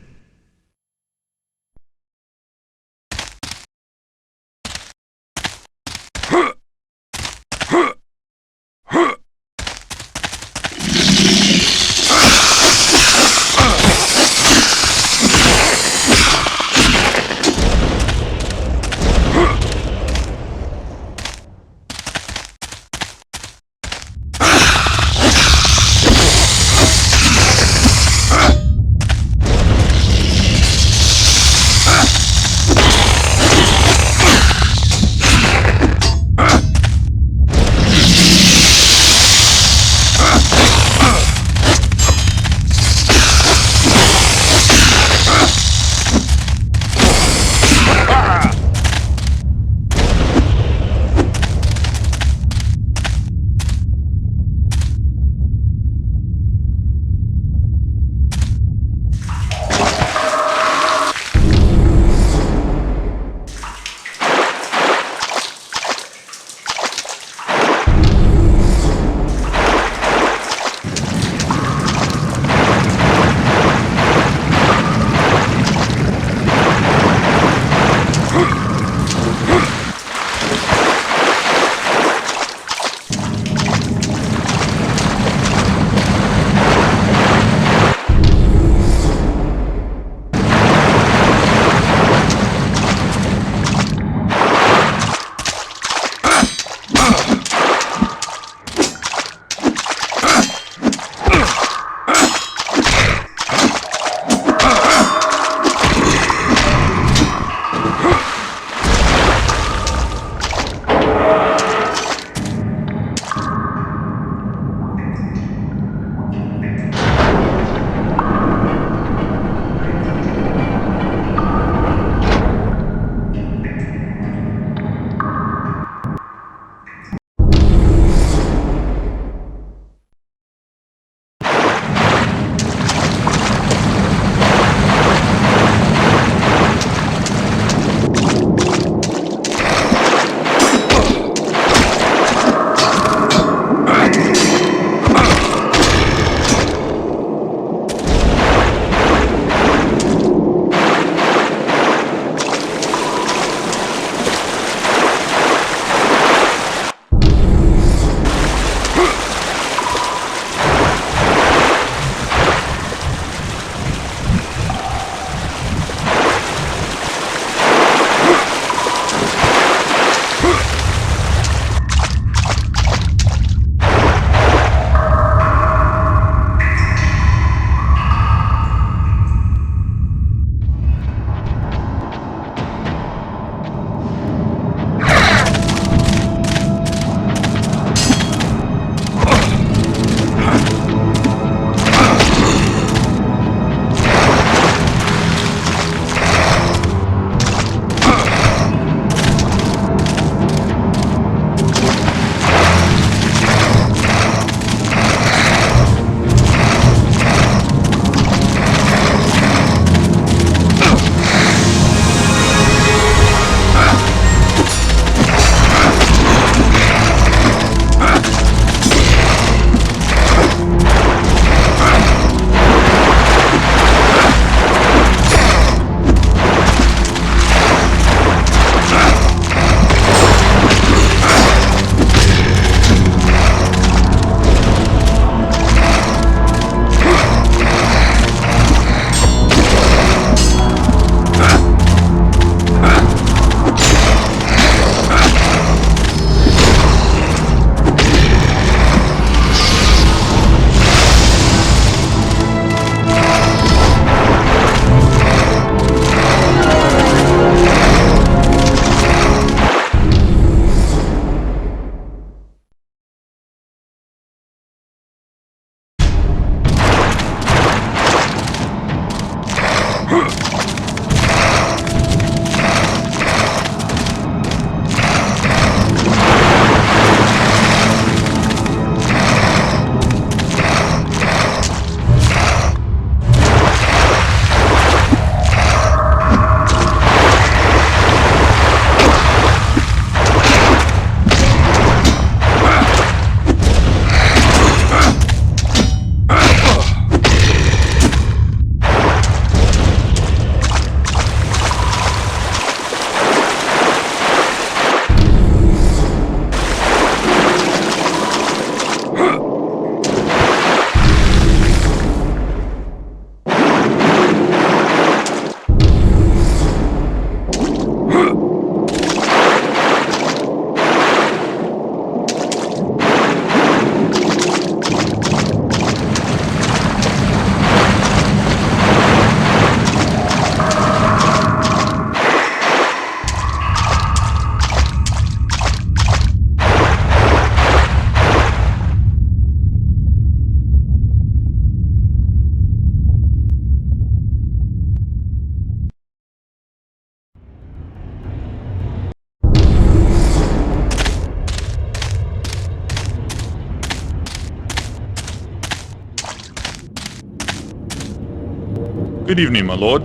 Good evening, my lord.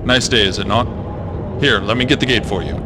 Nice day, is it not? Here, let me get the gate for you.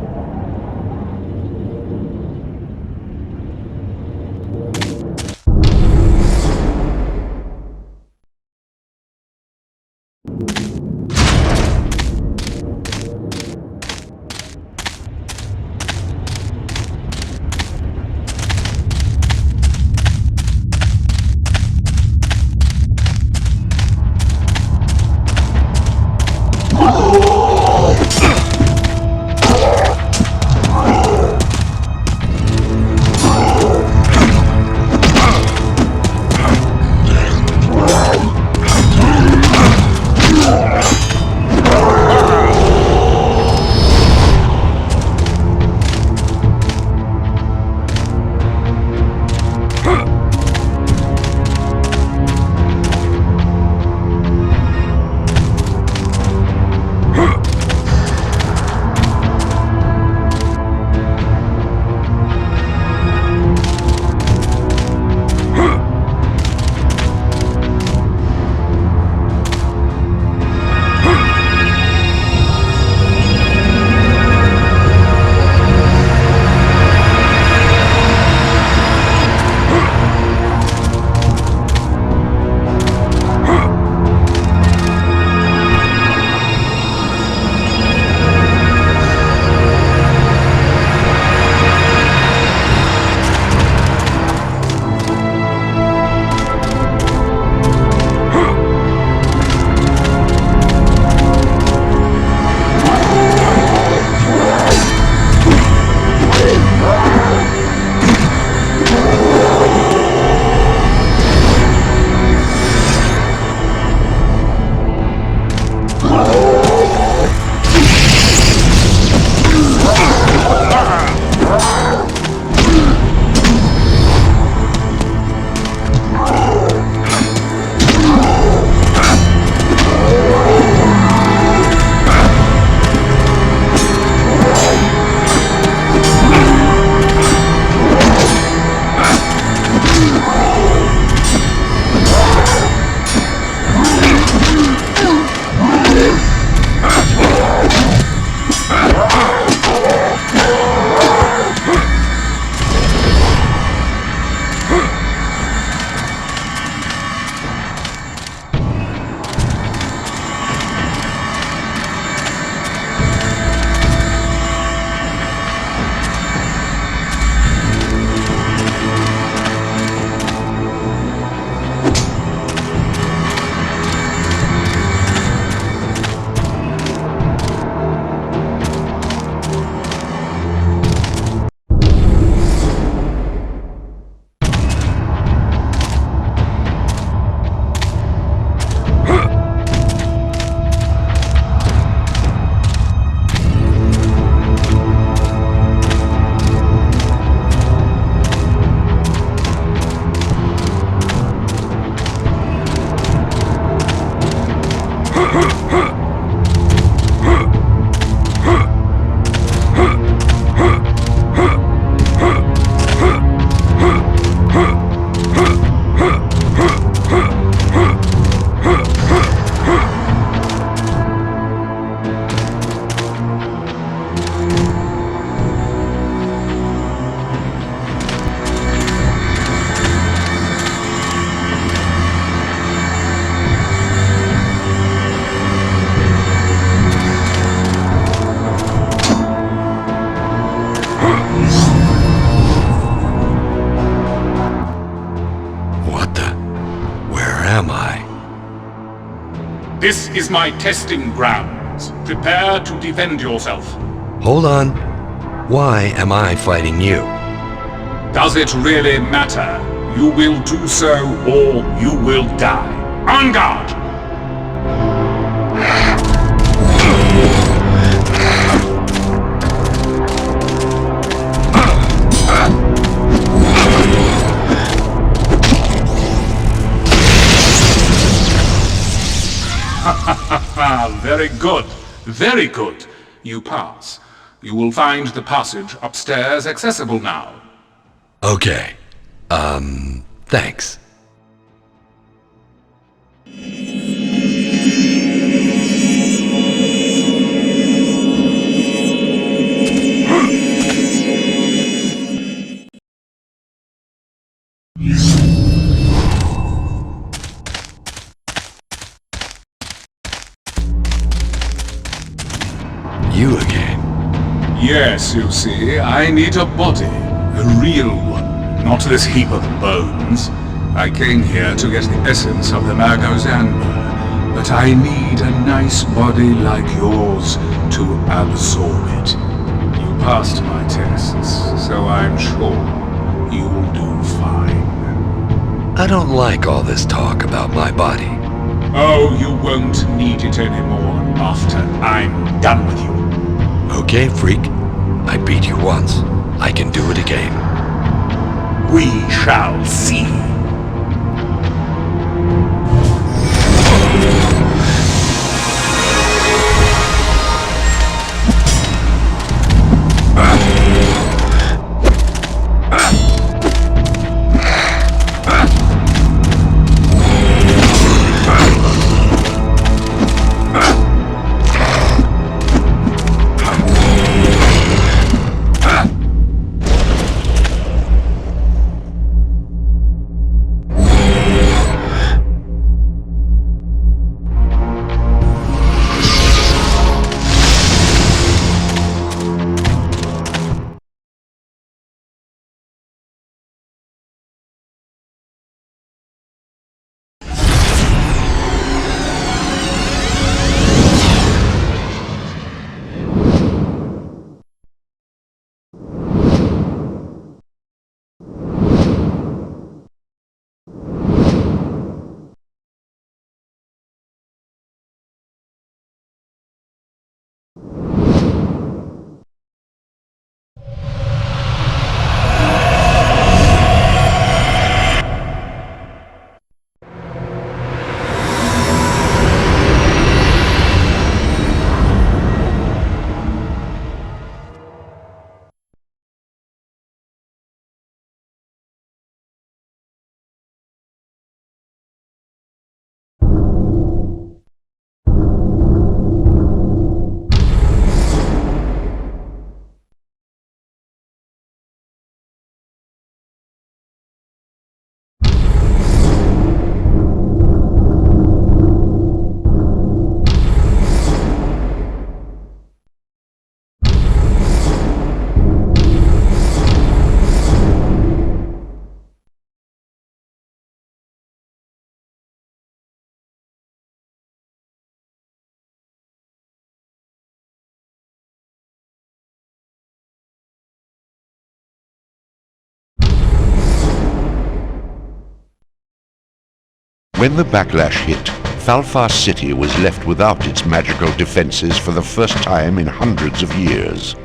This is my testing grounds. Prepare to defend yourself. Hold on. Why am I fighting you? Does it really matter? You will do so, or you will die. On guard! Very good. Very good. You pass. You will find the passage upstairs accessible now. Okay. Thanks. you again. Yes, you see, I need a body. A real one. Not this heap of bones. I came here to get the essence of the Mago's amber. But I need a nice body like yours to absorb it. You passed my tests, so I'm sure you'll do fine. I don't like all this talk about my body. Oh, you won't need it anymore after I'm done with you. Okay, freak. I beat you once. I can do it again. We shall see. When the backlash hit, Falfar City was left without its magical defenses for the first time in hundreds of years.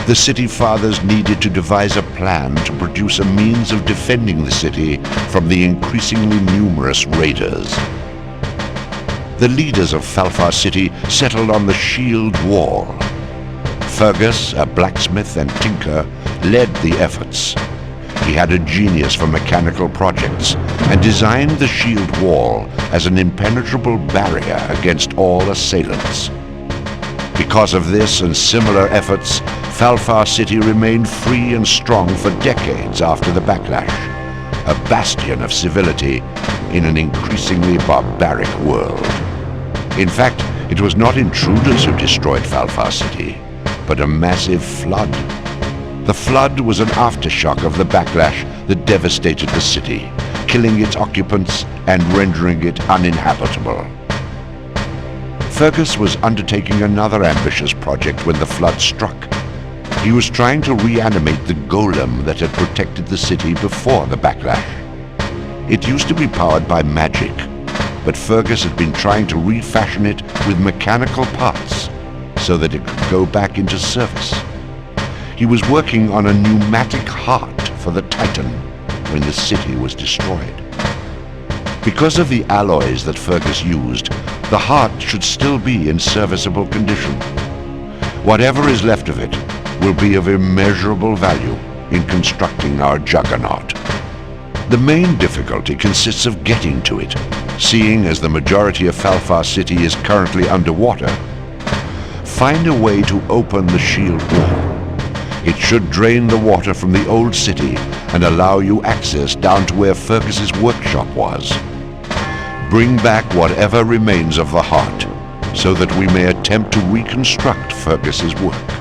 The city fathers needed to devise a plan to produce a means of defending the city from the increasingly numerous raiders. The leaders of Falfar City settled on the shield wall. Fergus, a blacksmith and tinker, led the efforts. He had a genius for mechanical projects and designed the shield wall as an impenetrable barrier against all assailants. Because of this and similar efforts, Falfar City remained free and strong for decades after the backlash, a bastion of civility in an increasingly barbaric world. In fact, it was not intruders who destroyed Falfar City, but a massive flood. The flood was an aftershock of the backlash that devastated the city, killing its occupants and rendering it uninhabitable. Fergus was undertaking another ambitious project when the flood struck. He was trying to reanimate the golem that had protected the city before the backlash. It used to be powered by magic, but Fergus had been trying to refashion it with mechanical parts so that it could go back into service. He was working on a pneumatic heart for the Titan when the city was destroyed. Because of the alloys that Fergus used, the heart should still be in serviceable condition. Whatever is left of it will be of immeasurable value in constructing our juggernaut. The main difficulty consists of getting to it, seeing as the majority of Falfar City is currently underwater. Find a way to open the shield wall. It should drain the water from the old city and allow you access down to where Fergus's workshop was. Bring back whatever remains of the heart. so that we may attempt to reconstruct Fergus's work.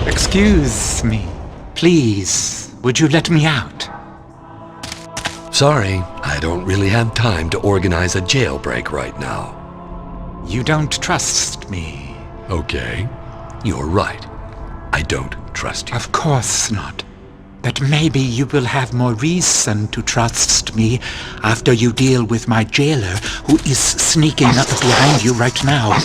Excuse me. Please, would you let me out? Sorry, I don't really have time to organize a jailbreak right now. You don't trust me. Okay, you're right. I don't trust you. Of course not. But maybe you will have more reason to trust me after you deal with my jailer, who is sneaking up behind you right now.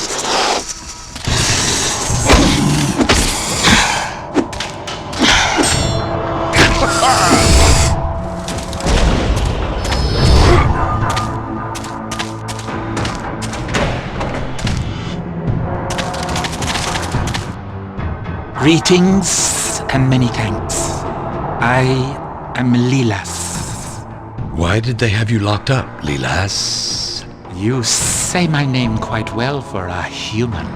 Greetings and many thanks. I am Lilas. Why did they have you locked up, Lilas? You say my name quite well for a human.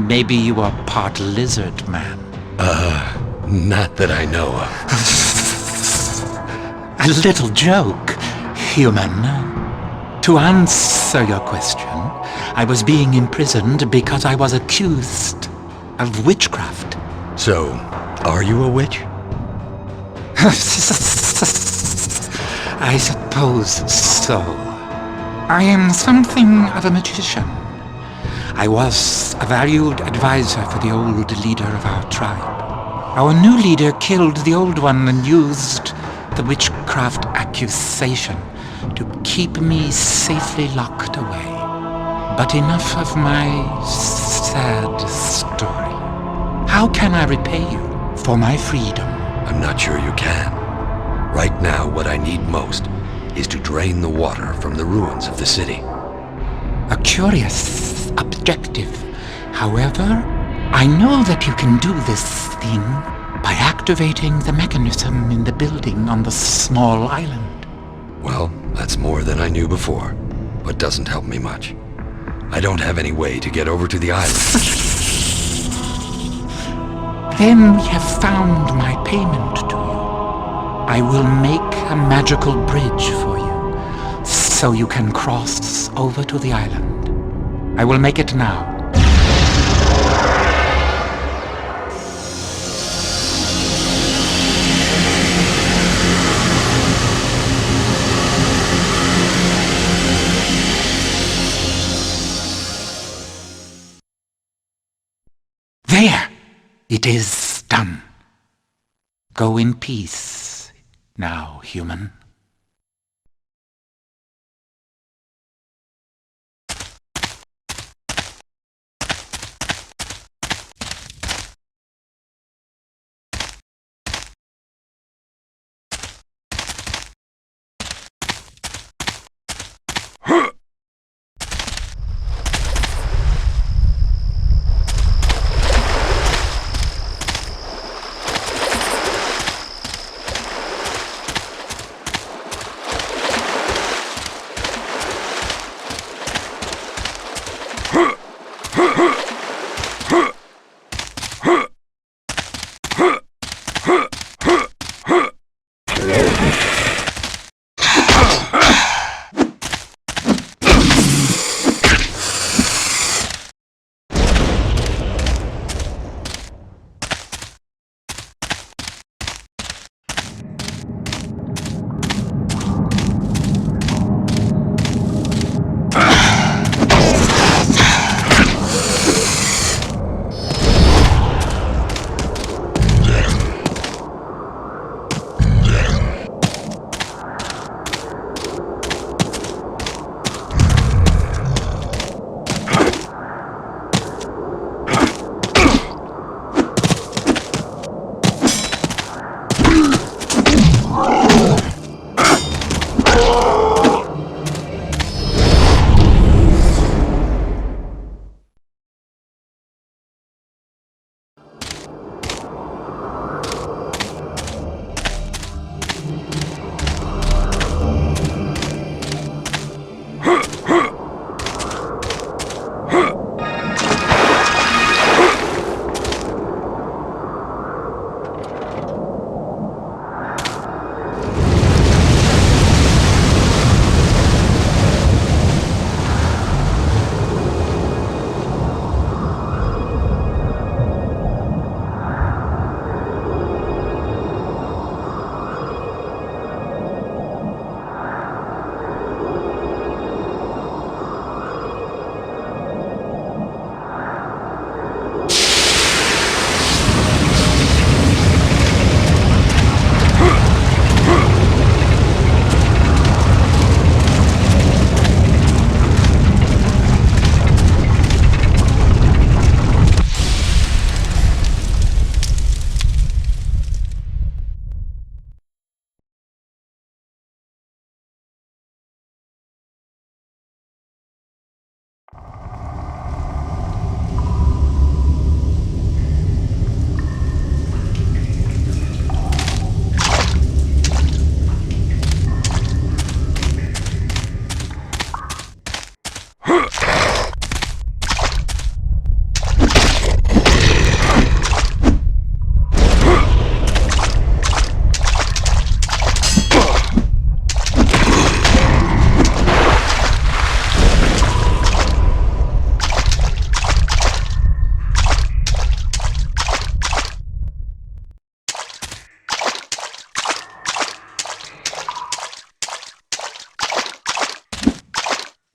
Maybe you are part lizard man. Not that I know of. A little joke, human. To answer your question, I was being imprisoned because I was accused of witchcraft. So, are you a witch? I suppose so. I am something of a magician. I was a valued advisor for the old leader of our tribe. Our new leader killed the old one and used the witchcraft accusation to keep me safely locked away. But enough of my sad story. How can I repay you for my freedom? I'm not sure you can. Right now, what I need most is to drain the water from the ruins of the city. A curious objective. However, I know that you can do this thing by activating the mechanism in the building on the small island. Well, that's more than I knew before, but doesn't help me much. I don't have any way to get over to the island. Then we have found my payment to you. I will make a magical bridge for you, so you can cross over to the island. I will make it now. There! It is done. Go in peace now, human.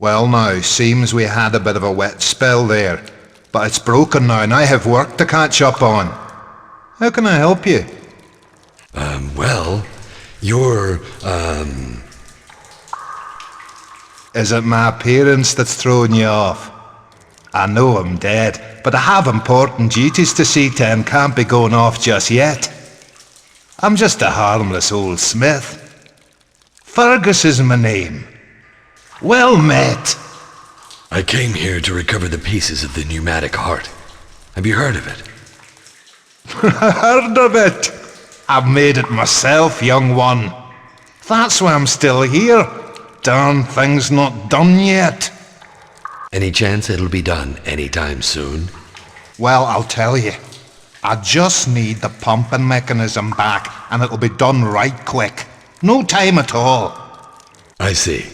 Well now, seems we had a bit of a wet spell there, but it's broken now and I have work to catch up on. How can I help you? Well, you're, Is it my appearance that's throwing you off? I know I'm dead, but I have important duties to see to and can't be going off just yet. I'm just a harmless old smith. Fergus is my name. Well met. I came here to recover the pieces of the pneumatic heart. Have you heard of it? Heard of it? I've made it myself, young one. That's why I'm still here. Darn thing's not done yet. Any chance it'll be done anytime soon? Well, I'll tell you. I just need the pumping mechanism back, and it'll be done right quick. No time at all. I see.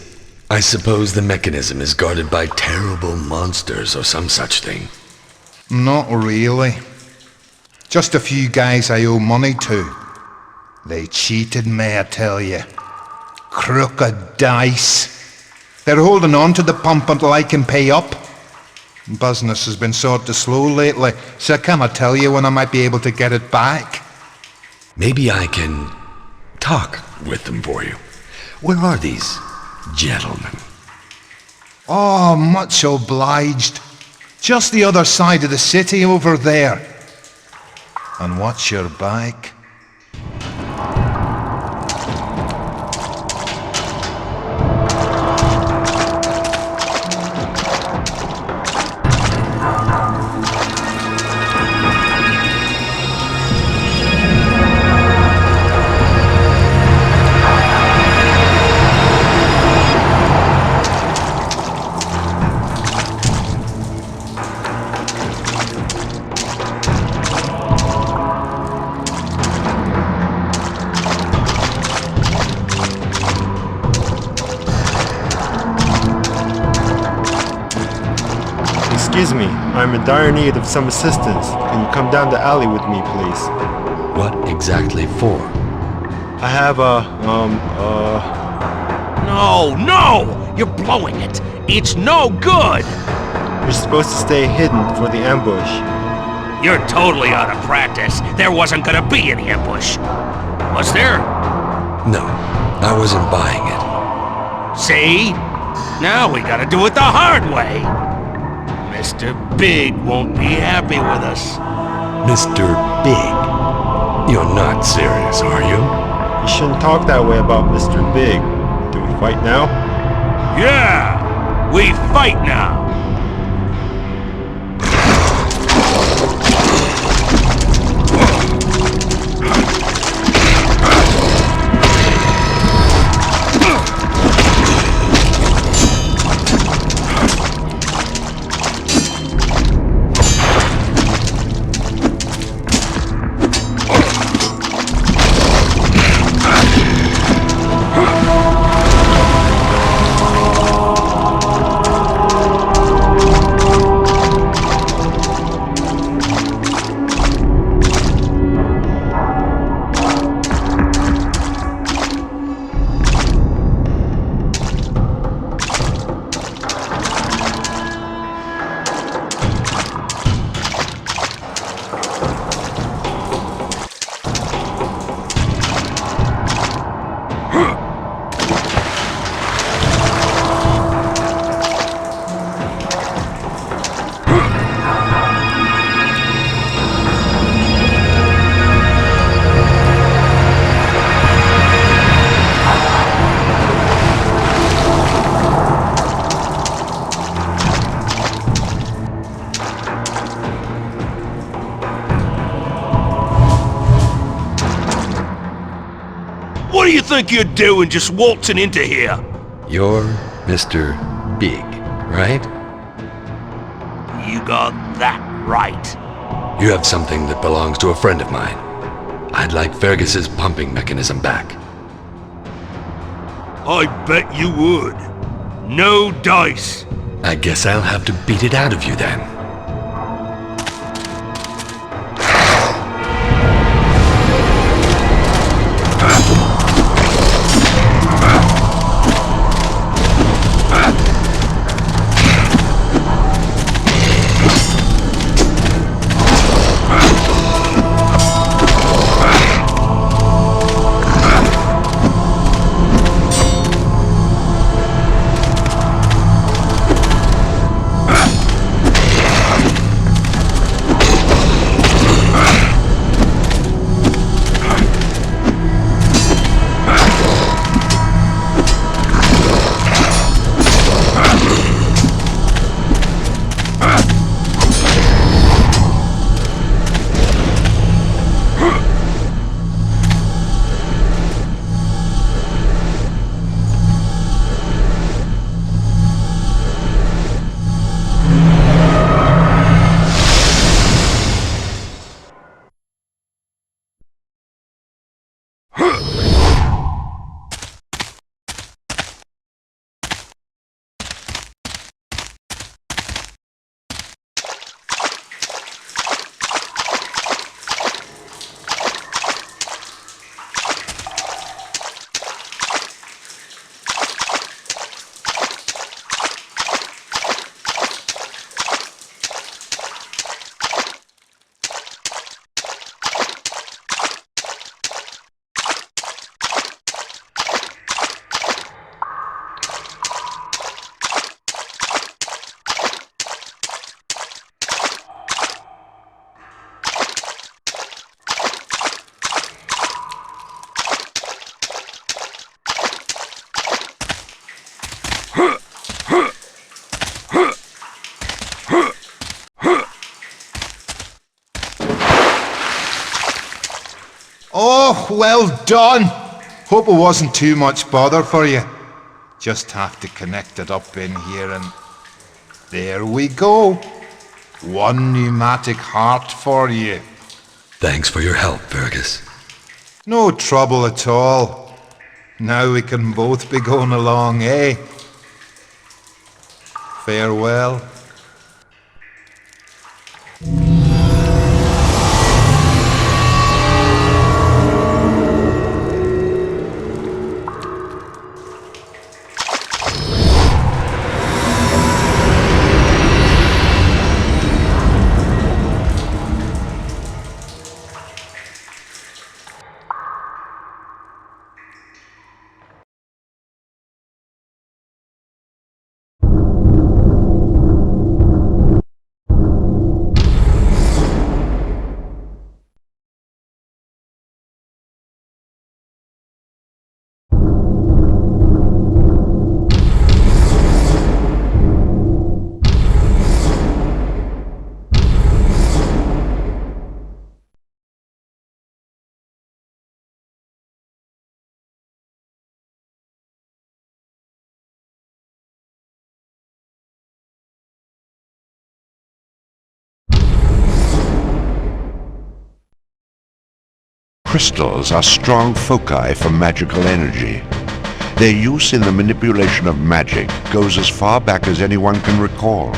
I suppose the mechanism is guarded by terrible monsters or some such thing. Not really. Just a few guys I owe money to. They cheated me, I tell you. Crooked dice. They're holding on to the pump until I can pay up. Business has been sort of slow lately, so I cannot tell you when I might be able to get it back. Maybe I can talk with them for you. Where are these gentlemen? Oh, much obliged. Just the other side of the city over there. And watch your back. Excuse me, I'm in dire need of some assistance. Can you come down the alley with me, please? What exactly for? I have No! You're blowing it! It's no good! You're supposed to stay hidden for the ambush. You're totally out of practice. There wasn't gonna be any ambush. Was there? No, I wasn't buying it. See? Now we gotta do it the hard way. Mr. Big won't be happy with us. Mr. Big? You're not serious, are you? You shouldn't talk that way about Mr. Big. Do we fight now? Yeah! We fight now! What do you think you're doing just waltzing into here? You're Mr. Big, right? You got that right. You have something that belongs to a friend of mine. I'd like Fergus's pumping mechanism back. I bet you would. No dice. I guess I'll have to beat it out of you then. Oh, well done! Hope it wasn't too much bother for you. Just have to connect it up in here and... there we go. One pneumatic heart for you. Thanks for your help, Fergus. No trouble at all. Now we can both be going along, eh? Farewell. Crystals are strong foci for magical energy. Their use in the manipulation of magic goes as far back as anyone can recall.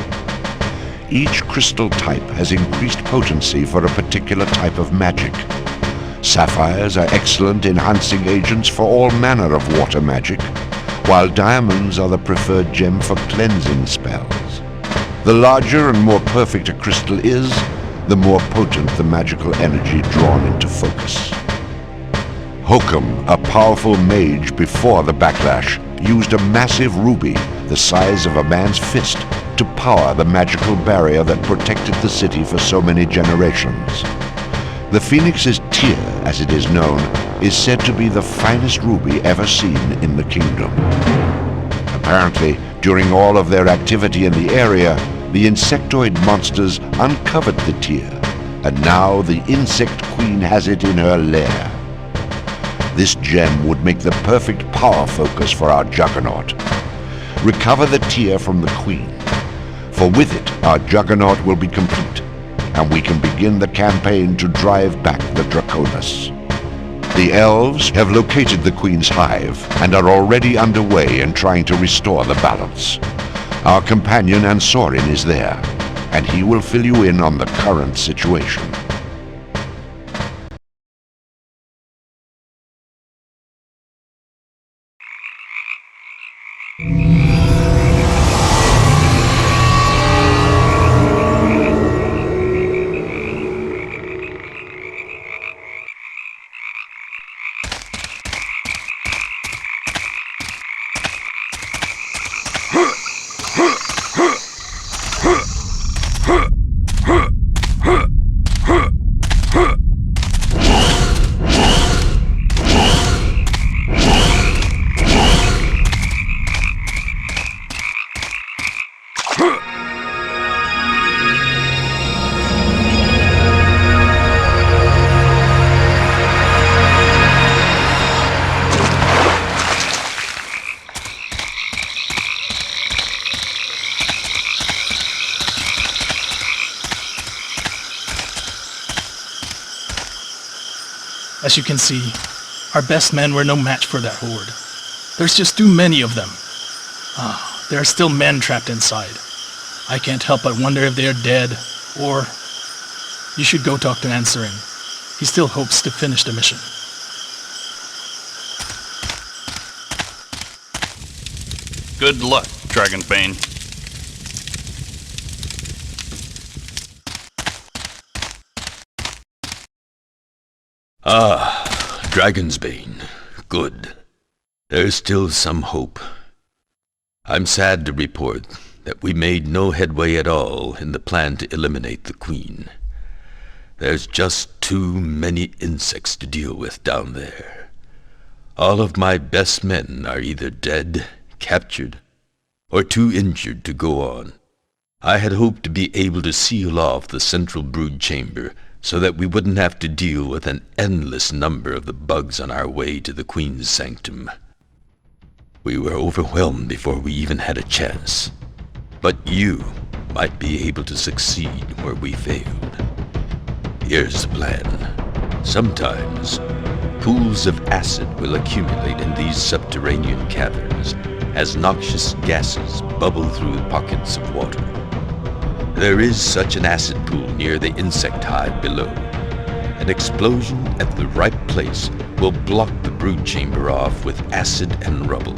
Each crystal type has increased potency for a particular type of magic. Sapphires are excellent enhancing agents for all manner of water magic, while diamonds are the preferred gem for cleansing spells. The larger and more perfect a crystal is, the more potent the magical energy drawn into focus. Hokum, a powerful mage before the backlash, used a massive ruby the size of a man's fist to power the magical barrier that protected the city for so many generations. The Phoenix's tear, as it is known, is said to be the finest ruby ever seen in the kingdom. Apparently, during all of their activity in the area, the insectoid monsters uncovered the tear, and now the insect queen has it in her lair. This gem would make the perfect power focus for our juggernaut. Recover the tear from the queen, for with it our juggernaut will be complete, and we can begin the campaign to drive back the Draconus. The elves have located the Queen's Hive and are already underway in trying to restore the balance. Our companion Ansorin is there, and he will fill you in on the current situation. As you can see, our best men were no match for that horde. There's just too many of them. There are still men trapped inside. I can't help but wonder if they are dead, or... You should go talk to Ansorin. He still hopes to finish the mission. Good luck, Dragonbane. Dragon's Bane. Good. There's still some hope. I'm sad to report that we made no headway at all in the plan to eliminate the Queen. There's just too many insects to deal with down there. All of my best men are either dead, captured, or too injured to go on. I had hoped to be able to seal off the central brood chamber so that we wouldn't have to deal with an endless number of the bugs on our way to the Queen's sanctum. We were overwhelmed before we even had a chance. But you might be able to succeed where we failed. Here's the plan. Sometimes, pools of acid will accumulate in these subterranean caverns as noxious gases bubble through pockets of water. There is such an acid pool near the insect hive below. An explosion at the right place will block the brood chamber off with acid and rubble.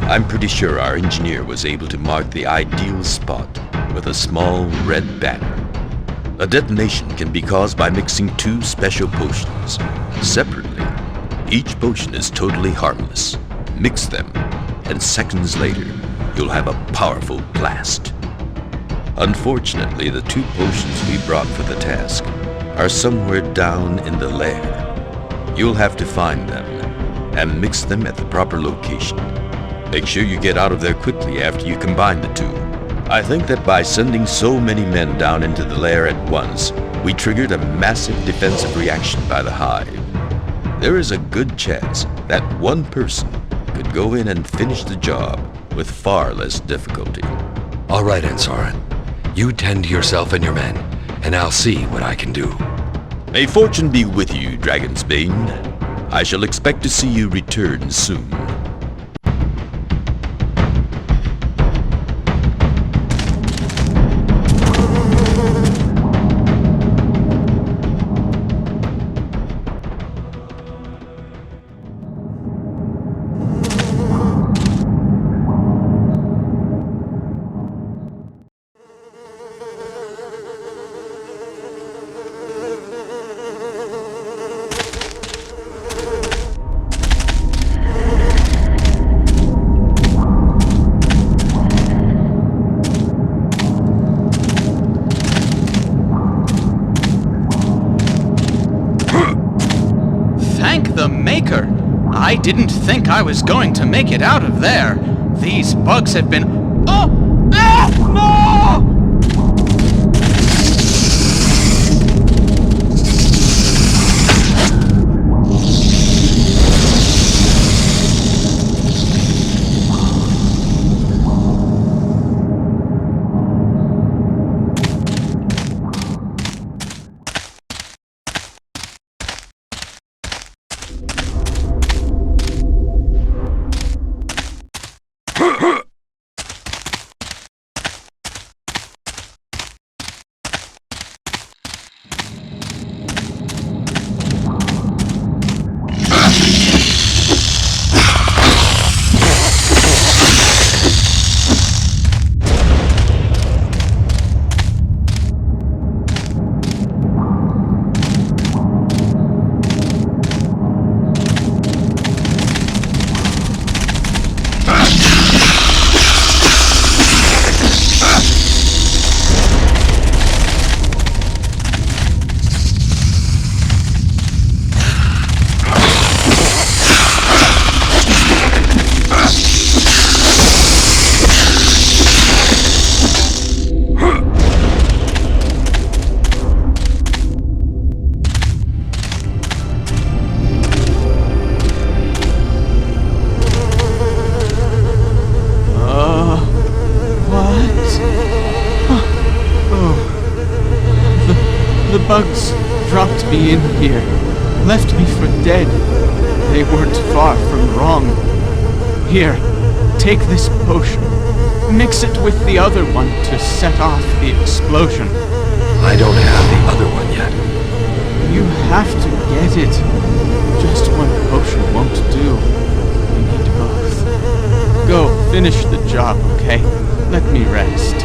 I'm pretty sure our engineer was able to mark the ideal spot with a small red banner. A detonation can be caused by mixing two special potions. Separately, each potion is totally harmless. Mix them, and seconds later, you'll have a powerful blast. Unfortunately, the two potions we brought for the task are somewhere down in the lair. You'll have to find them and mix them at the proper location. Make sure you get out of there quickly after you combine the two. I think that by sending so many men down into the lair at once, we triggered a massive defensive reaction by the Hive. There is a good chance that one person could go in and finish the job with far less difficulty. All right, Ansorin. You tend to yourself and your men, and I'll see what I can do. May fortune be with you, Dragonsbane. I shall expect to see you return soon. I didn't think I was going to make it out of there. These bugs have been... Oh! Ah! No! Bugs dropped me in here, left me for dead. They weren't far from wrong. Here, take this potion. Mix it with the other one to set off the explosion. I don't have the other one yet. You have to get it. Just one potion won't do. You need both. Go, finish the job, okay? Let me rest.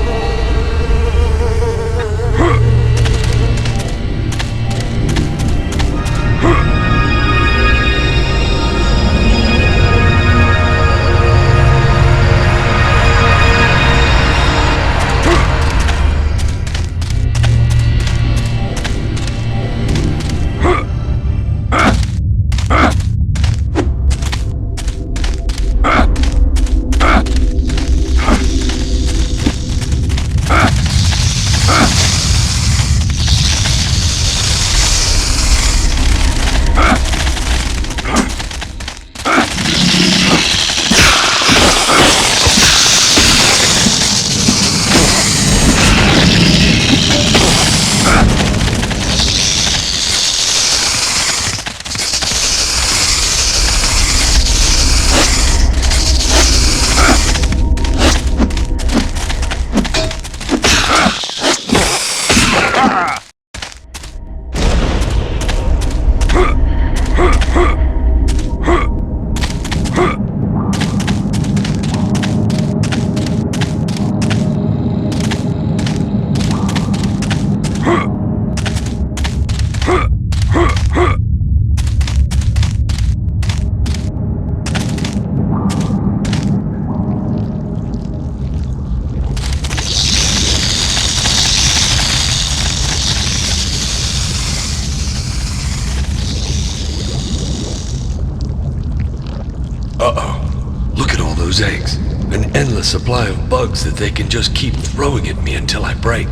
Eggs. An endless supply of bugs that they can just keep throwing at me until I break.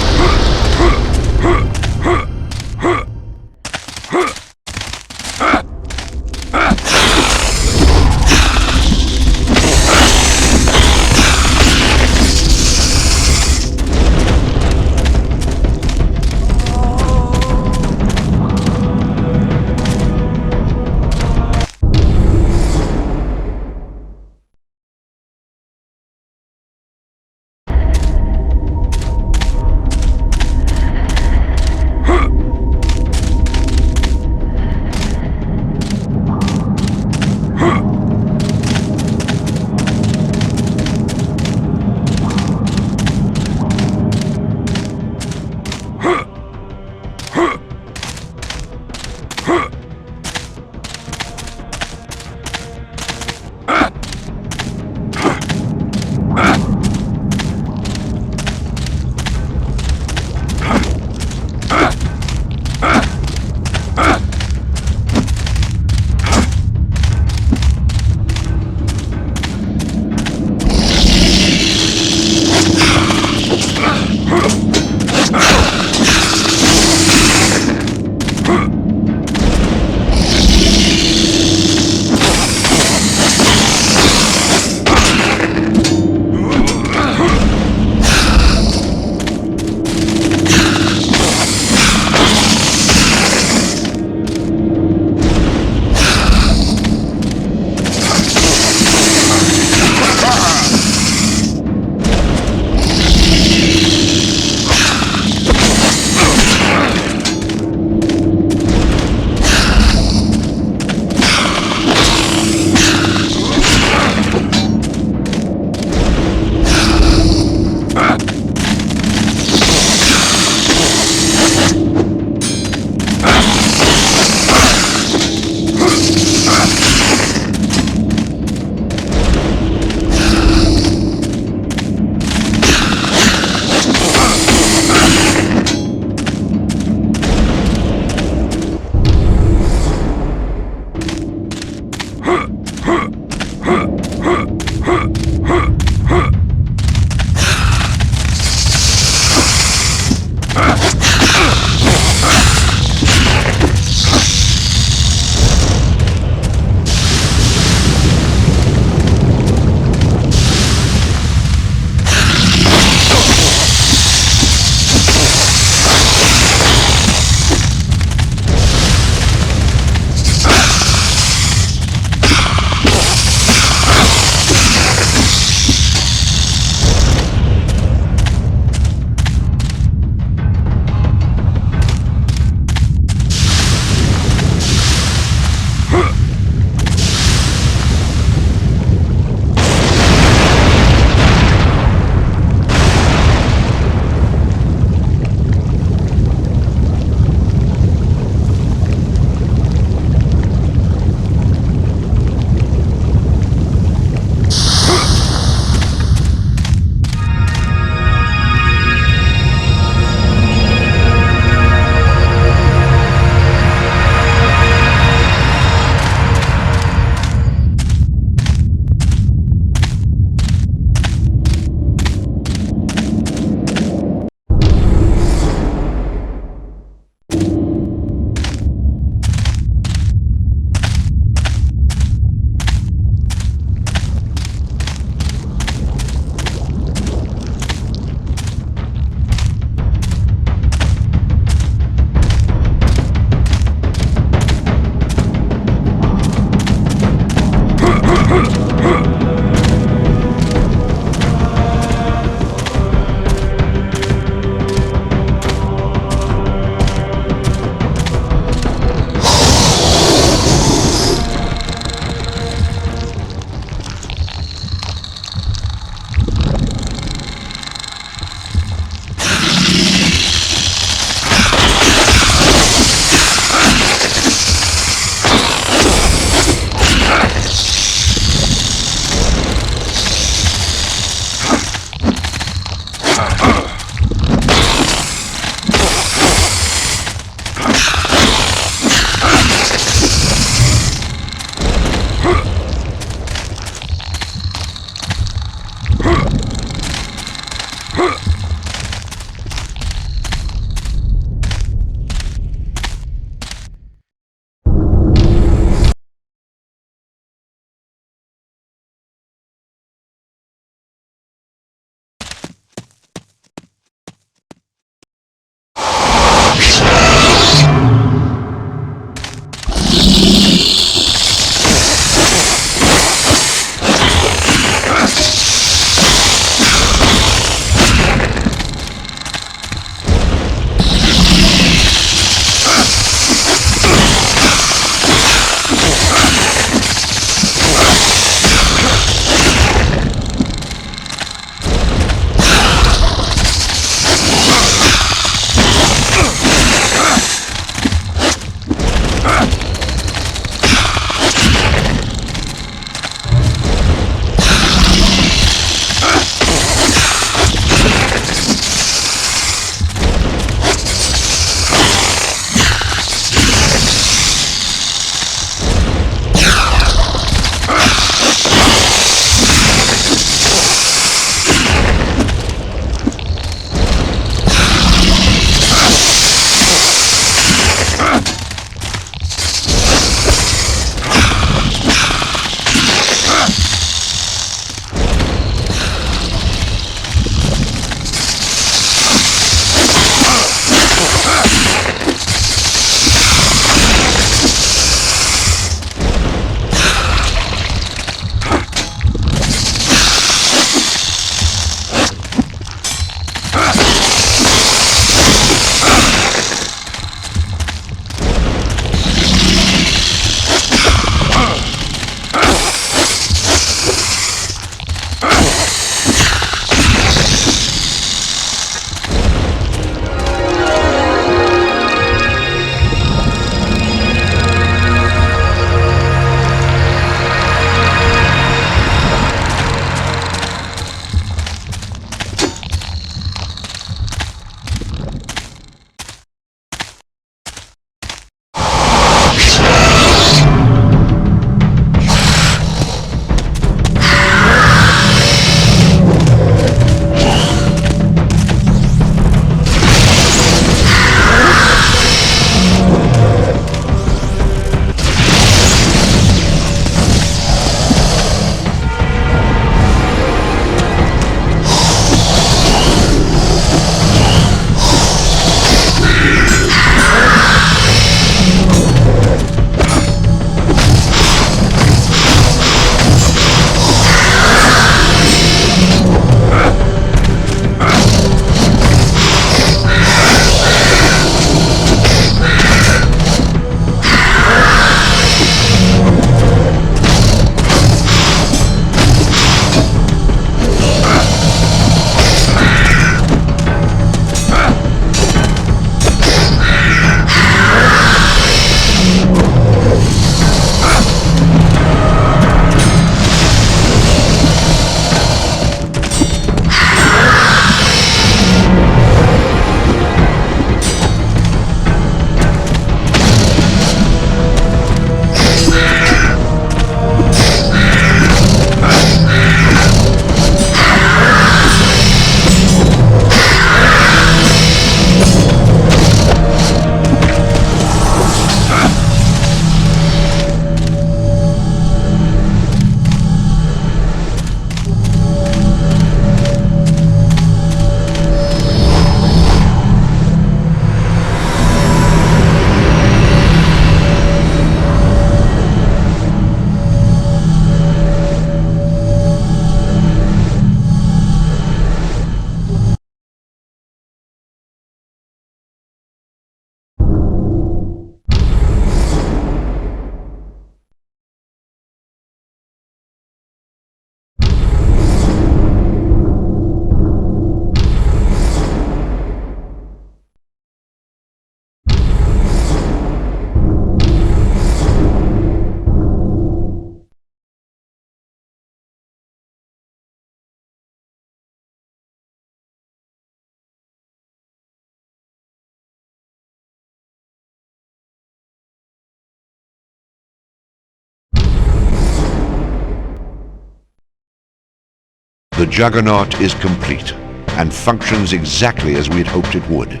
The Juggernaut is complete, and functions exactly as we had hoped it would.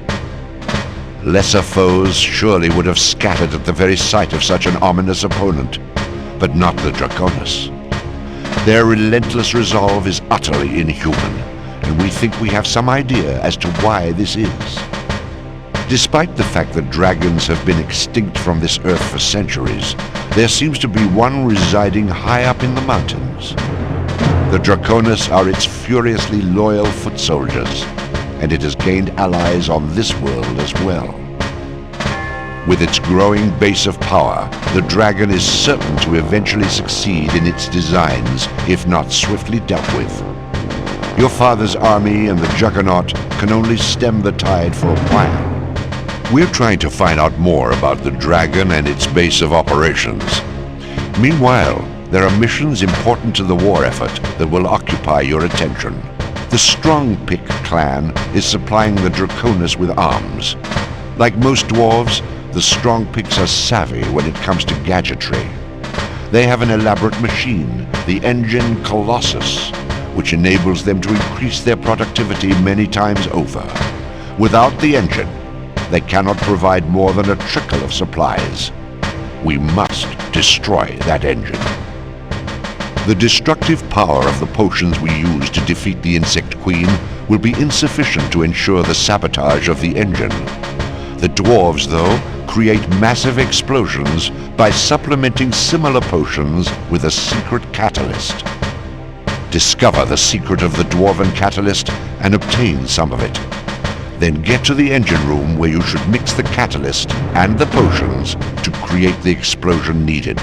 Lesser foes surely would have scattered at the very sight of such an ominous opponent, but not the Draconus. Their relentless resolve is utterly inhuman, and we think we have some idea as to why this is. Despite the fact that dragons have been extinct from this earth for centuries, there seems to be one residing high up in the mountains. The Draconus are its furiously loyal foot soldiers, and it has gained allies on this world as well. With its growing base of power, the dragon is certain to eventually succeed in its designs, if not swiftly dealt with. Your father's army and the Juggernaut can only stem the tide for a while. We're trying to find out more about the dragon and its base of operations. Meanwhile, there are missions important to the war effort that will occupy your attention. The Strongpick clan is supplying the Draconus with arms. Like most dwarves, the Strongpicks are savvy when it comes to gadgetry. They have an elaborate machine, the Engine Colossus, which enables them to increase their productivity many times over. Without the engine, they cannot provide more than a trickle of supplies. We must destroy that engine. The destructive power of the potions we use to defeat the Insect Queen will be insufficient to ensure the sabotage of the engine. The dwarves, though, create massive explosions by supplementing similar potions with a secret catalyst. Discover the secret of the Dwarven catalyst and obtain some of it. Then get to the engine room where you should mix the catalyst and the potions to create the explosion needed.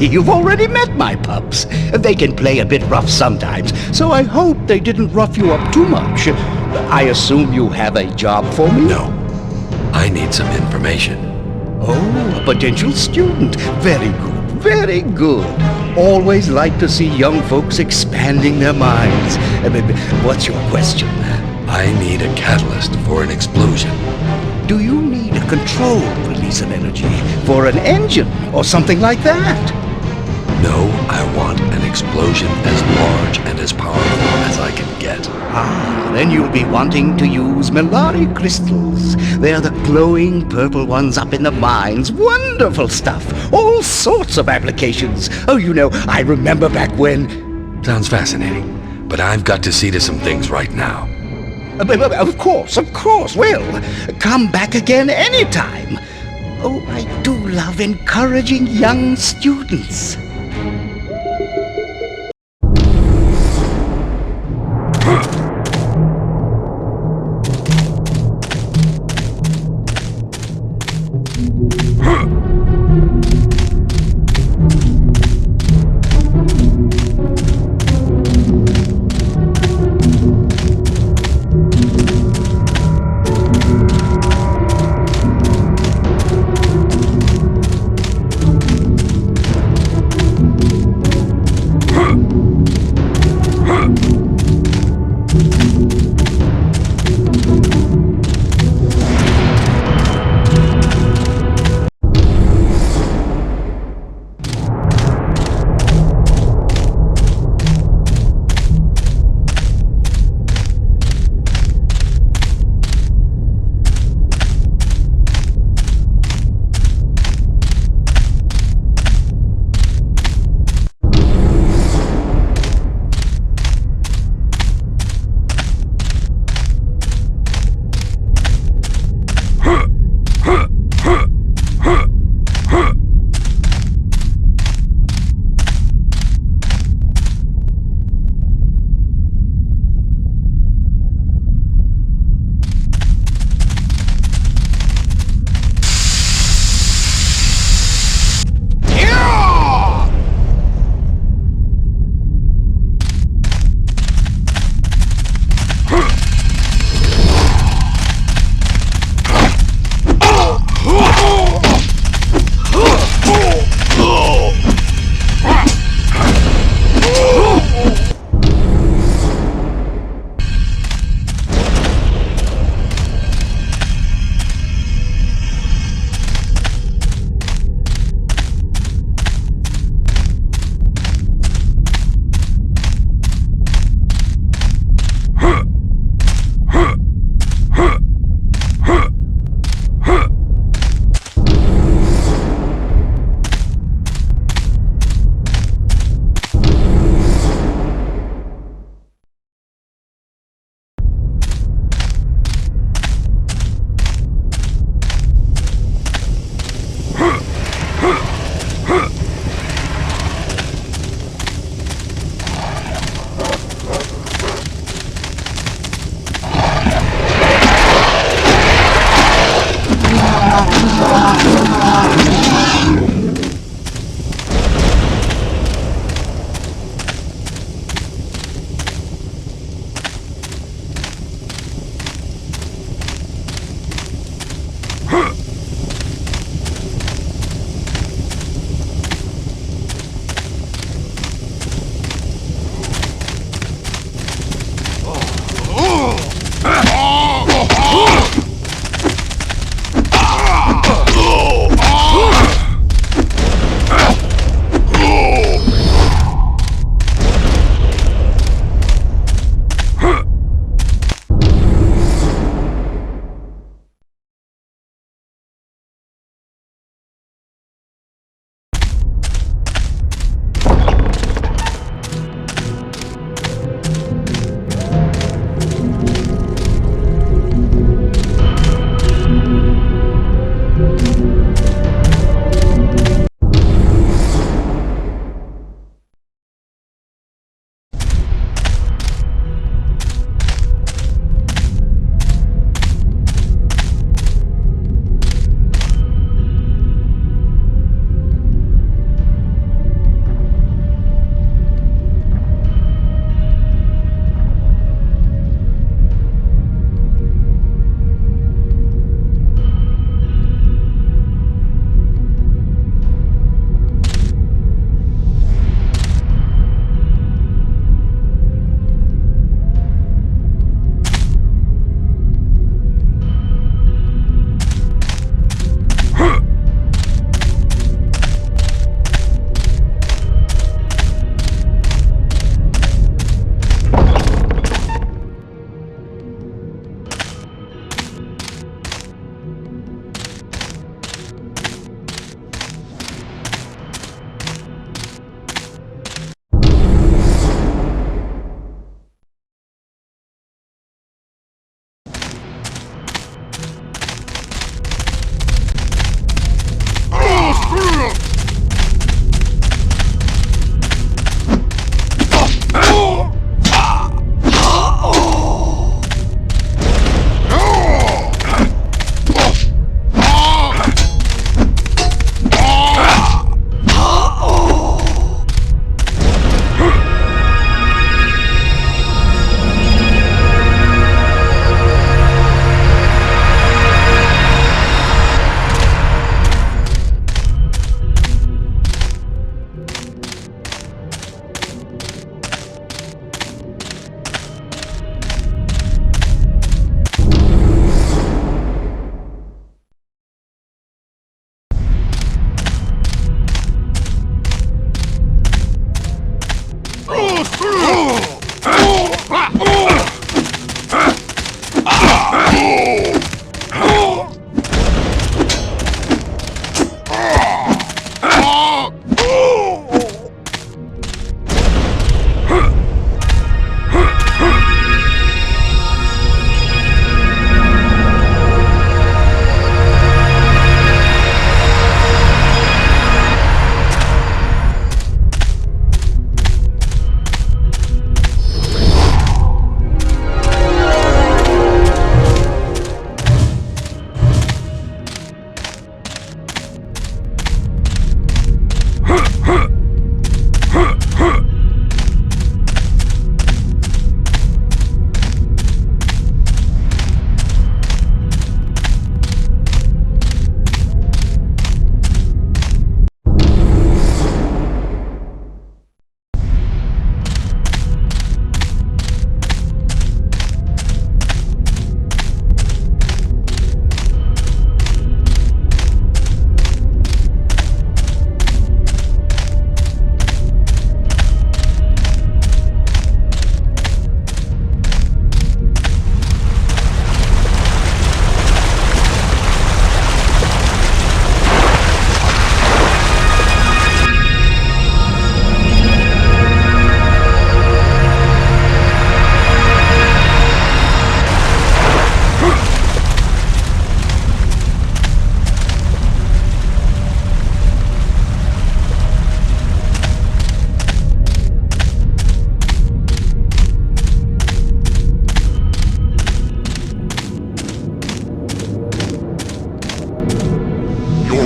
see you've already met my pups. They can play a bit rough sometimes, so I hope they didn't rough you up too much. I assume you have a job for me? No. I need some information. Oh, a potential student. Very good, very good. Always like to see young folks expanding their minds. What's your question? I need a catalyst for an explosion. Do you need a controlled release of energy for an engine or something like that? No, I want an explosion as large and as powerful as I can get. Ah, then you'll be wanting to use Melari crystals. They're the glowing purple ones up in the mines. Wonderful stuff. All sorts of applications. Oh, you know, I remember back when... Sounds fascinating, but I've got to see to some things right now. Of course. Well, come back again anytime. Oh, I do love encouraging young students.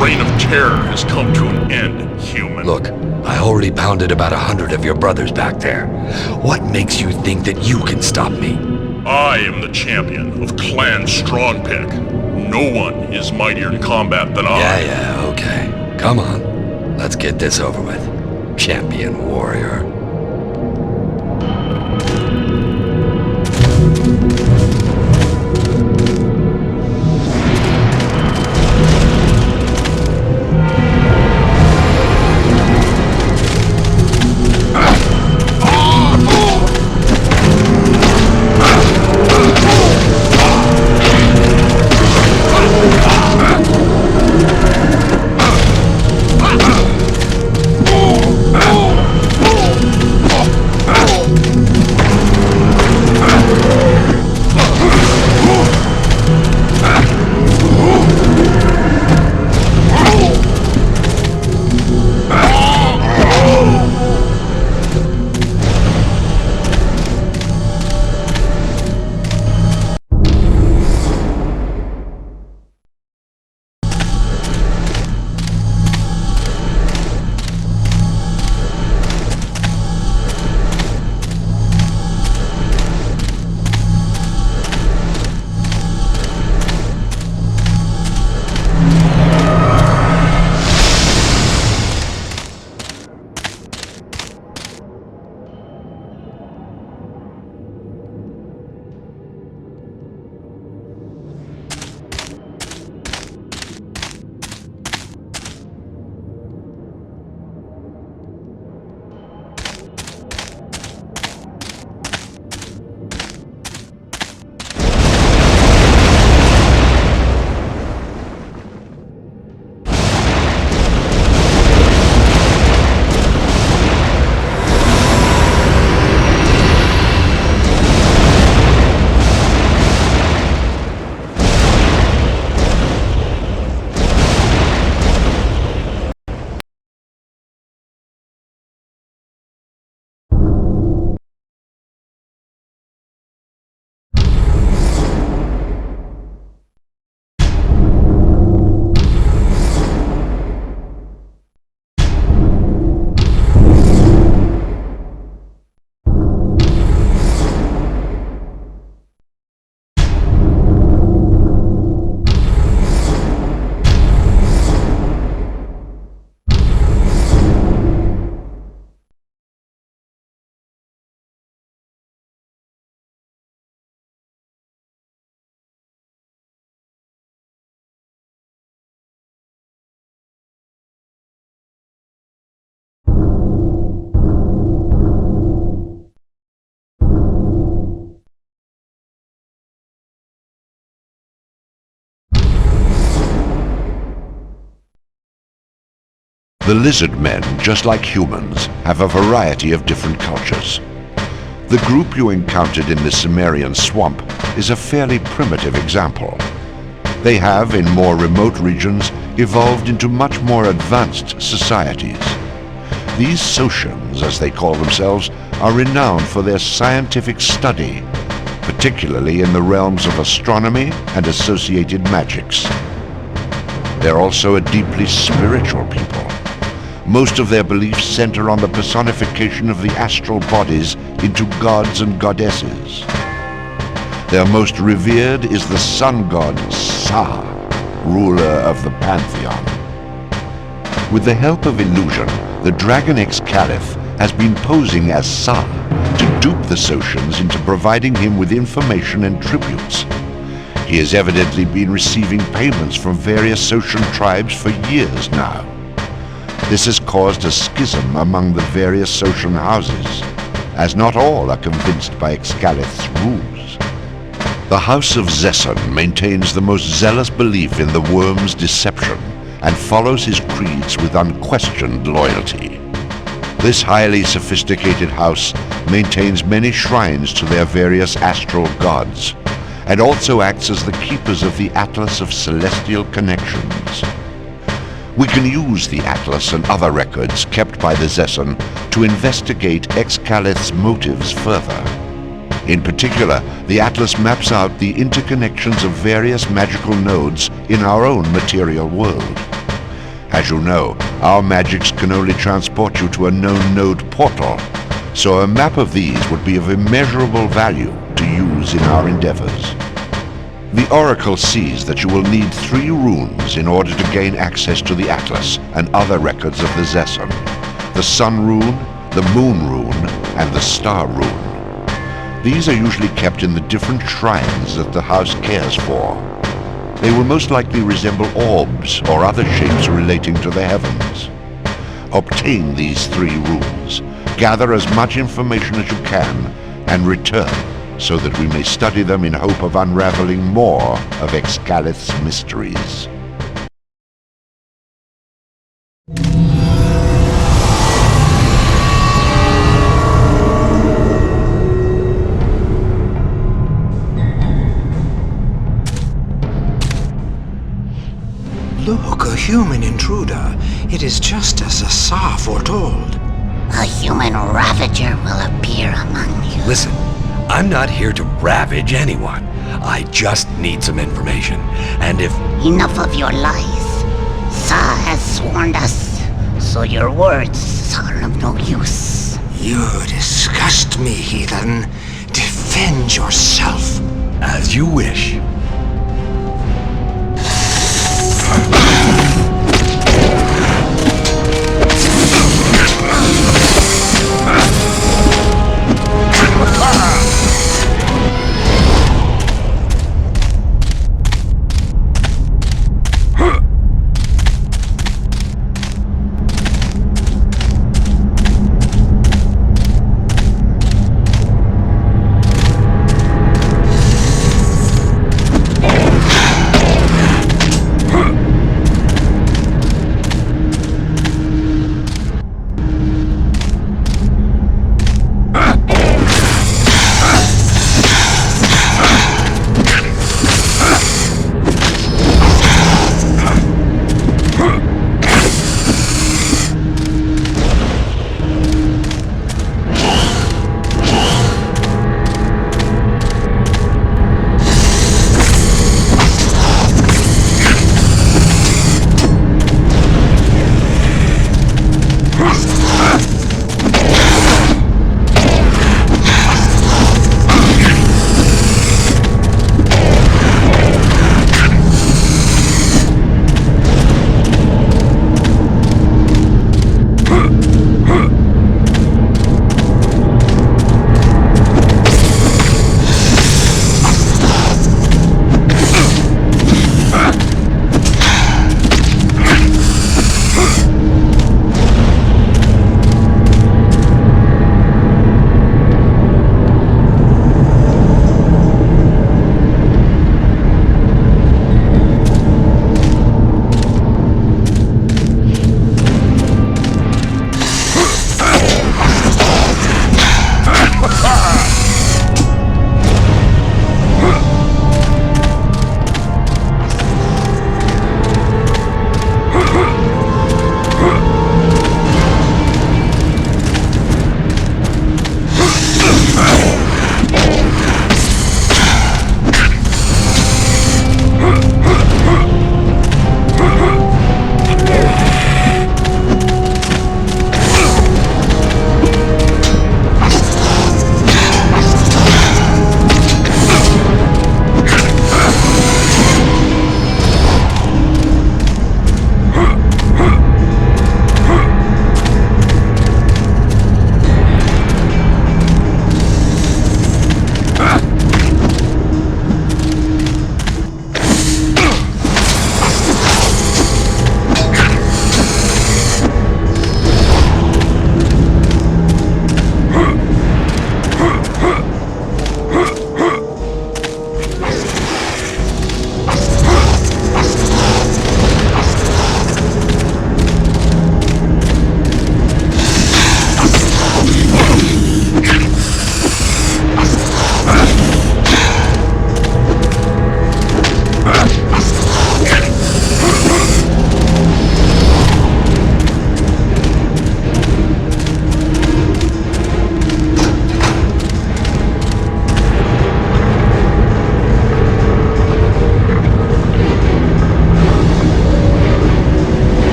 reign of terror has come to an end, human. Look, I already pounded about 100 of your brothers back there. What makes you think that you can stop me? I am the champion of Clan Strongpick. No one is mightier in combat than I. Yeah, okay. Come on. Let's get this over with. Champion warrior. The lizard men, just like humans, have a variety of different cultures. The group you encountered in the Cimmerian swamp is a fairly primitive example. They have, in more remote regions, evolved into much more advanced societies. These Socians, as they call themselves, are renowned for their scientific study, particularly in the realms of astronomy and associated magics. They're also a deeply spiritual people. Most of their beliefs center on the personification of the astral bodies into gods and goddesses. Their most revered is the sun god Sa, ruler of the Pantheon. With the help of illusion, the Draconus Castle has been posing as Sa to dupe the Socians into providing him with information and tributes. He has evidently been receiving payments from various Socian tribes for years now. This has caused a schism among the various Socian houses, as not all are convinced by Excalith's rules. The House of Zesson maintains the most zealous belief in the Wyrm's deception and follows his creeds with unquestioned loyalty. This highly sophisticated house maintains many shrines to their various astral gods, and also acts as the keepers of the Atlas of Celestial Connections. We can use the Atlas and other records kept by the Zesson to investigate Excalith's motives further. In particular, the Atlas maps out the interconnections of various magical nodes in our own material world. As you know, our magics can only transport you to a known node portal, so a map of these would be of immeasurable value to use in our endeavors. The Oracle sees that you will need 3 runes in order to gain access to the Atlas and other records of the Zesson: the Sun Rune, the Moon Rune, and the Star Rune. These are usually kept in the different shrines that the house cares for. They will most likely resemble orbs or other shapes relating to the heavens. Obtain these 3 runes, gather as much information as you can, and return so that we may study them in hope of unraveling more of Excalith's mysteries. Look, a human intruder. It is just as Asa foretold. A human ravager will appear among you. Listen, I'm not here to ravage anyone. I just need some information. And if... Enough of your lies. Sa has warned us, so your words are of no use. You disgust me, heathen. Defend yourself. As you wish.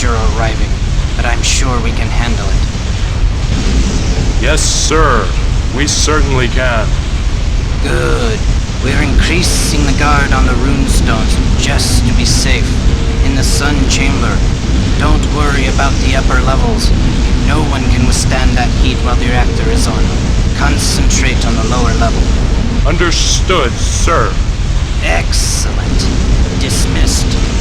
danger arriving, but I'm sure we can handle it. Yes, sir. We certainly can. Good. We're increasing the guard on the runestones just to be safe. In the sun chamber. Don't worry about the upper levels. No one can withstand that heat while the reactor is on. Concentrate on the lower level. Understood, sir. Excellent. Dismissed.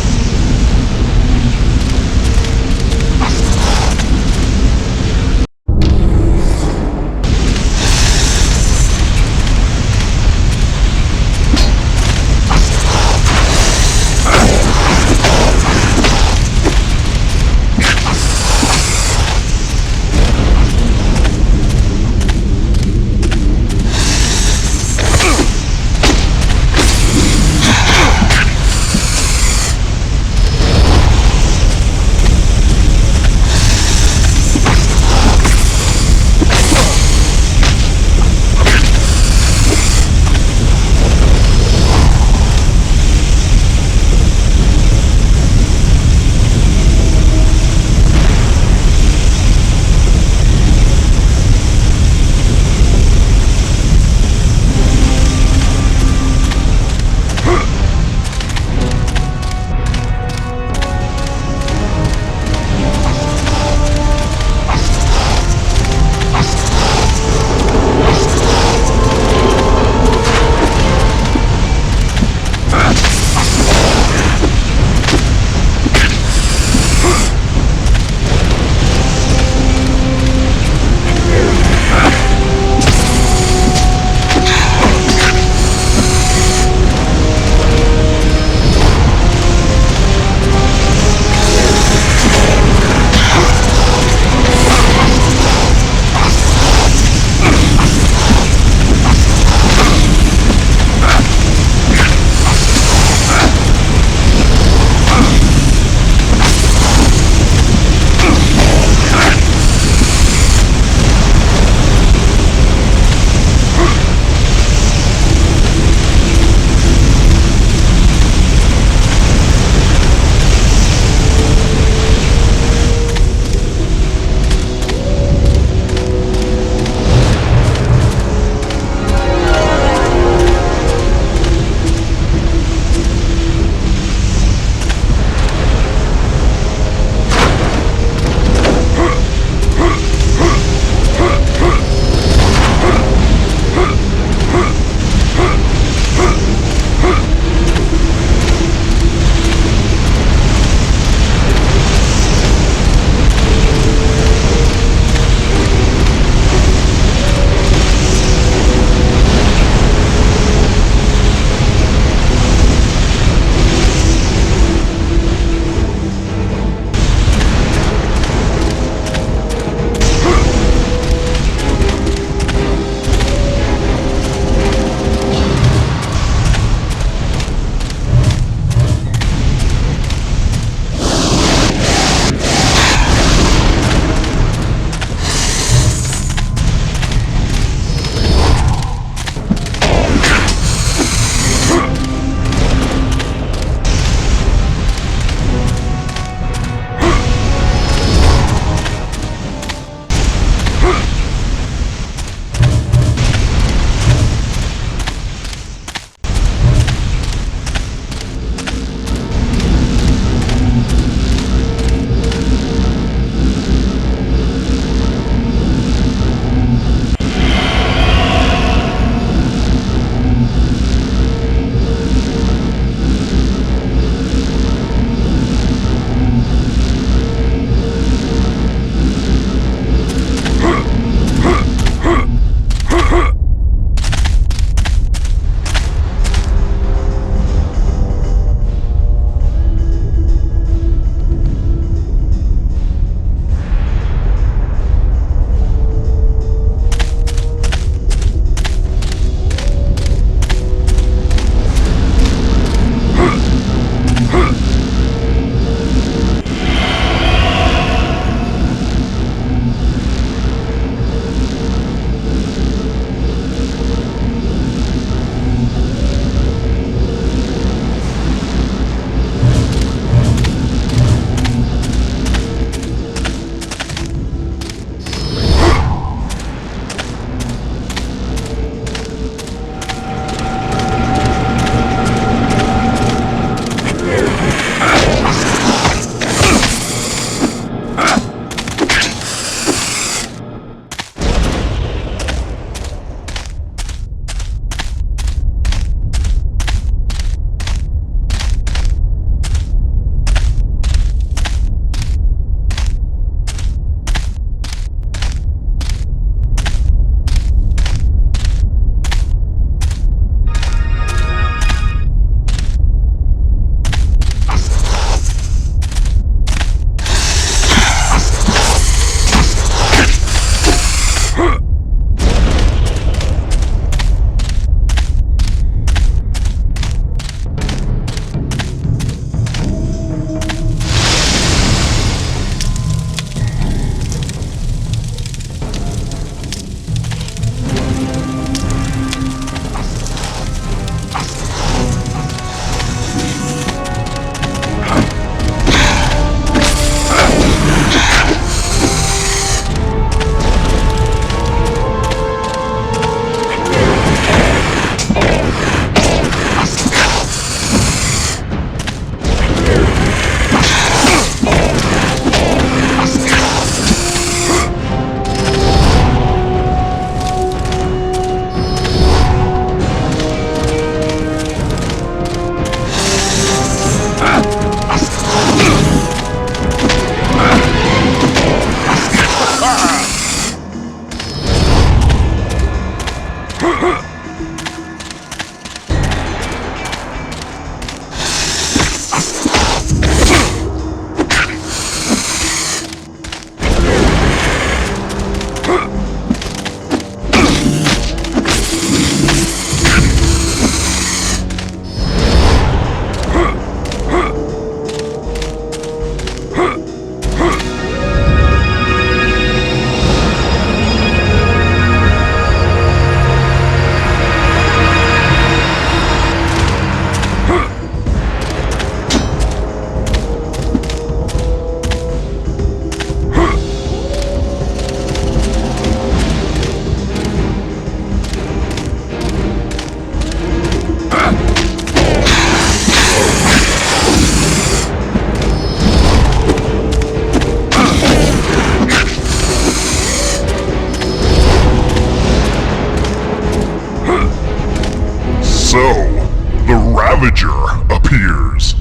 Ravager appears.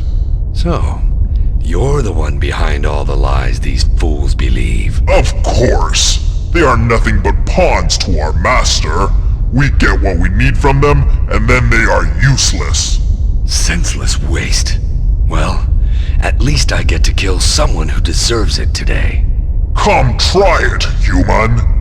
So, you're the one behind all the lies these fools believe. Of course. They are nothing but pawns to our master. We get what we need from them, and then they are useless. Senseless waste. Well, at least I get to kill someone who deserves it today. Come try it, human.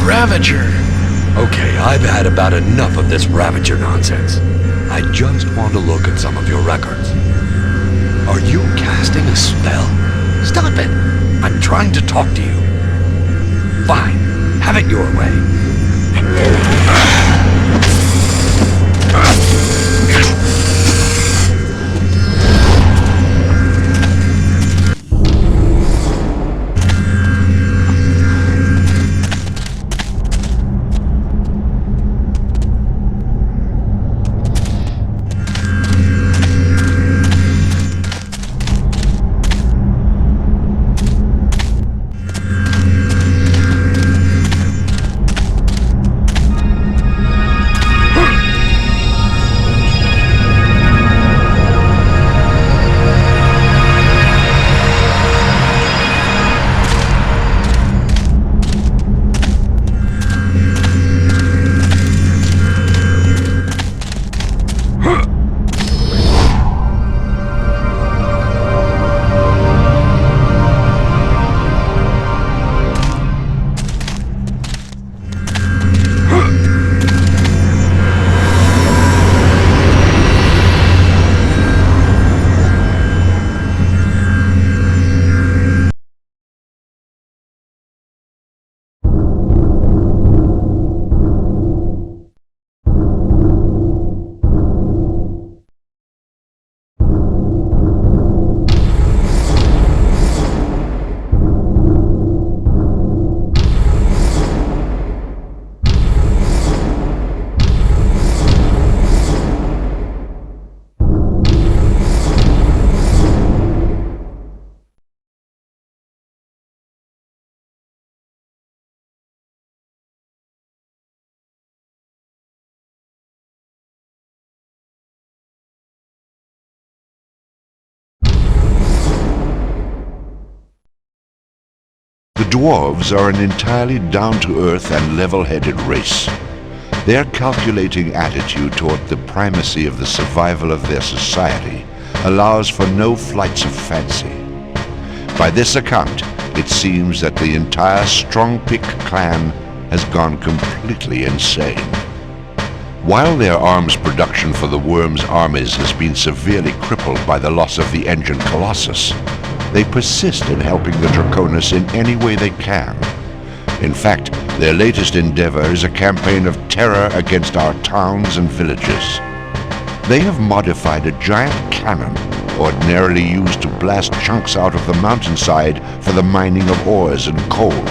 Ravager! Okay, I've had about enough of this Ravager nonsense. I just want to look at some of your records. Are you casting a spell? Stop it! I'm trying to talk to you. Fine, have it your way. dwarves are an entirely down-to-earth and level-headed race. Their calculating attitude toward the primacy of the survival of their society allows for no flights of fancy. By this account, it seems that the entire Strongpick clan has gone completely insane. While their arms production for the Wyrm's armies has been severely crippled by the loss of the engine Colossus, they persist in helping the Draconus in any way they can. In fact, their latest endeavor is a campaign of terror against our towns and villages. They have modified a giant cannon, ordinarily used to blast chunks out of the mountainside for the mining of ores and coal.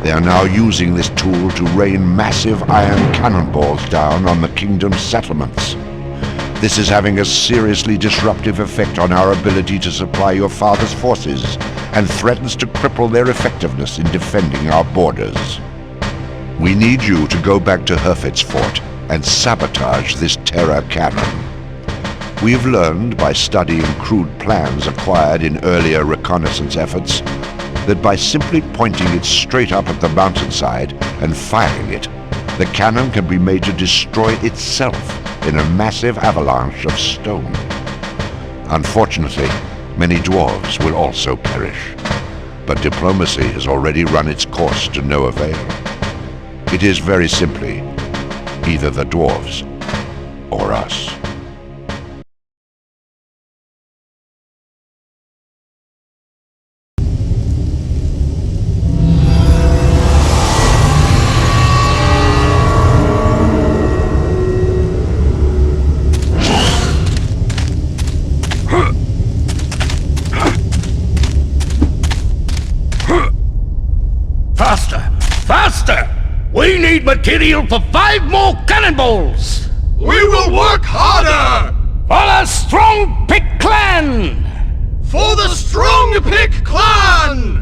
They are now using this tool to rain massive iron cannonballs down on the kingdom's settlements. This is having a seriously disruptive effect on our ability to supply your father's forces, and threatens to cripple their effectiveness in defending our borders. We need you to go back to Herfetsfort and sabotage this terror cannon. We've learned by studying crude plans acquired in earlier reconnaissance efforts that by simply pointing it straight up at the mountainside and firing it, the cannon can be made to destroy itself in a massive avalanche of stone. Unfortunately, many dwarves will also perish, but diplomacy has already run its course to no avail. It is very simply either the dwarves or us. We need material for 5 more cannonballs! We will work harder! For the Strongpick clan! For the Strongpick clan!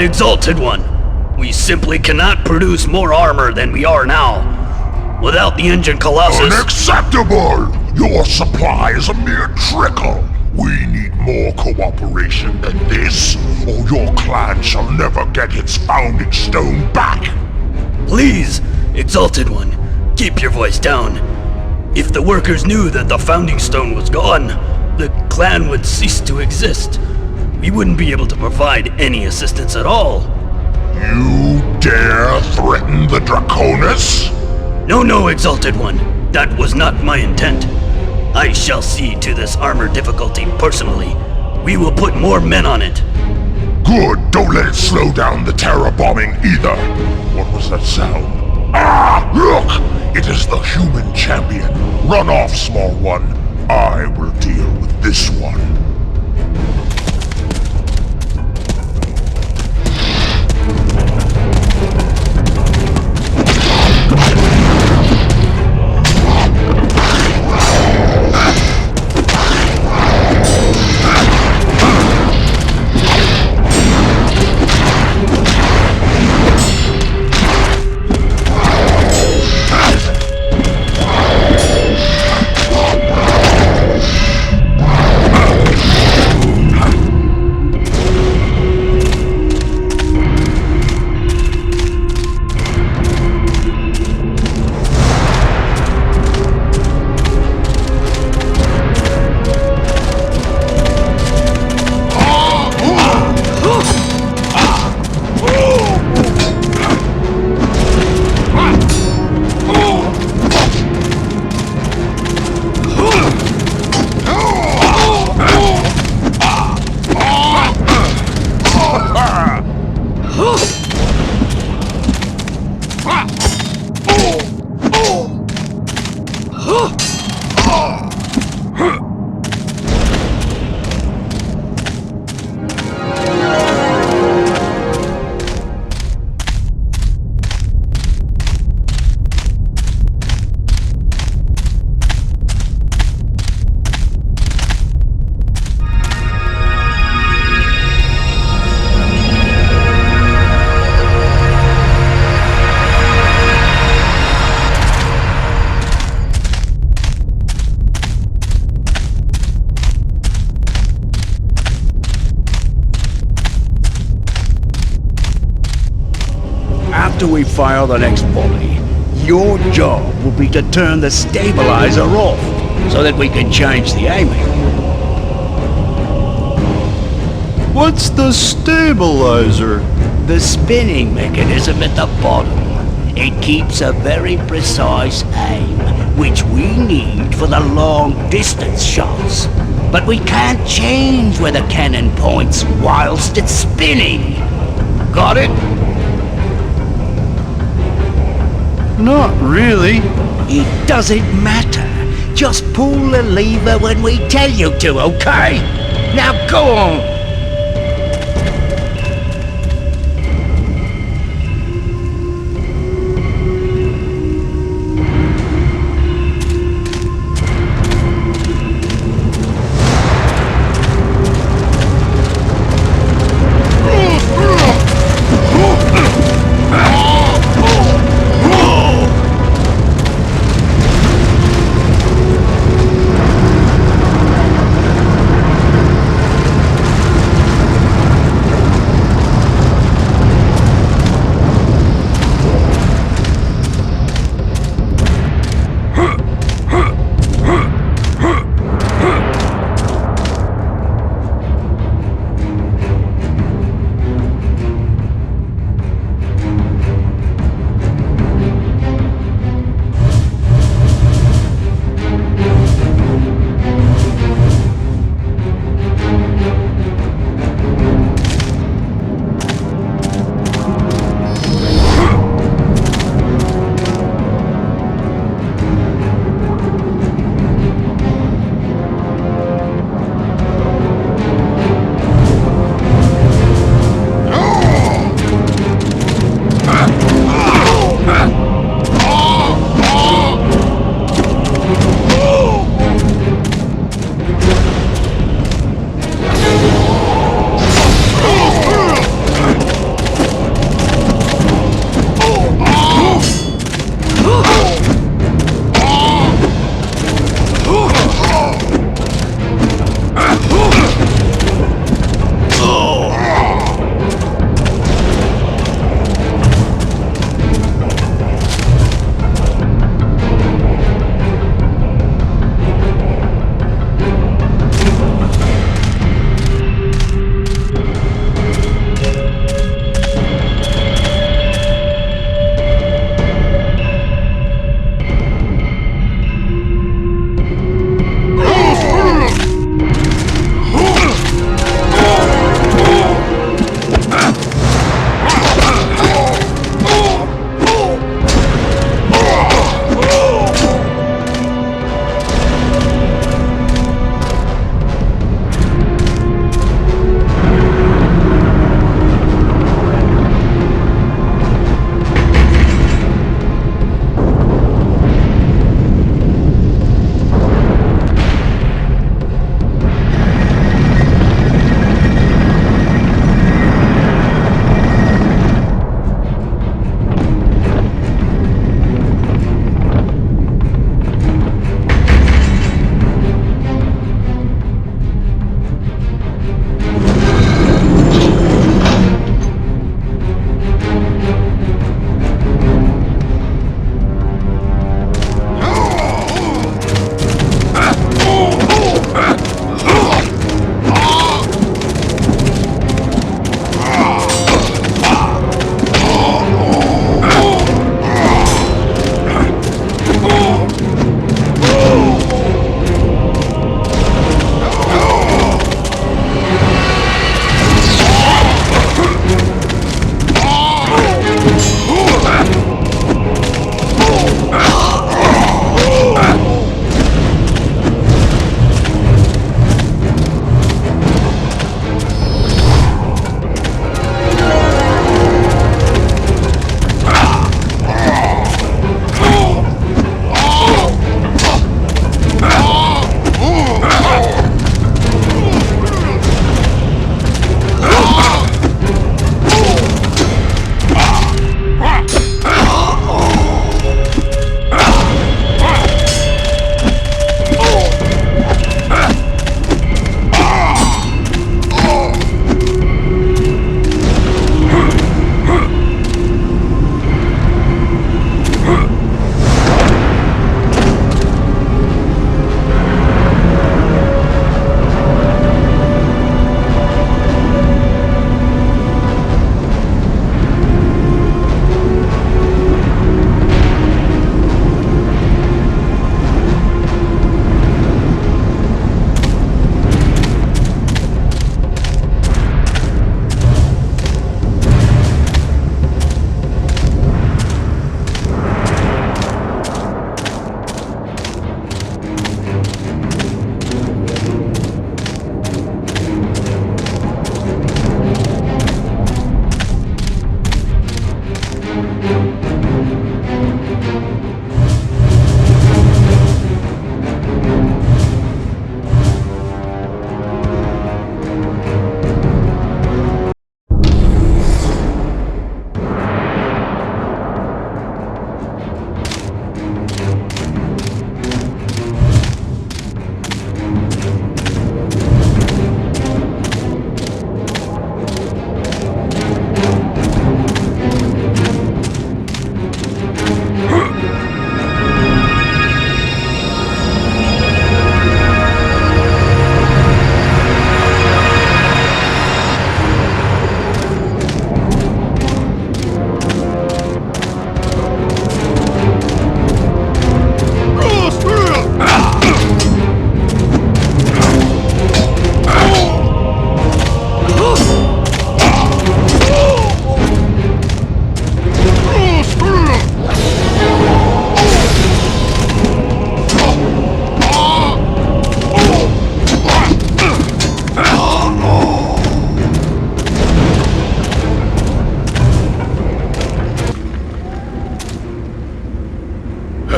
But Exalted One, we simply cannot produce more armor than we are now. Without the engine Colossus... Unacceptable! Your supply is a mere trickle. We need more cooperation than this, or your clan shall never get its founding stone back. Please, Exalted One, keep your voice down. If the workers knew that the founding stone was gone, the clan would cease to exist. We wouldn't be able to provide any assistance at all. You dare threaten the Draconus? No, Exalted One. That was not my intent. I shall see to this armor difficulty personally. We will put more men on it. Good, don't let it slow down the terror bombing either. What was that sound? Ah, look! It is the human champion. Run off, small one. I will deal with this one. After we fire the next volley, your job will be to turn the stabilizer off, so that we can change the aiming. What's the stabilizer? The spinning mechanism at the bottom. It keeps a very precise aim, which we need for the long-distance shots. But we can't change where the cannon points whilst it's spinning. Got it? Not really. It doesn't matter. Just pull the lever when we tell you to, okay? Now go on!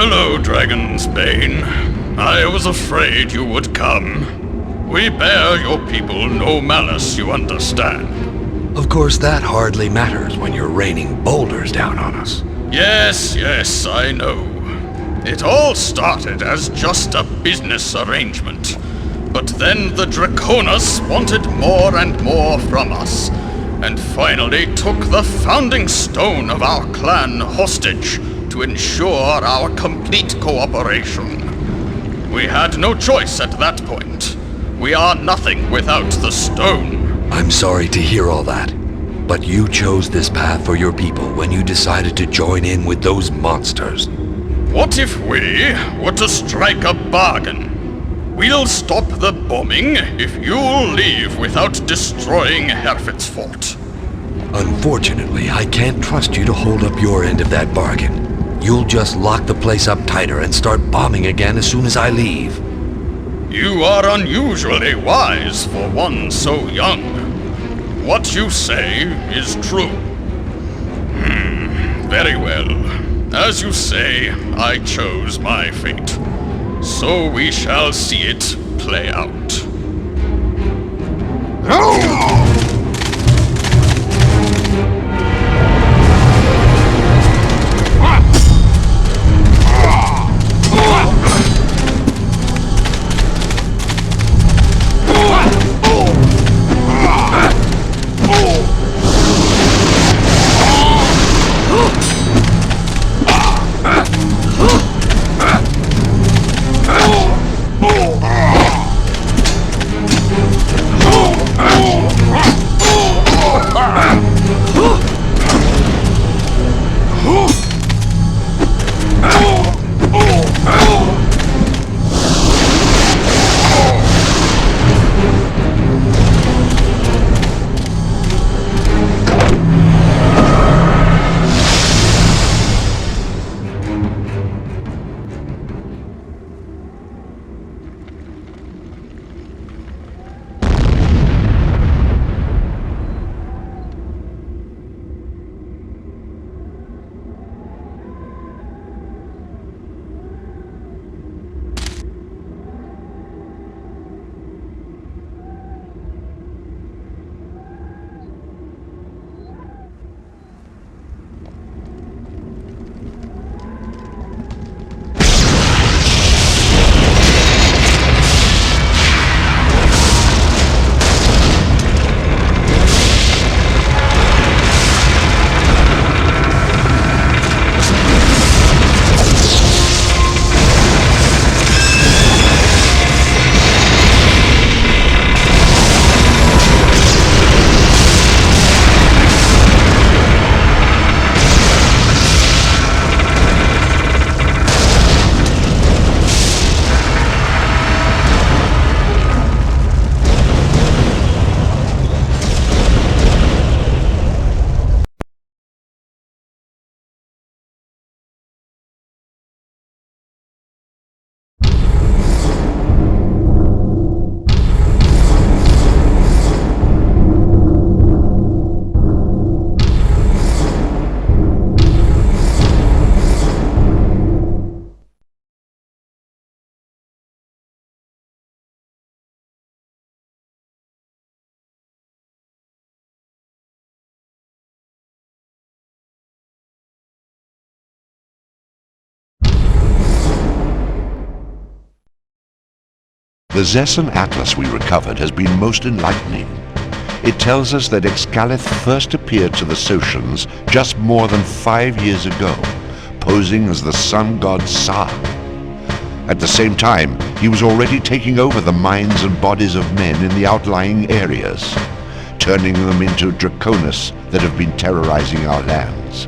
Hello, Dragon's Bane. I was afraid you would come. We bear your people no malice, you understand. Of course, that hardly matters when you're raining boulders down on us. Yes, I know. It all started as just a business arrangement. But then the Draconus wanted more and more from us, and finally took the founding stone of our clan hostage to ensure our complete cooperation. We had no choice at that point. We are nothing without the stone. I'm sorry to hear all that, but you chose this path for your people when you decided to join in with those monsters. What if we were to strike a bargain? We'll stop the bombing if you'll leave without destroying Herfetsfort. Unfortunately, I can't trust you to hold up your end of that bargain. You'll just lock the place up tighter and start bombing again as soon as I leave. You are unusually wise for one so young. What you say is true. Very well. As you say, I chose my fate. So we shall see it play out. The Zesson Atlas we recovered has been most enlightening. It tells us that Excalith first appeared to the Socians just more than 5 years ago, posing as the sun god Sa. At the same time, he was already taking over the minds and bodies of men in the outlying areas, turning them into Draconus that have been terrorizing our lands.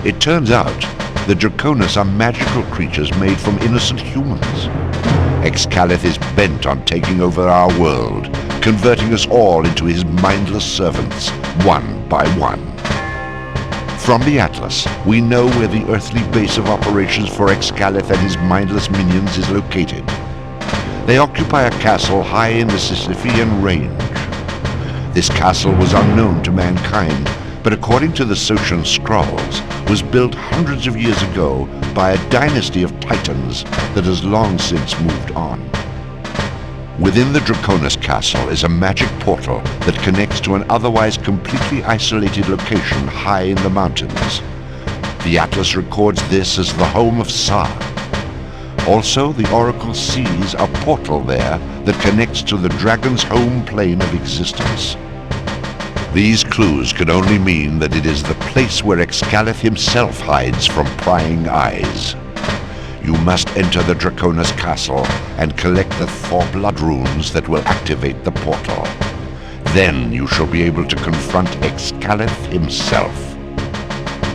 It turns out the Draconus are magical creatures made from innocent humans. Excalith is bent on taking over our world, converting us all into his mindless servants, one by one. From the Atlas, we know where the earthly base of operations for Excalith and his mindless minions is located. They occupy a castle high in the Sisyphean range. This castle was unknown to mankind, but according to the Socian scrolls, was built hundreds of years ago by a dynasty of titans that has long since moved on. Within the Draconus Castle is a magic portal that connects to an otherwise completely isolated location high in the mountains. The Atlas records this as the home of Sa. Also, the Oracle sees a portal there that connects to the dragon's home plane of existence. These clues can only mean that it is the place where Asengath himself hides from prying eyes. You must enter the Draconus Castle and collect the 4 blood runes that will activate the portal. Then you shall be able to confront Asengath himself.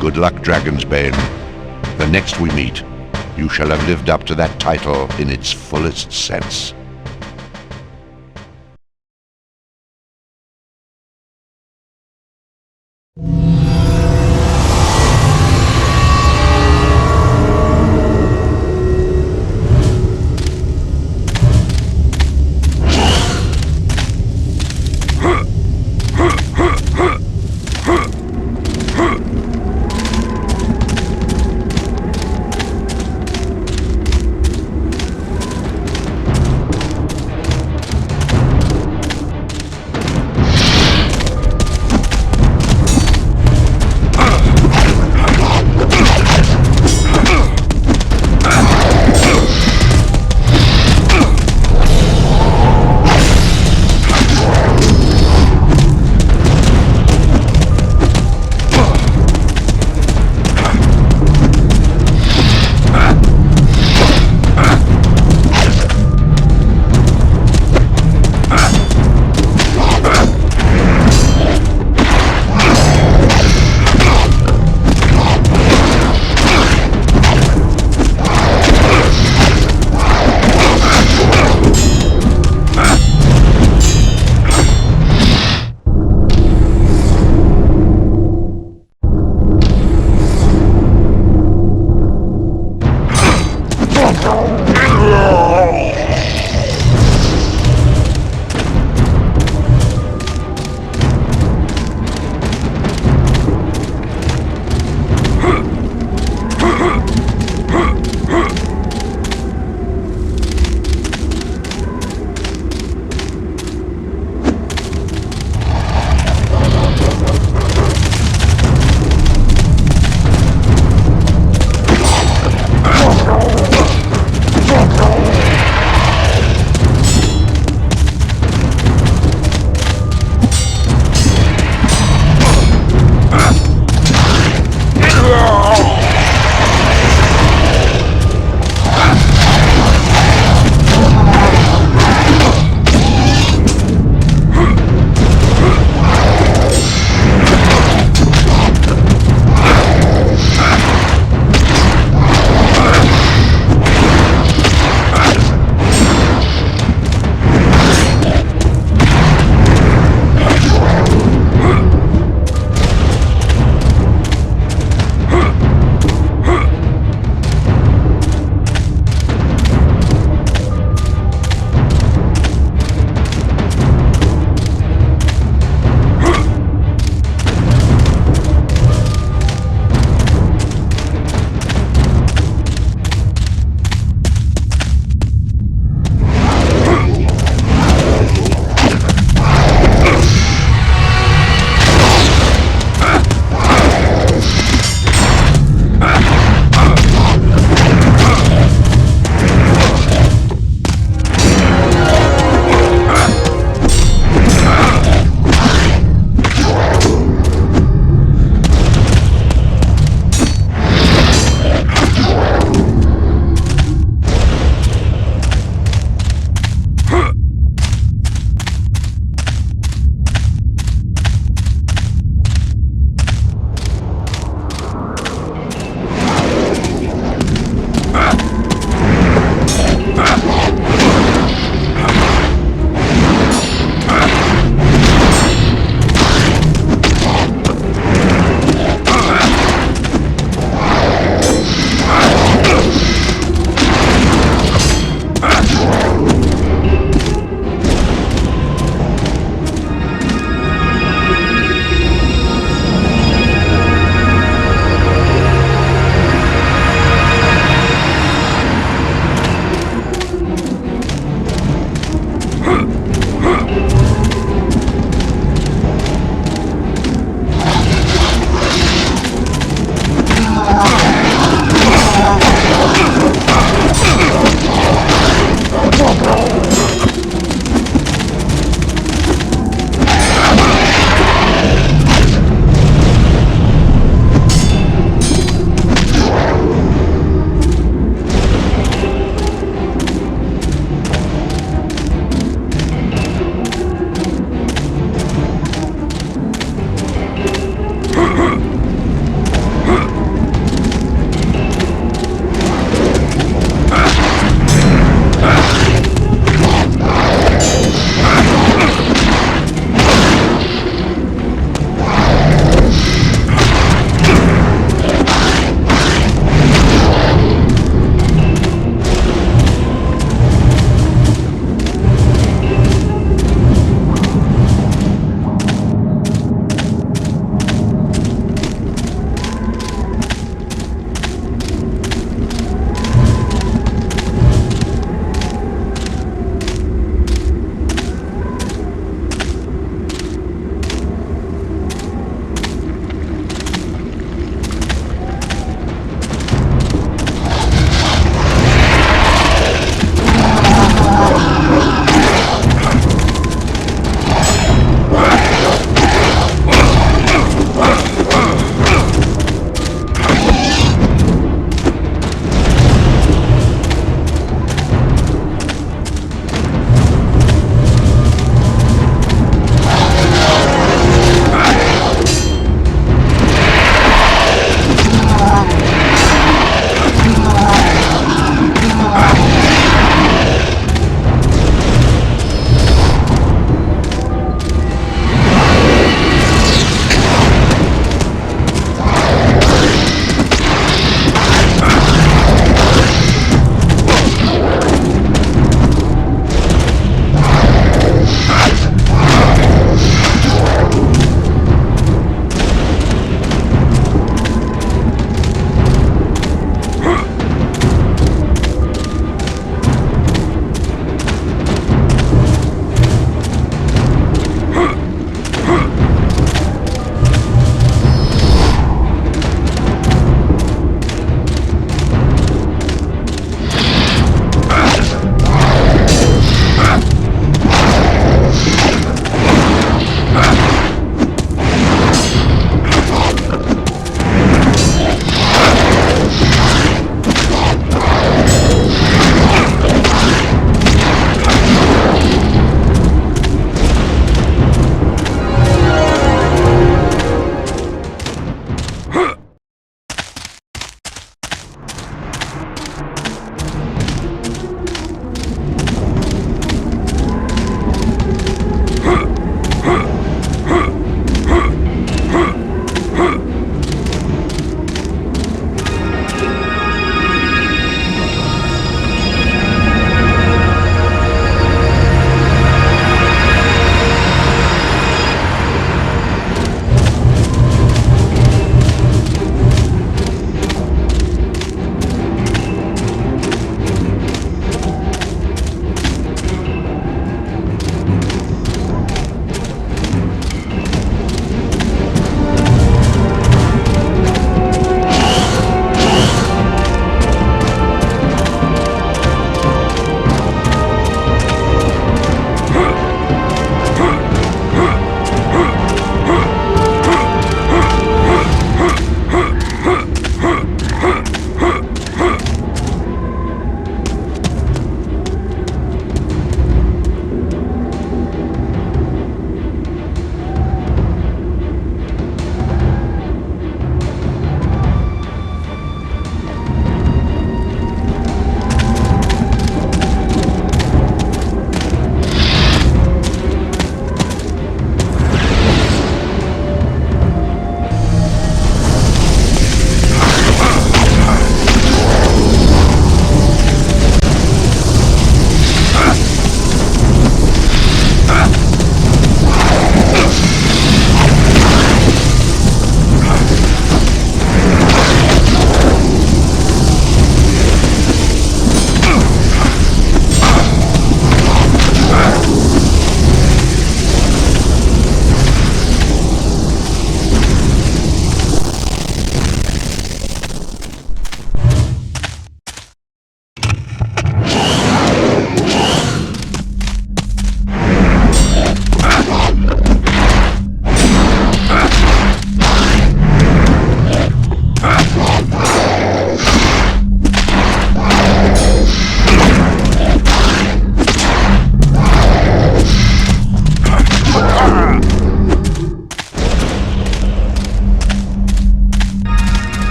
Good luck, Dragonsbane. The next we meet, you shall have lived up to that title in its fullest sense.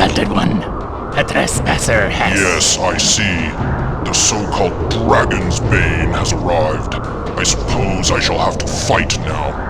Exalted One. A trespasser has... Yes, I see. The so-called Dragon's Bane has arrived. I suppose I shall have to fight now.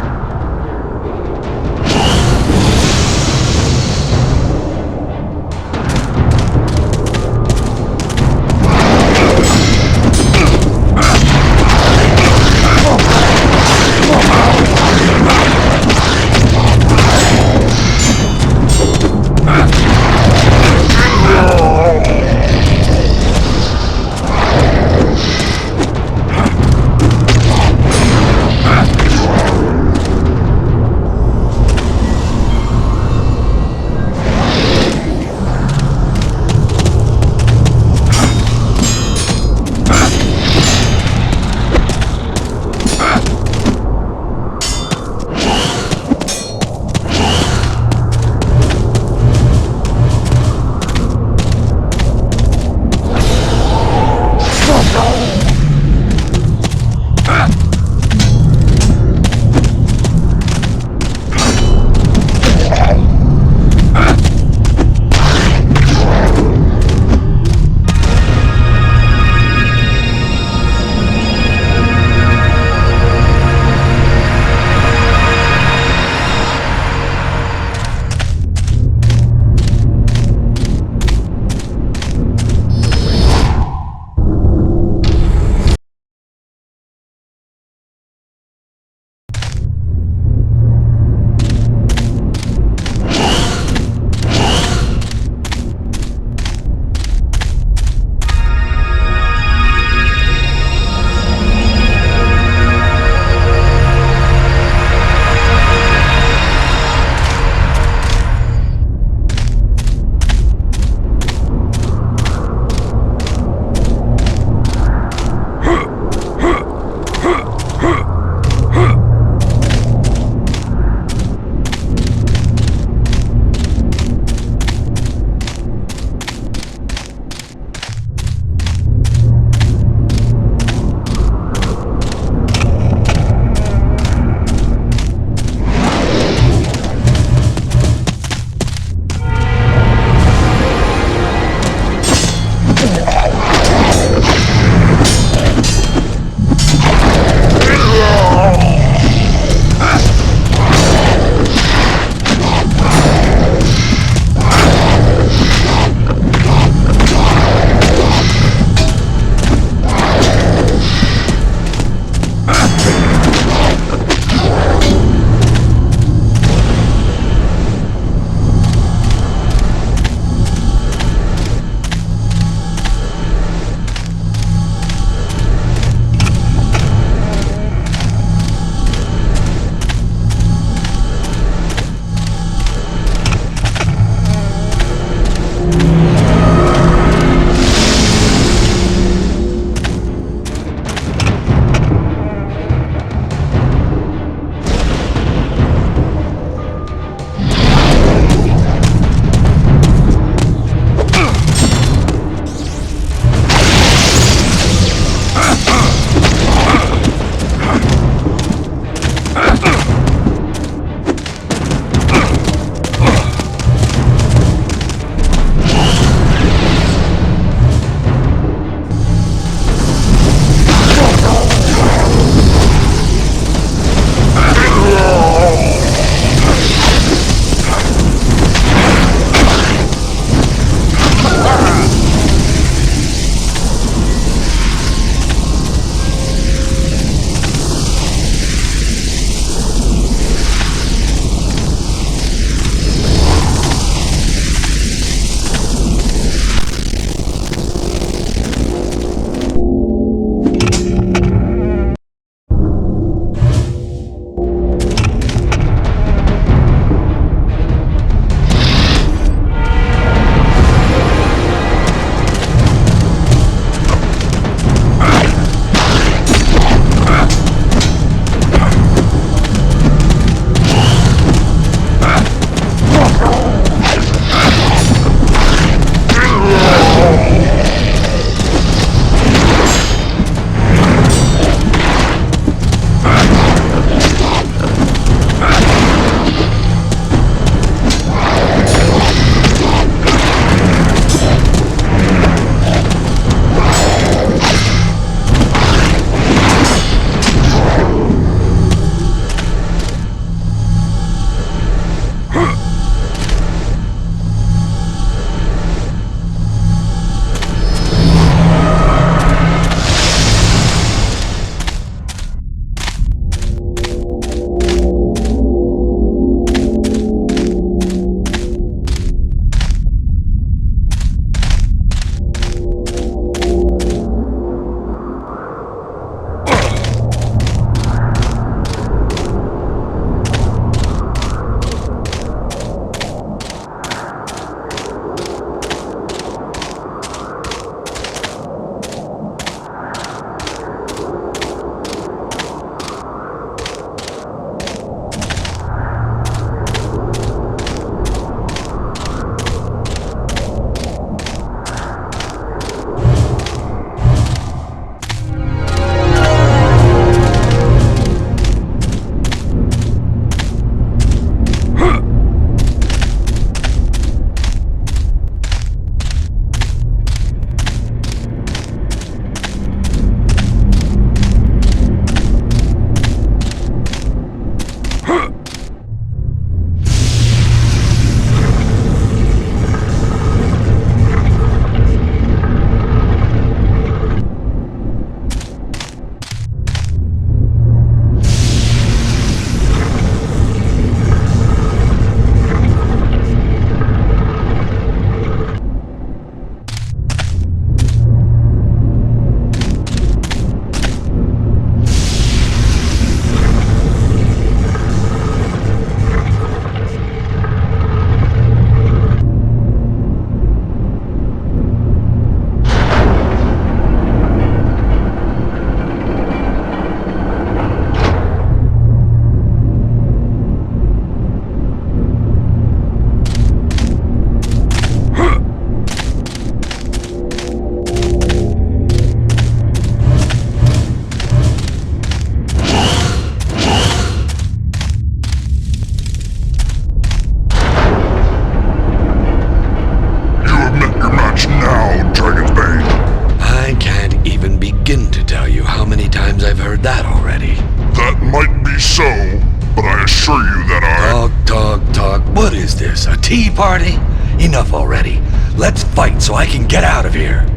What is this, a tea party? Enough already. Let's fight so I can get out of here.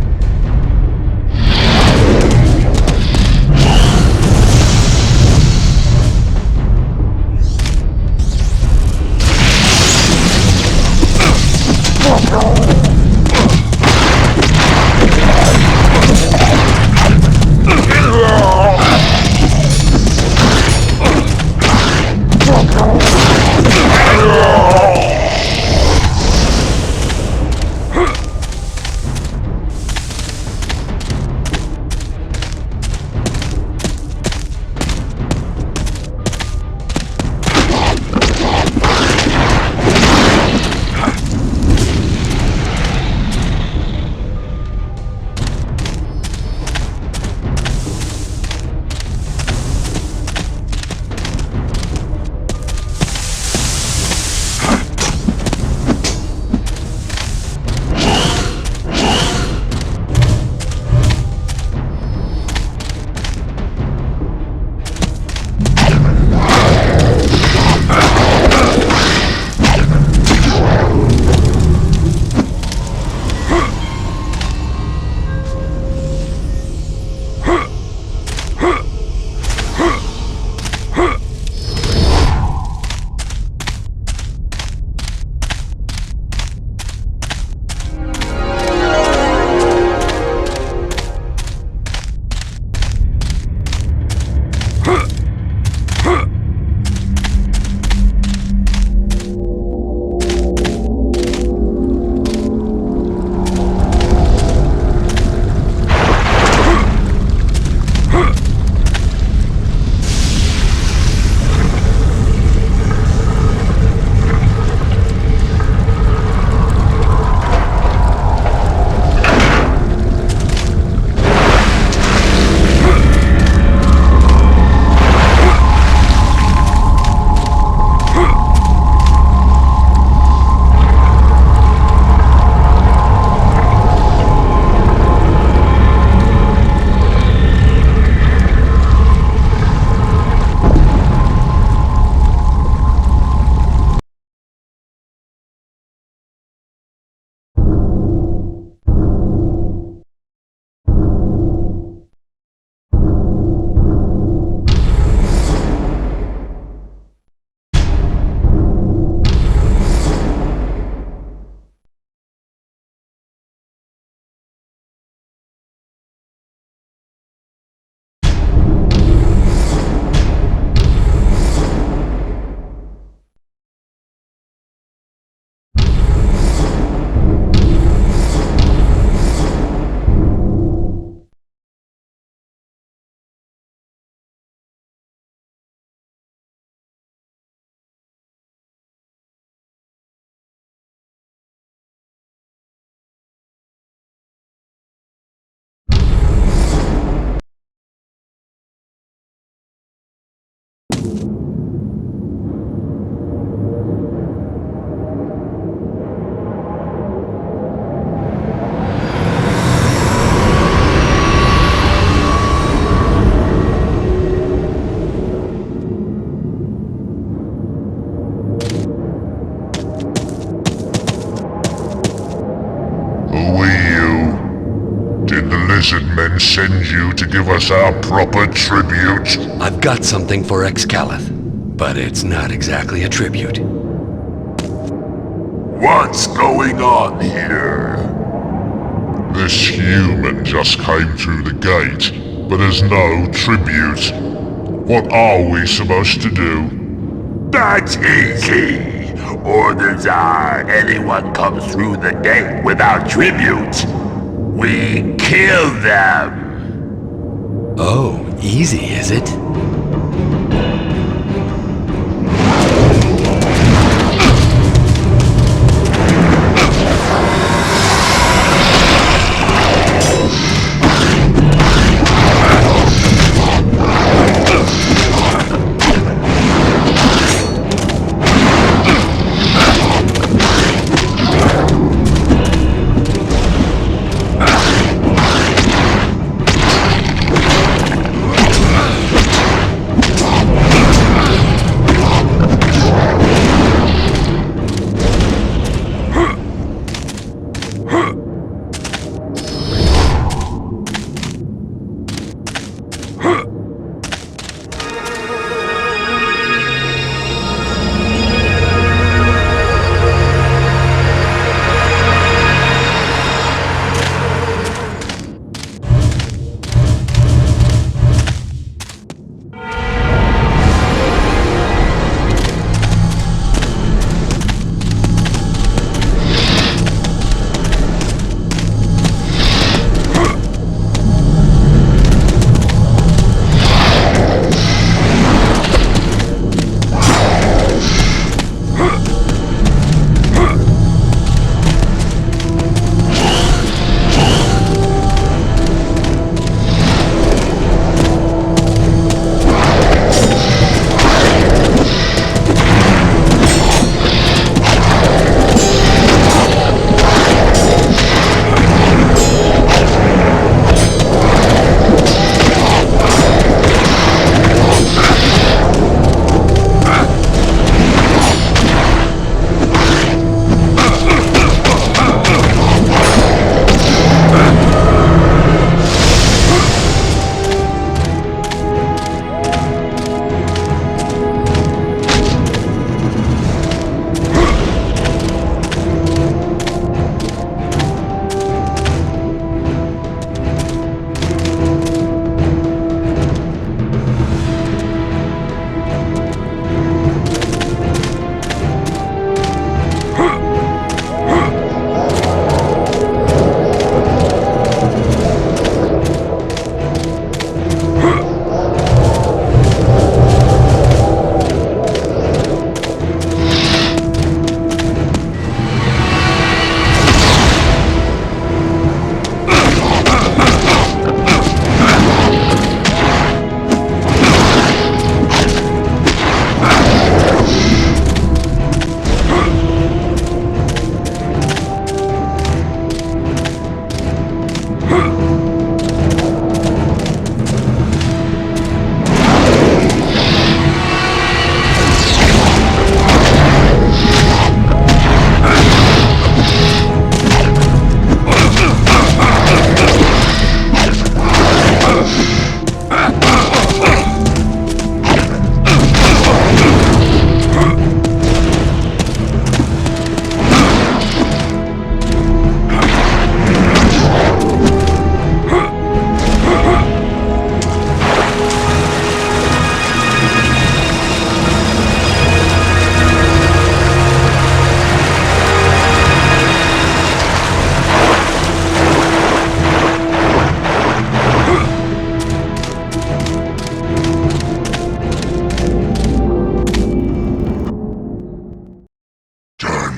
Lizard men send you to give us our proper tribute? I've got something for Excalith, but it's not exactly a tribute. What's going on here? This human just came through the gate, but there's no tribute. What are we supposed to do? That's easy. Orders are, anyone comes through the gate without tribute, we kill them. Oh, easy, is it?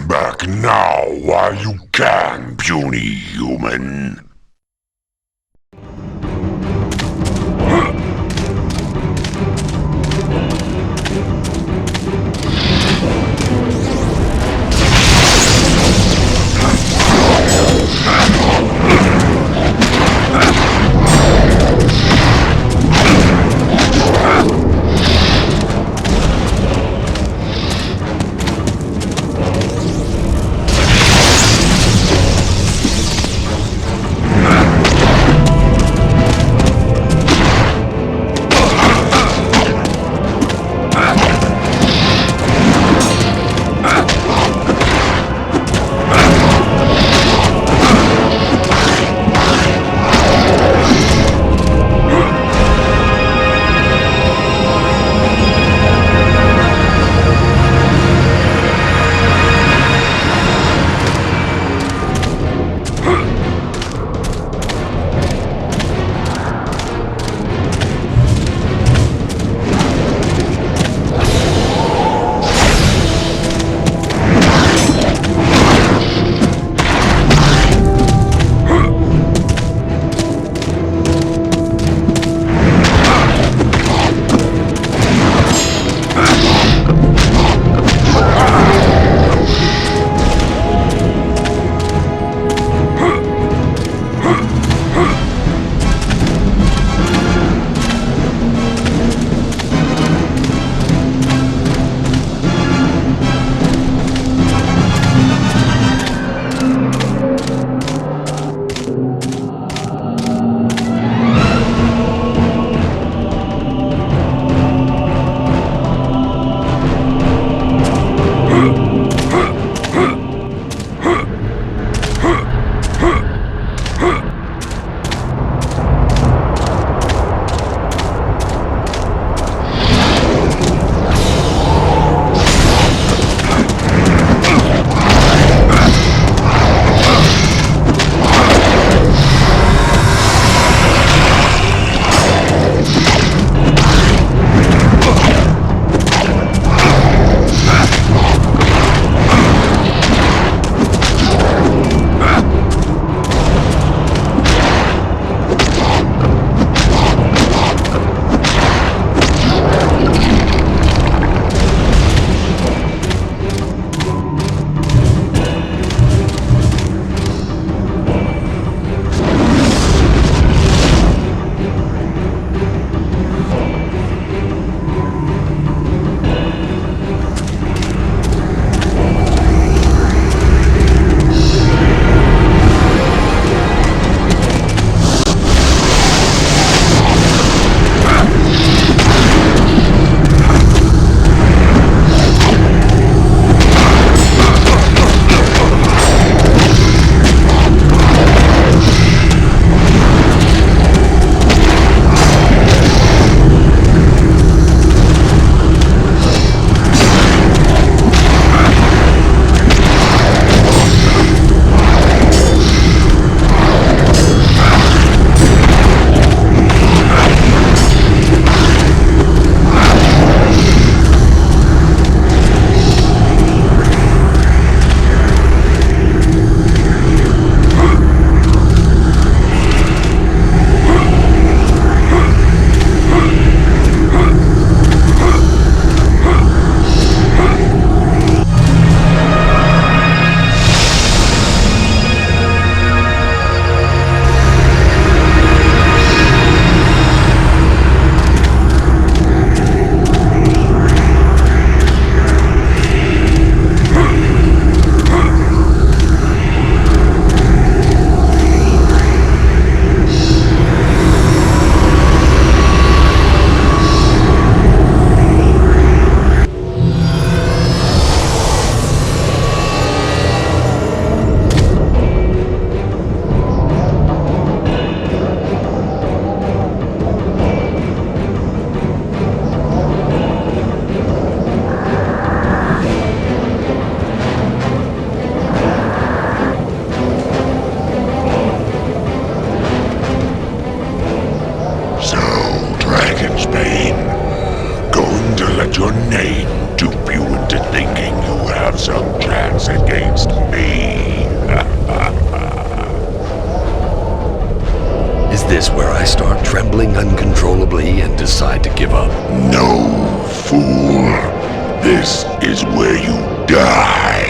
back now while you can, puny human. against me. Is this where I start trembling uncontrollably and decide to give up? No, fool. This is where you die.